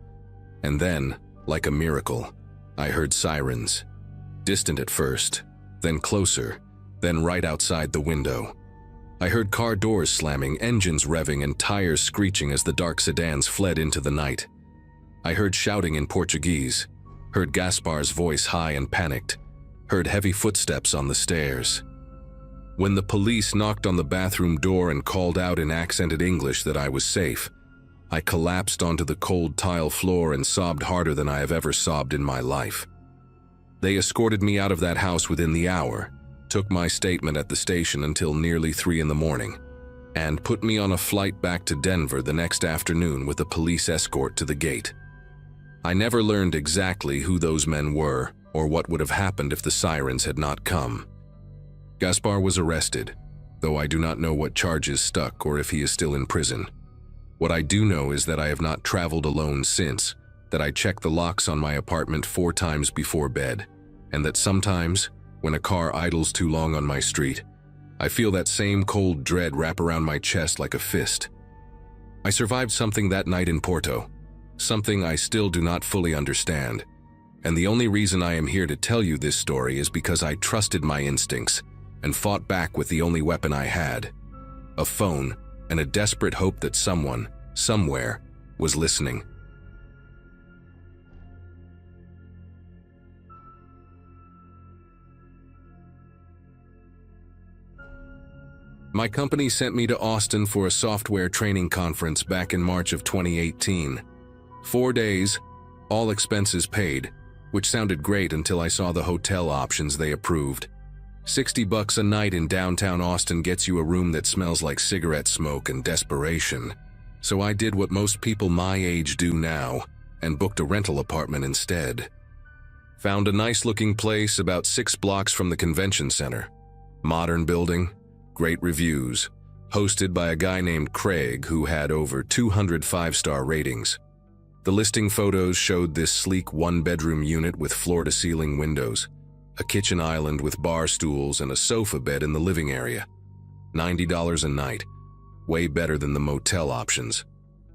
And then, like a miracle, I heard sirens. Distant at first, then closer, then right outside the window. I heard car doors slamming, engines revving, and tires screeching as the dark sedans fled into the night. I heard shouting in Portuguese, heard Gaspar's voice high and panicked, heard heavy footsteps on the stairs. When the police knocked on the bathroom door and called out in accented English that I was safe, I collapsed onto the cold tile floor and sobbed harder than I have ever sobbed in my life. They escorted me out of that house within the hour, took my statement at the station until nearly 3 in the morning. and put me on a flight back to Denver the next afternoon with a police escort to the gate. I never learned exactly who those men were or what would have happened if the sirens had not come. Gaspar was arrested, though I do not know what charges stuck or if he is still in prison. What I do know is that I have not traveled alone since, that I check the locks on my apartment 4 times before bed, and that sometimes, when a car idles too long on my street, I feel that same cold dread wrap around my chest like a fist. I survived something that night in Porto, something I still do not fully understand, and the only reason I am here to tell you this story is because I trusted my instincts and fought back with the only weapon I had, a phone and a desperate hope that someone, somewhere, was listening. My company sent me to Austin for a software training conference back in March of 2018. 4 days, all expenses paid, which sounded great until I saw the hotel options they approved. $60 a night in downtown Austin gets you a room that smells like cigarette smoke and desperation. So I did what most people my age do now and booked a rental apartment instead. Found a nice-looking place about 6 blocks from the convention center. Modern building, great reviews, hosted by a guy named Craig who had over 200 5-star ratings. The listing photos showed this sleek 1-bedroom unit with floor-to-ceiling windows, a kitchen island with bar stools and a sofa bed in the living area. $90 a night, way better than the motel options.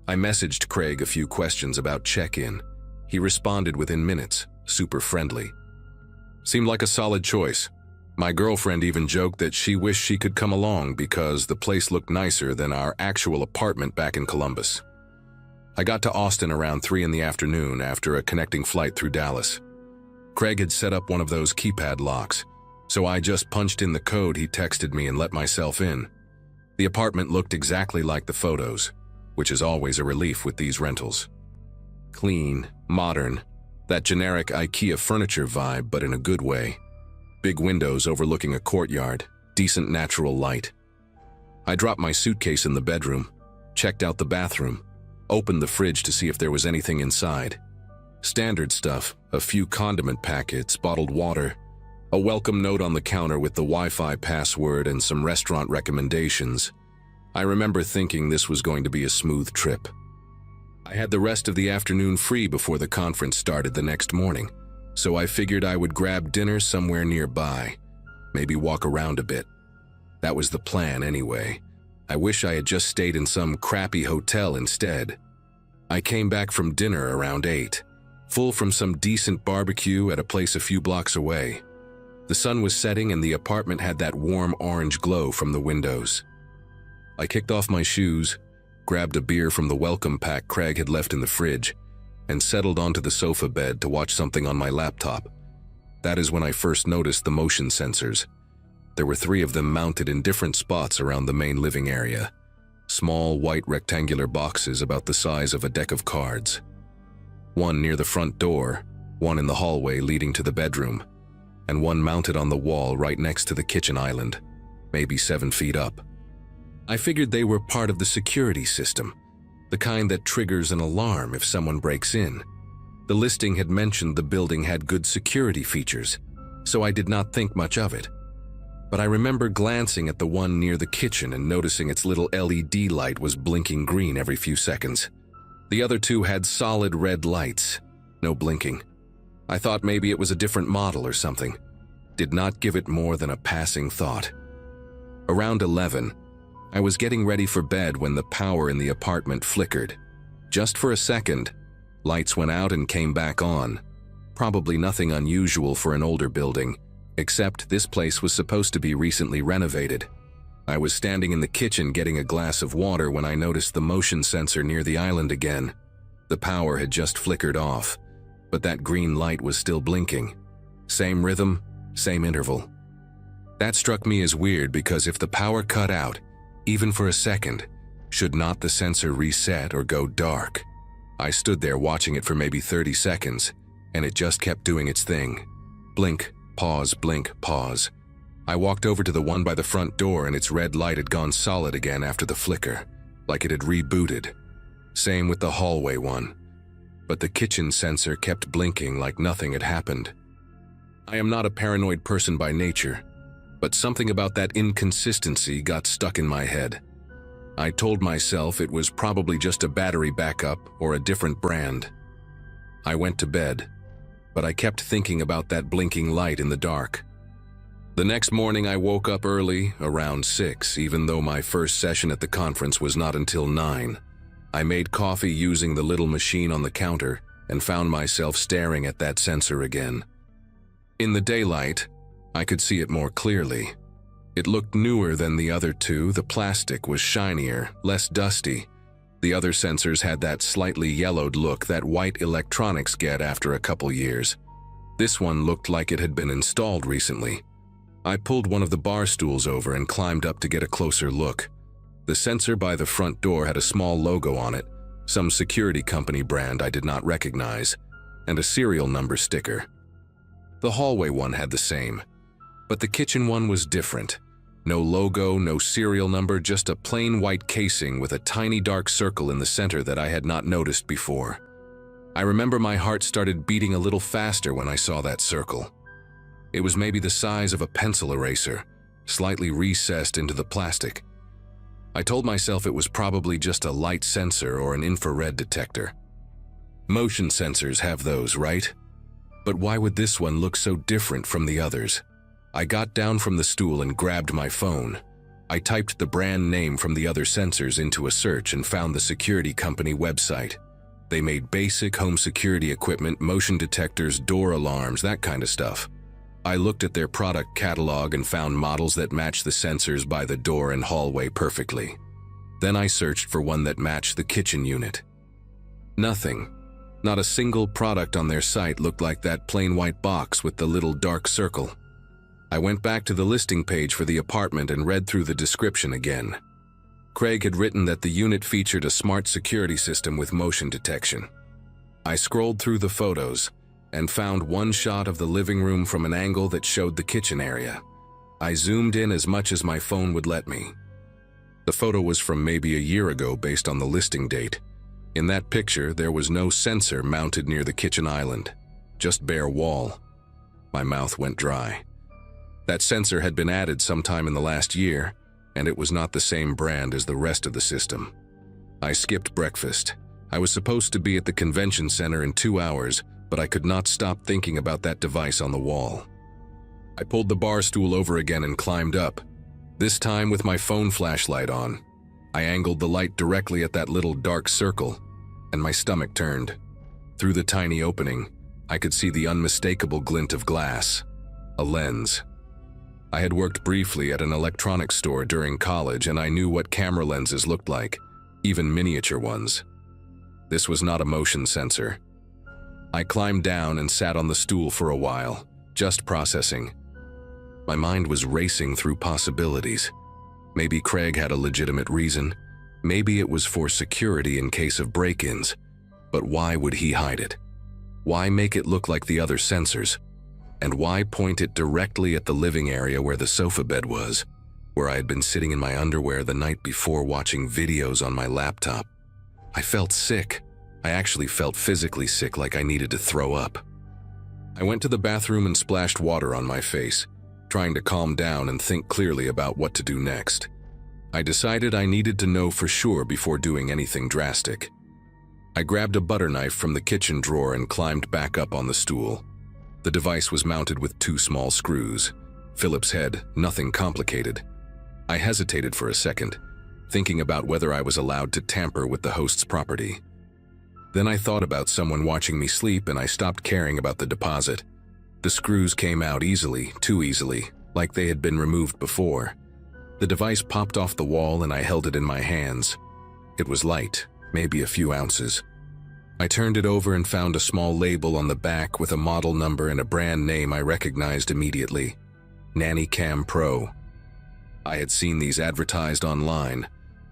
I messaged Craig a few questions about check-in. He responded within minutes, super friendly. Seemed like a solid choice. My girlfriend even joked that she wished she could come along because the place looked nicer than our actual apartment back in Columbus. I got to Austin around 3 in the afternoon after a connecting flight through Dallas. Craig had set up one of those keypad locks, so I just punched in the code he texted me and let myself in. The apartment looked exactly like the photos, which is always a relief with these rentals. Clean, modern, that generic IKEA furniture vibe, but in a good way. Big windows overlooking a courtyard, decent natural light. I dropped my suitcase in the bedroom, checked out the bathroom, opened the fridge to see if there was anything inside. Standard stuff, a few condiment packets, bottled water, a welcome note on the counter with the Wi-Fi password and some restaurant recommendations. I remember thinking this was going to be a smooth trip. I had the rest of the afternoon free before the conference started the next morning, so I figured I would grab dinner somewhere nearby, maybe walk around a bit. That was the plan anyway. I wish I had just stayed in some crappy hotel instead. I came back from dinner around 8, full from some decent barbecue at a place a few blocks away. The sun was setting and the apartment had that warm orange glow from the windows. I kicked off my shoes, grabbed a beer from the welcome pack Craig had left in the fridge, and settled onto the sofa bed to watch something on my laptop. That is when I first noticed the motion sensors. There were 3 of them mounted in different spots around the main living area. Small, white rectangular boxes about the size of a deck of cards. One near the front door, one in the hallway leading to the bedroom, and one mounted on the wall right next to the kitchen island, maybe 7 feet up. I figured they were part of the security system, the kind that triggers an alarm if someone breaks in. The listing had mentioned the building had good security features, so I did not think much of it. But I remember glancing at the one near the kitchen and noticing its little LED light was blinking green every few seconds. The other 2 had solid red lights, no blinking. I thought maybe it was a different model or something. Did not give it more than a passing thought. Around 11, I was getting ready for bed when the power in the apartment flickered. Just for a second, lights went out and came back on. Probably nothing unusual for an older building, except this place was supposed to be recently renovated. I was standing in the kitchen getting a glass of water when I noticed the motion sensor near the island again. The power had just flickered off, but that green light was still blinking. Same rhythm, same interval. That struck me as weird because if the power cut out, even for a second, should not the sensor reset or go dark? I stood there watching it for maybe 30 seconds, and it just kept doing its thing. Blink, pause, blink, pause. I walked over to the one by the front door and its red light had gone solid again after the flicker, like it had rebooted. Same with the hallway one. But the kitchen sensor kept blinking like nothing had happened. I am not a paranoid person by nature, but something about that inconsistency got stuck in my head. I told myself it was probably just a battery backup or a different brand. I went to bed, but I kept thinking about that blinking light in the dark. The next morning I woke up early, around 6, even though my first session at the conference was not until 9. I made coffee using the little machine on the counter and found myself staring at that sensor again. In the daylight, I could see it more clearly. It looked newer than the other two. The plastic was shinier, less dusty. The other sensors had that slightly yellowed look that white electronics get after a couple years. This one looked like it had been installed recently. I pulled one of the bar stools over and climbed up to get a closer look. The sensor by the front door had a small logo on it, some security company brand I did not recognize, and a serial number sticker. The hallway one had the same, but the kitchen one was different. No logo, no serial number, just a plain white casing with a tiny dark circle in the center that I had not noticed before. I remember my heart started beating a little faster when I saw that circle. It was maybe the size of a pencil eraser, slightly recessed into the plastic. I told myself it was probably just a light sensor or an infrared detector. Motion sensors have those, right? But why would this one look so different from the others? I got down from the stool and grabbed my phone. I typed the brand name from the other sensors into a search and found the security company website. They made basic home security equipment, motion detectors, door alarms, that kind of stuff. I looked at their product catalog and found models that matched the sensors by the door and hallway perfectly. Then I searched for one that matched the kitchen unit. Nothing. Not a single product on their site looked like that plain white box with the little dark circle. I went back to the listing page for the apartment and read through the description again. Craig had written that the unit featured a smart security system with motion detection. I scrolled through the photos and found one shot of the living room from an angle that showed the kitchen area. I zoomed in as much as my phone would let me. The photo was from maybe a year ago based on the listing date. In that picture, there was no sensor mounted near the kitchen island, just bare wall. My mouth went dry. That sensor had been added sometime in the last year, and it was not the same brand as the rest of the system. I skipped breakfast. I was supposed to be at the convention center in 2 hours, but I could not stop thinking about that device on the wall. I pulled the bar stool over again and climbed up, this time with my phone flashlight on. I angled the light directly at that little dark circle, and my stomach turned. Through the tiny opening, I could see the unmistakable glint of glass, a lens. I had worked briefly at an electronics store during college, and I knew what camera lenses looked like, even miniature ones. This was not a motion sensor. I climbed down and sat on the stool for a while, just processing. My mind was racing through possibilities. Maybe Craig had a legitimate reason. Maybe it was for security in case of break-ins. But why would he hide it? Why make it look like the other sensors? And why point it directly at the living area where the sofa bed was, where I had been sitting in my underwear the night before watching videos on my laptop? I felt sick. I actually felt physically sick, like I needed to throw up. I went to the bathroom and splashed water on my face, trying to calm down and think clearly about what to do next. I decided I needed to know for sure before doing anything drastic. I grabbed a butter knife from the kitchen drawer and climbed back up on the stool. The device was mounted with 2 small screws. Phillips head, nothing complicated. I hesitated for a second, thinking about whether I was allowed to tamper with the host's property. Then I thought about someone watching me sleep, and I stopped caring about the deposit. The screws came out easily, too easily, like they had been removed before. The device popped off the wall and I held it in my hands. It was light, maybe a few ounces. I turned it over and found a small label on the back with a model number and a brand name I recognized immediately: NannyCam Pro. I had seen these advertised online,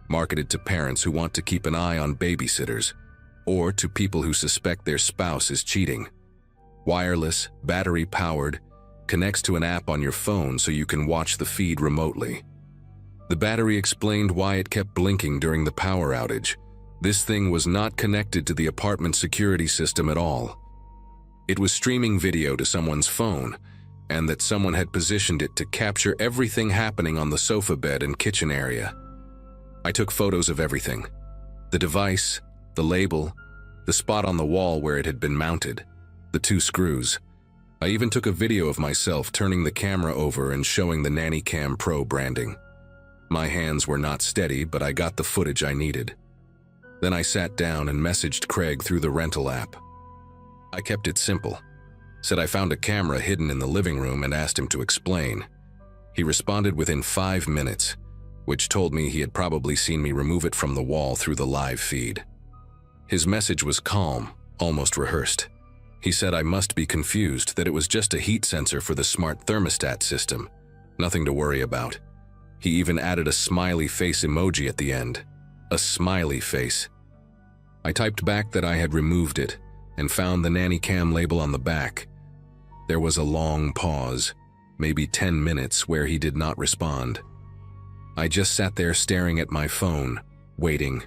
marketed to parents who want to keep an eye on babysitters, or to people who suspect their spouse is cheating. Wireless, battery-powered, Connects to an app on your phone so you can watch the feed remotely. The battery explained why it kept blinking during the power outage. This thing was not connected to the apartment security system at all. It was streaming video to someone's phone, and that someone had positioned it to capture everything happening on the sofa bed and kitchen area. I took photos of everything. The device, the label, the spot on the wall where it had been mounted, the 2 screws. I even took a video of myself turning the camera over and showing the NannyCam Pro branding. My hands were not steady, but I got the footage I needed. Then I sat down and messaged Craig through the rental app. I kept it simple. Said I found a camera hidden in the living room and asked him to explain. He responded within 5 minutes, which told me he had probably seen me remove it from the wall through the live feed. His message was calm, almost rehearsed. He said I must be confused, that it was just a heat sensor for the smart thermostat system. Nothing to worry about. He even added a smiley face emoji at the end. A smiley face. I typed back that I had removed it and found the NannyCam label on the back. There was a long pause, maybe 10 minutes, where he did not respond. I just sat there staring at my phone, waiting.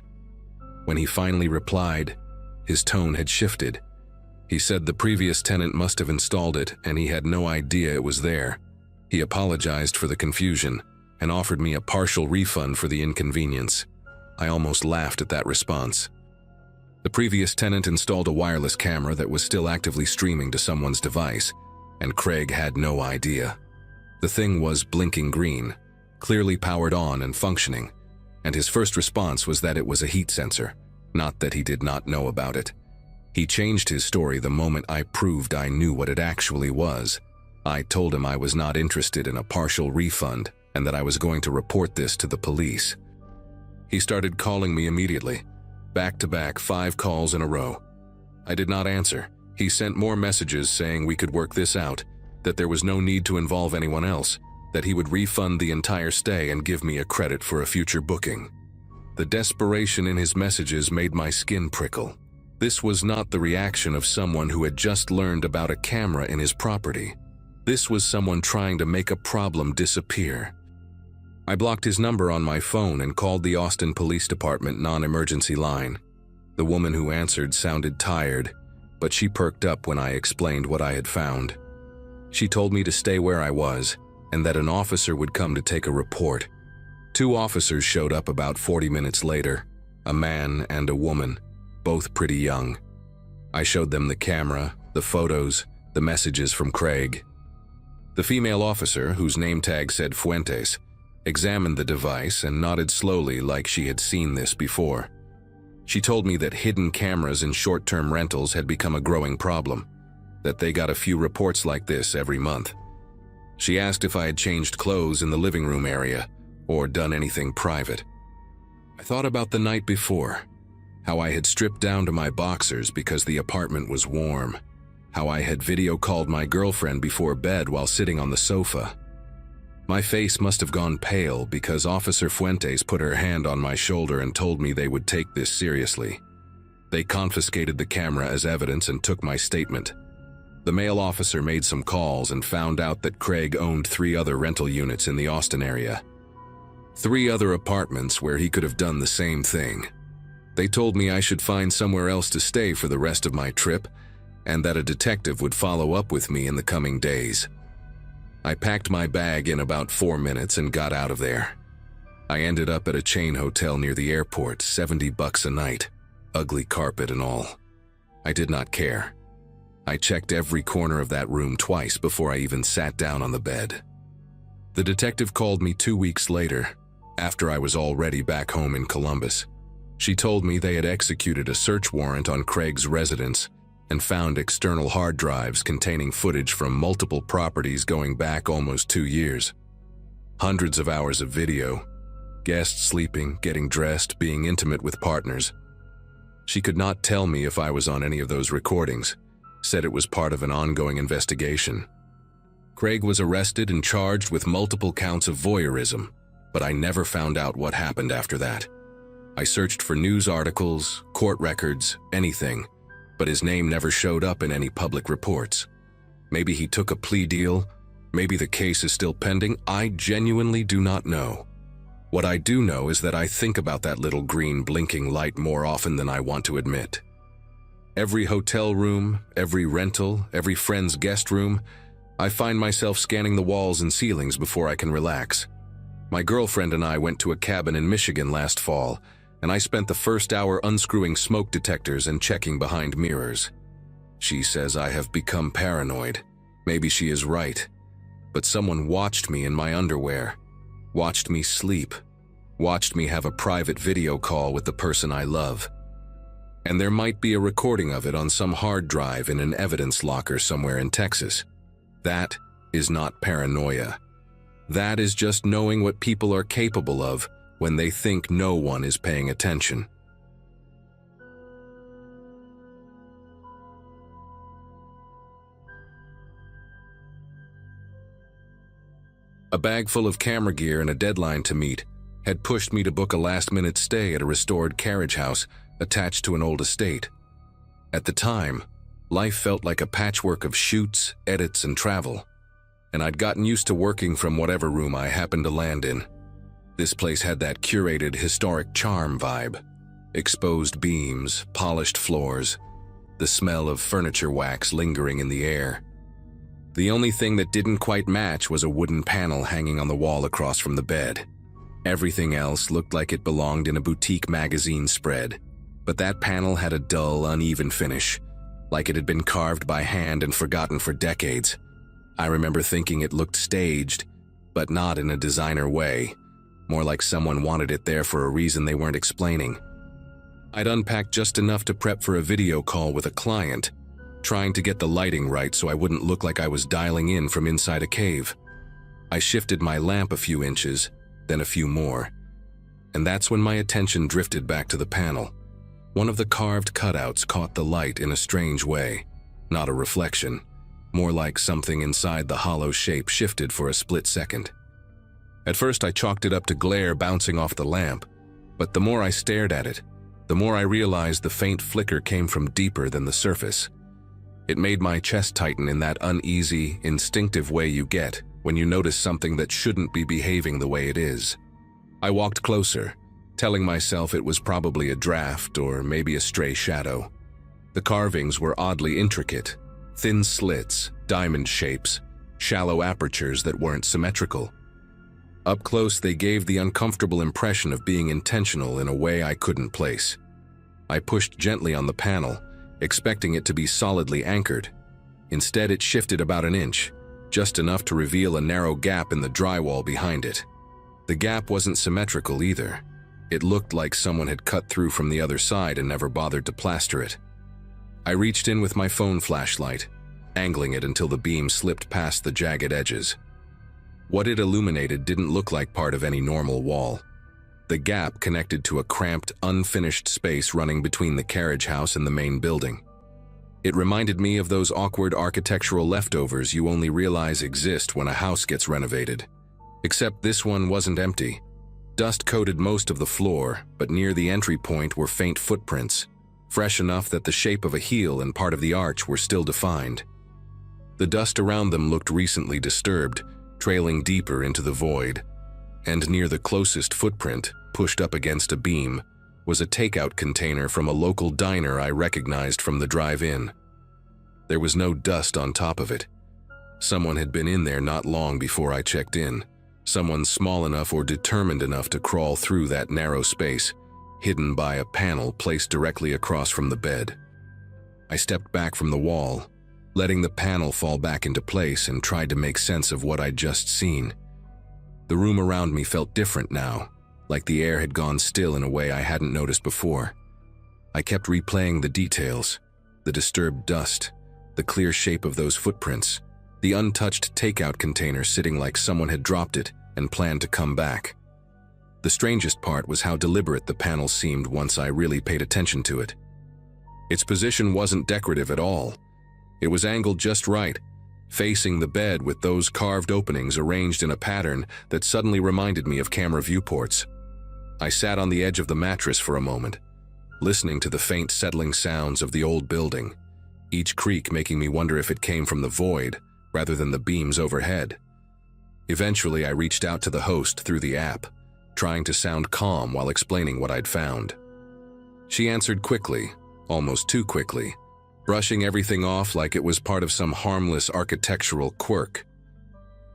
When he finally replied, his tone had shifted. He said the previous tenant must have installed it and he had no idea it was there. He apologized for the confusion and offered me a partial refund for the inconvenience. I almost laughed at that response. The previous tenant installed a wireless camera that was still actively streaming to someone's device, and Craig had no idea. The thing was blinking green, clearly powered on and functioning, and his first response was that it was a heat sensor, not that he did not know about it. He changed his story the moment I proved I knew what it actually was. I told him I was not interested in a partial refund and that I was going to report this to the police. He started calling me immediately, back-to-back 5 calls in a row. I did not answer. He sent more messages saying we could work this out, that there was no need to involve anyone else, that he would refund the entire stay and give me a credit for a future booking. The desperation in his messages made my skin prickle. This was not the reaction of someone who had just learned about a camera in his property. This was someone trying to make a problem disappear. I blocked his number on my phone and called the Austin Police Department non-emergency line. The woman who answered sounded tired, but she perked up when I explained what I had found. She told me to stay where I was and that an officer would come to take a report. 2 officers showed up about 40 minutes later, a man and a woman, both pretty young. I showed them the camera, the photos, the messages from Craig. The female officer, whose name tag said Fuentes, examined the device and nodded slowly like she had seen this before. She told me that hidden cameras in short-term rentals had become a growing problem, that they got a few reports like this every month. She asked if I had changed clothes in the living room area or done anything private. I thought about the night before, how I had stripped down to my boxers because the apartment was warm, how I had video called my girlfriend before bed while sitting on the sofa. My face must have gone pale because Officer Fuentes put her hand on my shoulder and told me they would take this seriously. They confiscated the camera as evidence and took my statement. The male officer made some calls and found out that Craig owned 3 other rental units in the Austin area. 3 other apartments where he could have done the same thing. They told me I should find somewhere else to stay for the rest of my trip and that a detective would follow up with me in the coming days. I packed my bag in about 4 minutes and got out of there. I ended up at a chain hotel near the airport, $70 a night, ugly carpet and all. I did not care. I checked every corner of that room twice before I even sat down on the bed. The detective called me 2 weeks later, after I was already back home in Columbus. She told me they had executed a search warrant on Craig's residence and found external hard drives containing footage from multiple properties going back almost 2 years. Hundreds of hours of video, guests sleeping, getting dressed, being intimate with partners. She could not tell me if I was on any of those recordings, said it was part of an ongoing investigation. Craig was arrested and charged with multiple counts of voyeurism, but I never found out what happened after that. I searched for news articles, court records, anything, but his name never showed up in any public reports. Maybe he took a plea deal, Maybe the case is still pending. I genuinely do not know. What I do know is that I think about that little green blinking light more often than I want to admit. Every hotel room, every rental, every friend's guest room, I find myself scanning the walls and ceilings before I can relax. My girlfriend and I went to a cabin in Michigan last fall, and I spent the first hour unscrewing smoke detectors and checking behind mirrors. She says I have become paranoid. Maybe she is right. But someone watched me in my underwear, watched me sleep, watched me have a private video call with the person I love. And there might be a recording of it on some hard drive in an evidence locker somewhere in Texas. That is not paranoia. That is just knowing what people are capable of when they think no one is paying attention. A bag full of camera gear and a deadline to meet had pushed me to book a last-minute stay at a restored carriage house attached to an old estate. At the time, life felt like a patchwork of shoots, edits, and travel, and I'd gotten used to working from whatever room I happened to land in. This place had that curated, historic charm vibe. Exposed beams, polished floors, the smell of furniture wax lingering in the air. The only thing that didn't quite match was a wooden panel hanging on the wall across from the bed. Everything else looked like it belonged in a boutique magazine spread, but that panel had a dull, uneven finish, like it had been carved by hand and forgotten for decades. I remember thinking it looked staged, but not in a designer way, more like someone wanted it there for a reason they weren't explaining. I'd unpacked just enough to prep for a video call with a client, trying to get the lighting right so I wouldn't look like I was dialing in from inside a cave. I shifted my lamp a few inches, then a few more, and that's when my attention drifted back to the panel. One of the carved cutouts caught the light in a strange way, not a reflection, more like something inside the hollow shape shifted for a split second. At first I chalked it up to glare bouncing off the lamp, but the more I stared at it, the more I realized the faint flicker came from deeper than the surface. It made my chest tighten in that uneasy, instinctive way you get when you notice something that shouldn't be behaving the way it is. I walked closer, telling myself it was probably a draft or maybe a stray shadow. The carvings were oddly intricate, thin slits, diamond shapes, shallow apertures that weren't symmetrical. Up close, they gave the uncomfortable impression of being intentional in a way I couldn't place. I pushed gently on the panel, expecting it to be solidly anchored. Instead, it shifted about an inch, just enough to reveal a narrow gap in the drywall behind it. The gap wasn't symmetrical either. It looked like someone had cut through from the other side and never bothered to plaster it. I reached in with my phone flashlight, angling it until the beam slipped past the jagged edges. What it illuminated didn't look like part of any normal wall. The gap connected to a cramped, unfinished space running between the carriage house and the main building. It reminded me of those awkward architectural leftovers you only realize exist when a house gets renovated. Except this one wasn't empty. Dust coated most of the floor, but near the entry point were faint footprints, fresh enough that the shape of a heel and part of the arch were still defined. The dust around them looked recently disturbed, trailing deeper into the void. And near the closest footprint, pushed up against a beam, was a takeout container from a local diner I recognized from the drive-in. There was no dust on top of it. Someone had been in there not long before I checked in. Someone small enough or determined enough to crawl through that narrow space, hidden by a panel placed directly across from the bed. I stepped back from the wall, letting the panel fall back into place, and tried to make sense of what I'd just seen. The room around me felt different now, like the air had gone still in a way I hadn't noticed before. I kept replaying the details, the disturbed dust, the clear shape of those footprints, the untouched takeout container sitting like someone had dropped it and planned to come back. The strangest part was how deliberate the panel seemed once I really paid attention to it. Its position wasn't decorative at all. It was angled just right, facing the bed with those carved openings arranged in a pattern that suddenly reminded me of camera viewports. I sat on the edge of the mattress for a moment, listening to the faint settling sounds of the old building, each creak making me wonder if it came from the void rather than the beams overhead. Eventually, I reached out to the host through the app, trying to sound calm while explaining what I'd found. She answered quickly, almost too quickly, brushing everything off like it was part of some harmless architectural quirk.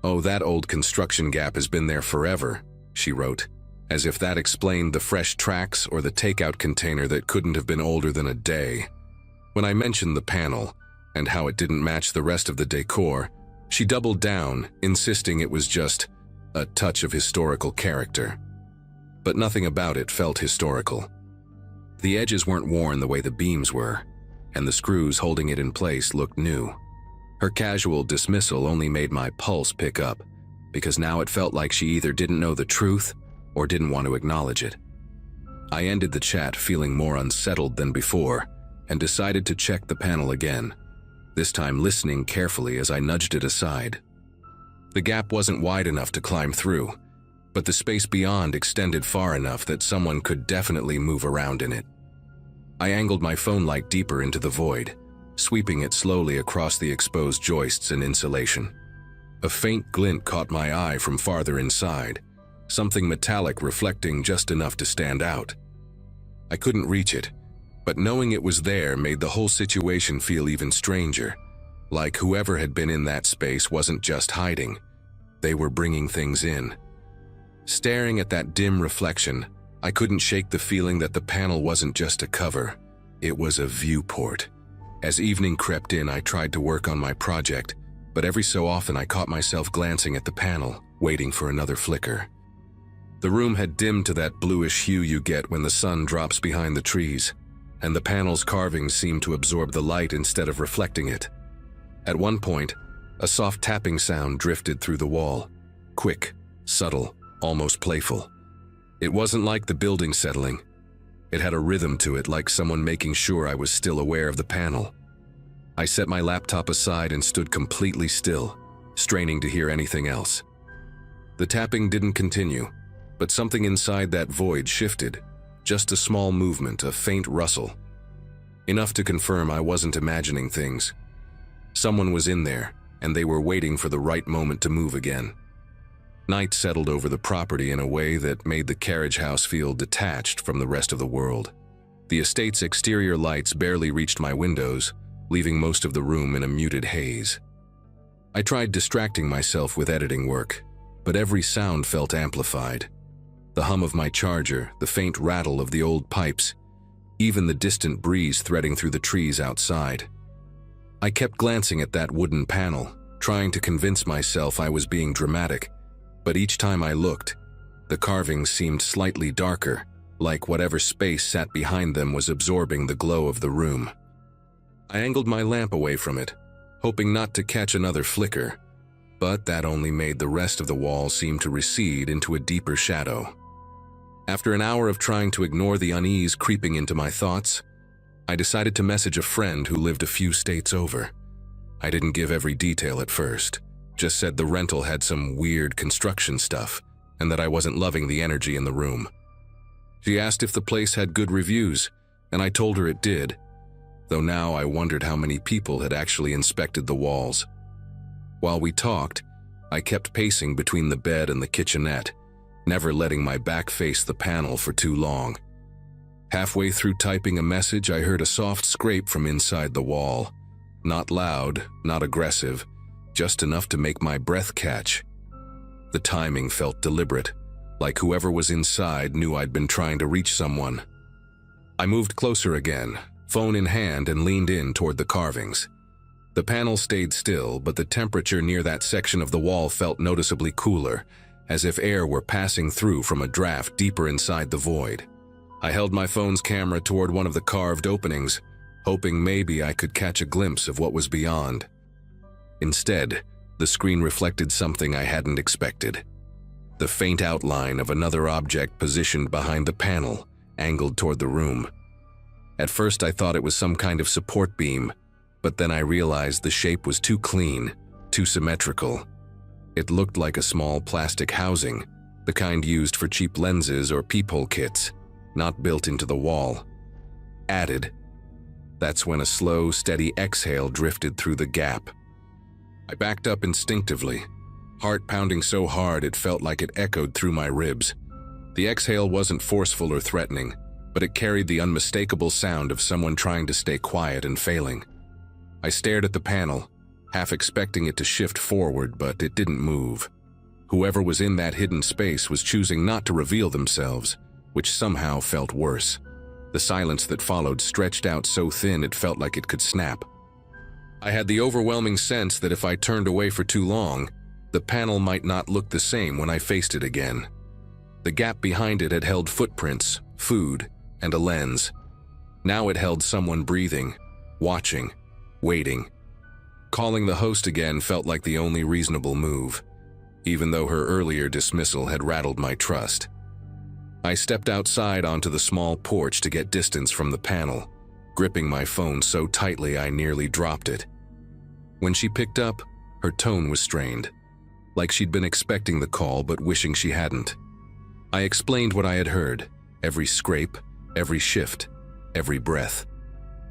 "Oh, that old construction gap has been there forever," she wrote, as if that explained the fresh tracks or the takeout container that couldn't have been older than a day. When I mentioned the panel and how it didn't match the rest of the decor, she doubled down, insisting it was just a touch of historical character. But nothing about it felt historical. The edges weren't worn the way the beams were, and the screws holding it in place looked new. Her casual dismissal only made my pulse pick up, because now it felt like she either didn't know the truth or didn't want to acknowledge it. I ended the chat feeling more unsettled than before and decided to check the panel again, this time listening carefully as I nudged it aside. The gap wasn't wide enough to climb through, but the space beyond extended far enough that someone could definitely move around in it. I angled my phone light deeper into the void, sweeping it slowly across the exposed joists and insulation. A faint glint caught my eye from farther inside, something metallic reflecting just enough to stand out. I couldn't reach it, but knowing it was there made the whole situation feel even stranger, like whoever had been in that space wasn't just hiding, they were bringing things in. Staring at that dim reflection, I couldn't shake the feeling that the panel wasn't just a cover, it was a viewport. As evening crept in, I tried to work on my project, but every so often I caught myself glancing at the panel, waiting for another flicker. The room had dimmed to that bluish hue you get when the sun drops behind the trees, and the panel's carvings seemed to absorb the light instead of reflecting it. At one point, a soft tapping sound drifted through the wall, quick, subtle, almost playful. It wasn't like the building settling. It had a rhythm to it, like someone making sure I was still aware of the panel. I set my laptop aside and stood completely still, straining to hear anything else. The tapping didn't continue, but something inside that void shifted, just a small movement, a faint rustle. Enough to confirm I wasn't imagining things. Someone was in there, and they were waiting for the right moment to move again. Night settled over the property in a way that made the carriage house feel detached from the rest of the world. The estate's exterior lights barely reached my windows, leaving most of the room in a muted haze. I tried distracting myself with editing work, but every sound felt amplified. The hum of my charger, the faint rattle of the old pipes, even the distant breeze threading through the trees outside. I kept glancing at that wooden panel, trying to convince myself I was being dramatic, but each time I looked, the carvings seemed slightly darker, like whatever space sat behind them was absorbing the glow of the room. I angled my lamp away from it, hoping not to catch another flicker, but that only made the rest of the wall seem to recede into a deeper shadow. After an hour of trying to ignore the unease creeping into my thoughts, I decided to message a friend who lived a few states over. I didn't give every detail at first, just said the rental had some weird construction stuff and that I wasn't loving the energy in the room. She asked if the place had good reviews, and I told her it did, though now I wondered how many people had actually inspected the walls. While we talked, I kept pacing between the bed and the kitchenette, never letting my back face the panel for too long. Halfway through typing a message, I heard a soft scrape from inside the wall. Not loud, not aggressive, just enough to make my breath catch. The timing felt deliberate, like whoever was inside knew I'd been trying to reach someone. I moved closer again, phone in hand, and leaned in toward the carvings. The panel stayed still, but the temperature near that section of the wall felt noticeably cooler, as if air were passing through from a draft deeper inside the void. I held my phone's camera toward one of the carved openings, hoping maybe I could catch a glimpse of what was beyond. Instead, the screen reflected something I hadn't expected. The faint outline of another object positioned behind the panel, angled toward the room. At first I thought it was some kind of support beam, but then I realized the shape was too clean, too symmetrical. It looked like a small plastic housing, the kind used for cheap lenses or peephole kits, not built into the wall. Added. That's when a slow, steady exhale drifted through the gap. I backed up instinctively, heart pounding so hard it felt like it echoed through my ribs. The exhale wasn't forceful or threatening, but it carried the unmistakable sound of someone trying to stay quiet and failing. I stared at the panel, half expecting it to shift forward, but it didn't move. Whoever was in that hidden space was choosing not to reveal themselves, which somehow felt worse. The silence that followed stretched out so thin it felt like it could snap. I had the overwhelming sense that if I turned away for too long, the panel might not look the same when I faced it again. The gap behind it had held footprints, food, and a lens. Now it held someone breathing, watching, waiting. Calling the host again felt like the only reasonable move, even though her earlier dismissal had rattled my trust. I stepped outside onto the small porch to get distance from the panel, gripping my phone so tightly I nearly dropped it. When she picked up, her tone was strained, like she'd been expecting the call but wishing she hadn't. I explained what I had heard, every scrape, every shift, every breath,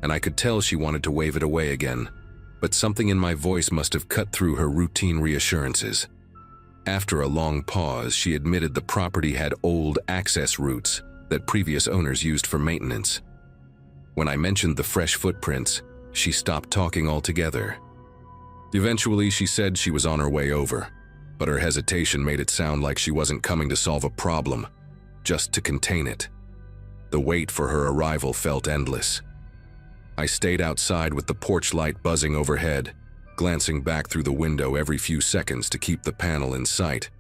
and I could tell she wanted to wave it away again, but something in my voice must have cut through her routine reassurances. After a long pause, she admitted the property had old access routes that previous owners used for maintenance. When I mentioned the fresh footprints, she stopped talking altogether. Eventually, she said she was on her way over, but her hesitation made it sound like she wasn't coming to solve a problem, just to contain it. The wait for her arrival felt endless. I stayed outside with the porch light buzzing overhead, glancing back through the window every few seconds to keep the panel in sight.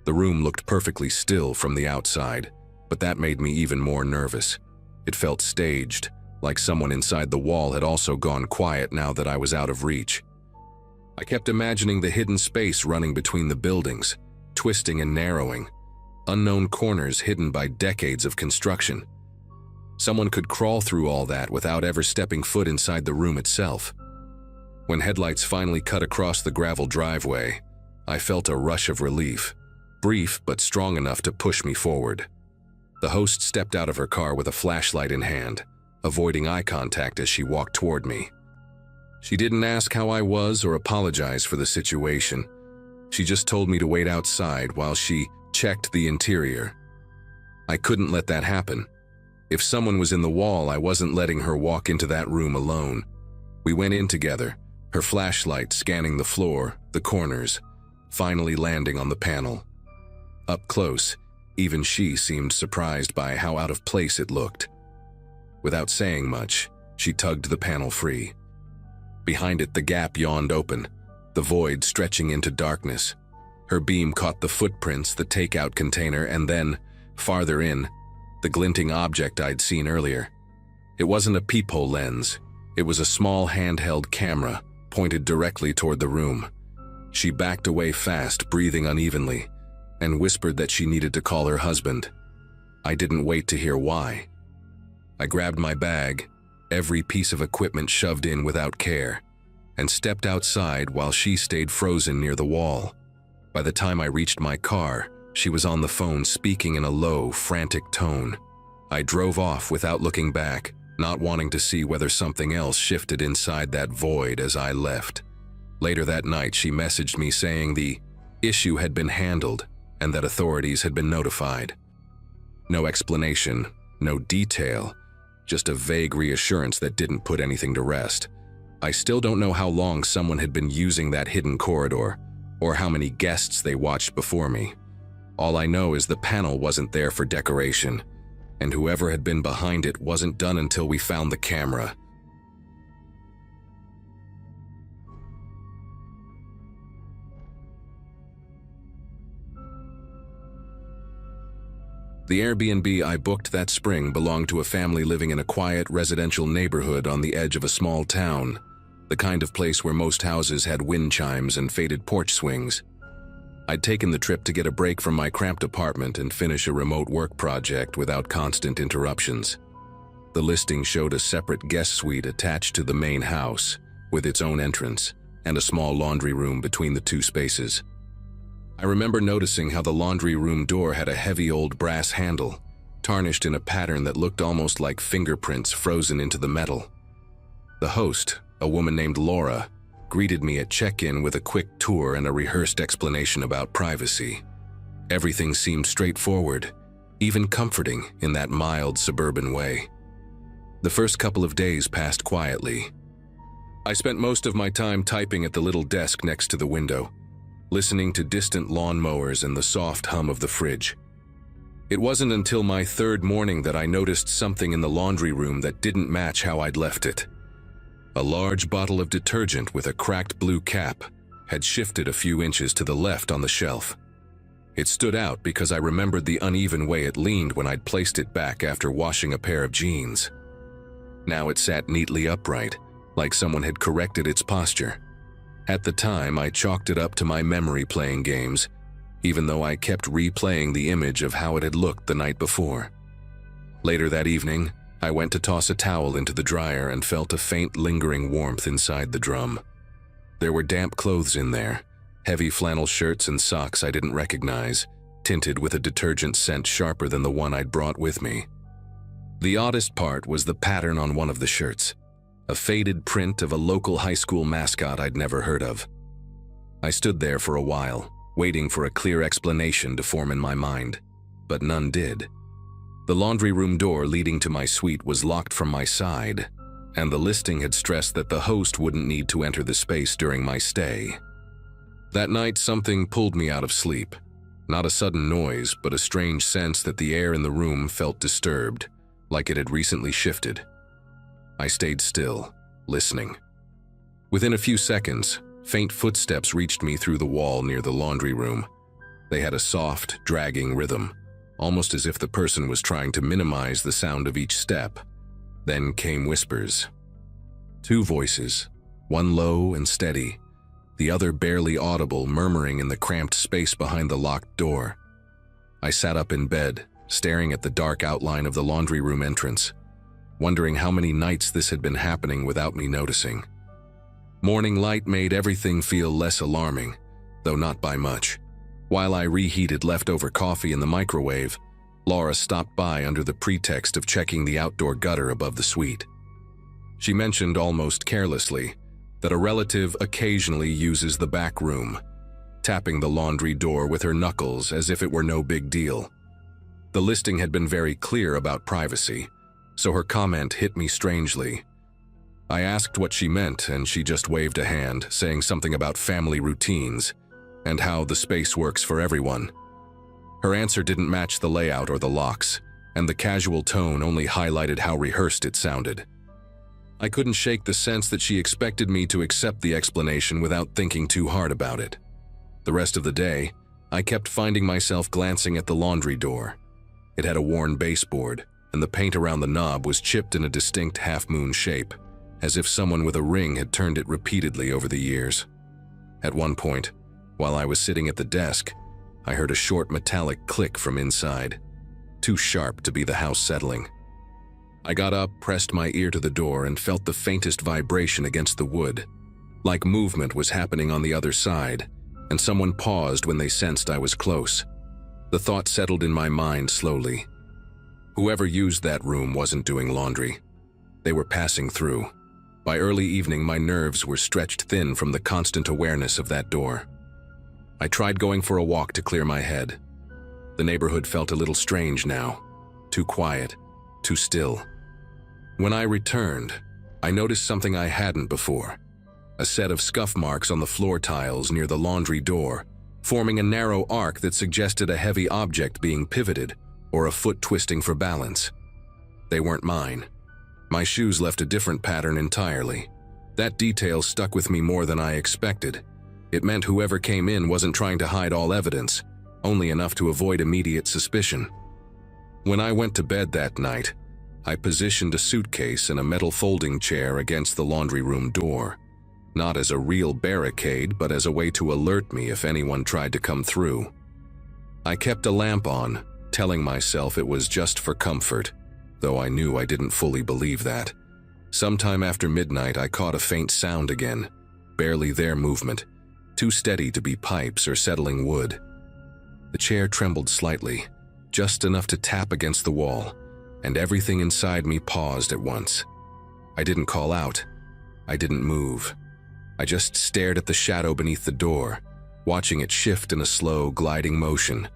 The room looked perfectly still from the outside, but that made me even more nervous. It felt staged, like someone inside the wall had also gone quiet now that I was out of reach. I kept imagining the hidden space running between the buildings, twisting and narrowing, unknown corners hidden by decades of construction. Someone could crawl through all that without ever stepping foot inside the room itself. When headlights finally cut across the gravel driveway, I felt a rush of relief, brief but strong enough to push me forward. The host stepped out of her car with a flashlight in hand, avoiding eye contact as she walked toward me. She didn't ask how I was or apologize for the situation. She just told me to wait outside while she checked the interior. I couldn't let that happen. If someone was in the wall, I wasn't letting her walk into that room alone. We went in together, her flashlight scanning the floor, the corners, finally landing on the panel. Up close, even she seemed surprised by how out of place it looked. Without saying much, she tugged the panel free. Behind it, the gap yawned open, the void stretching into darkness. Her beam caught the footprints, the takeout container, and then, farther in, the glinting object I'd seen earlier. It wasn't a peephole lens. It was a small handheld camera, pointed directly toward the room. She backed away fast, breathing unevenly, and whispered that she needed to call her husband. I didn't wait to hear why. I grabbed my bag, every piece of equipment shoved in without care, and stepped outside while she stayed frozen near the wall. By the time I reached my car, she was on the phone speaking in a low, frantic tone. I drove off without looking back, not wanting to see whether something else shifted inside that void as I left. Later that night, she messaged me saying the issue had been handled and that authorities had been notified. No explanation, no detail, just a vague reassurance that didn't put anything to rest. I still don't know how long someone had been using that hidden corridor, or how many guests they watched before me. All I know is the panel wasn't there for decoration, and whoever had been behind it wasn't done until we found the camera. The Airbnb I booked that spring belonged to a family living in a quiet residential neighborhood on the edge of a small town, the kind of place where most houses had wind chimes and faded porch swings. I'd taken the trip to get a break from my cramped apartment and finish a remote work project without constant interruptions. The listing showed a separate guest suite attached to the main house, with its own entrance, and a small laundry room between the two spaces. I remember noticing how the laundry room door had a heavy old brass handle, tarnished in a pattern that looked almost like fingerprints frozen into the metal. The host, a woman named Laura, greeted me at check-in with a quick tour and a rehearsed explanation about privacy. Everything seemed straightforward, even comforting in that mild suburban way. The first couple of days passed quietly. I spent most of my time typing at the little desk next to the window, listening to distant lawn mowers and the soft hum of the fridge. It wasn't until my third morning that I noticed something in the laundry room that didn't match how I'd left it. A large bottle of detergent with a cracked blue cap had shifted a few inches to the left on the shelf. It stood out because I remembered the uneven way it leaned when I'd placed it back after washing a pair of jeans. Now it sat neatly upright, like someone had corrected its posture. At the time, I chalked it up to my memory playing games, even though I kept replaying the image of how it had looked the night before. Later that evening, I went to toss a towel into the dryer and felt a faint lingering warmth inside the drum. There were damp clothes in there, heavy flannel shirts and socks I didn't recognize, tinted with a detergent scent sharper than the one I'd brought with me. The oddest part was the pattern on one of the shirts, a faded print of a local high school mascot I'd never heard of. I stood there for a while, waiting for a clear explanation to form in my mind, but none did. The laundry room door leading to my suite was locked from my side, and the listing had stressed that the host wouldn't need to enter the space during my stay. That night, something pulled me out of sleep. Not a sudden noise, but a strange sense that the air in the room felt disturbed, like it had recently shifted. I stayed still, listening. Within a few seconds, faint footsteps reached me through the wall near the laundry room. They had a soft, dragging rhythm, almost as if the person was trying to minimize the sound of each step. Then came whispers. Two voices, one low and steady, the other barely audible, murmuring in the cramped space behind the locked door. I sat up in bed, staring at the dark outline of the laundry room entrance, wondering how many nights this had been happening without me noticing. Morning light made everything feel less alarming, though not by much. While I reheated leftover coffee in the microwave, Laura stopped by under the pretext of checking the outdoor gutter above the suite. She mentioned almost carelessly that a relative occasionally uses the back room, tapping the laundry door with her knuckles as if it were no big deal. The listing had been very clear about privacy, so her comment hit me strangely. I asked what she meant, and she just waved a hand, saying something about family routines and how the space works for everyone. Her answer didn't match the layout or the locks, and the casual tone only highlighted how rehearsed it sounded. I couldn't shake the sense that she expected me to accept the explanation without thinking too hard about it. The rest of the day, I kept finding myself glancing at the laundry door. It had a worn baseboard, and the paint around the knob was chipped in a distinct half-moon shape, as if someone with a ring had turned it repeatedly over the years. At one point, while I was sitting at the desk, I heard a short metallic click from inside, too sharp to be the house settling. I got up, pressed my ear to the door, and felt the faintest vibration against the wood, like movement was happening on the other side, and someone paused when they sensed I was close. The thought settled in my mind slowly. Whoever used that room wasn't doing laundry. They were passing through. By early evening, my nerves were stretched thin from the constant awareness of that door. I tried going for a walk to clear my head. The neighborhood felt a little strange now, too quiet, too still. When I returned, I noticed something I hadn't before. A set of scuff marks on the floor tiles near the laundry door, forming a narrow arc that suggested a heavy object being pivoted or a foot twisting for balance. They weren't mine. My shoes left a different pattern entirely. That detail stuck with me more than I expected. It meant whoever came in wasn't trying to hide all evidence, only enough to avoid immediate suspicion. When I went to bed that night, I positioned a suitcase and a metal folding chair against the laundry room door, not as a real barricade, but as a way to alert me if anyone tried to come through. I kept a lamp on, telling myself it was just for comfort, though I knew I didn't fully believe that. Sometime after midnight, I caught a faint sound again, barely there movement, too steady to be pipes or settling wood. The chair trembled slightly, just enough to tap against the wall, and everything inside me paused at once. I didn't call out. I didn't move. I I just stared at the shadow beneath the door, watching it shift in a slow, gliding motion,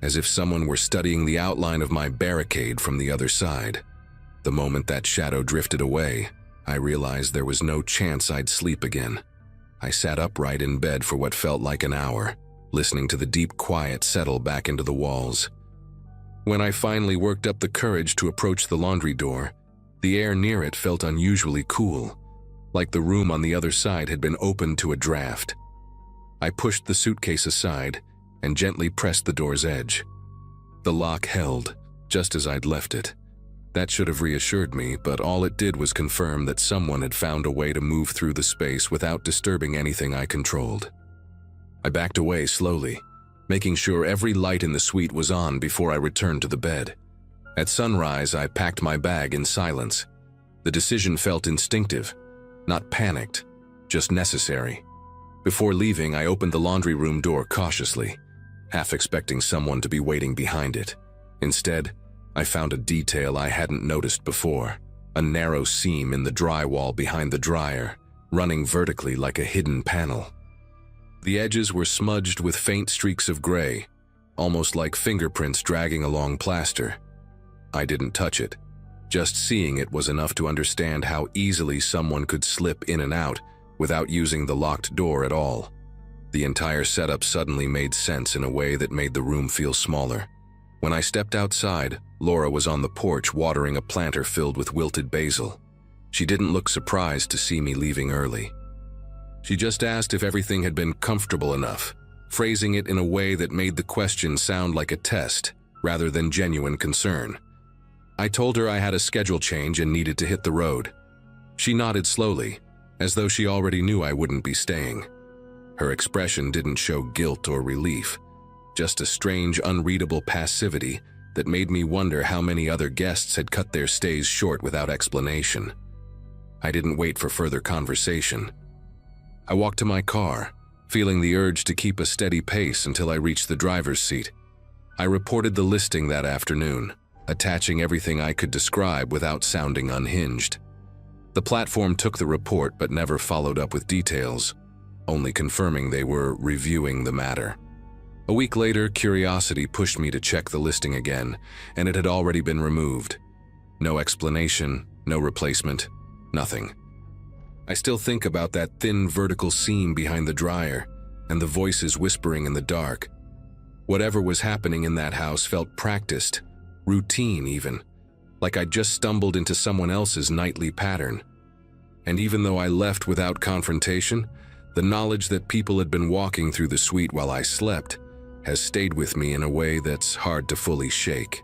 as if someone were studying the outline of my barricade from the other side. The moment that shadow drifted away, I realized there was no chance I'd sleep again. I sat upright in bed for what felt like an hour, listening to the deep quiet settle back into the walls. When I finally worked up the courage to approach the laundry door, the air near it felt unusually cool, like the room on the other side had been opened to a draft. I pushed the suitcase aside and gently pressed the door's edge. The lock held, just as I'd left it. That should have reassured me, but all it did was confirm that someone had found a way to move through the space without disturbing anything I controlled. I backed away slowly, making sure every light in the suite was on before I returned to the bed. At sunrise, I packed my bag in silence. The decision felt instinctive, not panicked, just necessary. Before leaving, I opened the laundry room door cautiously, half expecting someone to be waiting behind it. Instead, I found a detail I hadn't noticed before, a narrow seam in the drywall behind the dryer, running vertically like a hidden panel. The edges were smudged with faint streaks of gray, almost like fingerprints dragging along plaster. I didn't touch it. Just seeing it was enough to understand how easily someone could slip in and out without using the locked door at all. The entire setup suddenly made sense in a way that made the room feel smaller. When I stepped outside, Laura was on the porch watering a planter filled with wilted basil. She didn't look surprised to see me leaving early. She just asked if everything had been comfortable enough, phrasing it in a way that made the question sound like a test rather than genuine concern. I told her I had a schedule change and needed to hit the road. She nodded slowly, as though she already knew I wouldn't be staying. Her expression didn't show guilt or relief, just a strange, unreadable passivity that made me wonder how many other guests had cut their stays short without explanation. I didn't wait for further conversation. I walked to my car, feeling the urge to keep a steady pace until I reached the driver's seat. I reported the listing that afternoon, attaching everything I could describe without sounding unhinged. The platform took the report but never followed up with details, only confirming they were reviewing the matter. A week later, curiosity pushed me to check the listing again, and it had already been removed. No explanation, no replacement, nothing. I still think about that thin vertical seam behind the dryer and the voices whispering in the dark. Whatever was happening in that house felt practiced, routine even, like I'd just stumbled into someone else's nightly pattern. And even though I left without confrontation, the knowledge that people had been walking through the suite while I slept has stayed with me in a way that's hard to fully shake.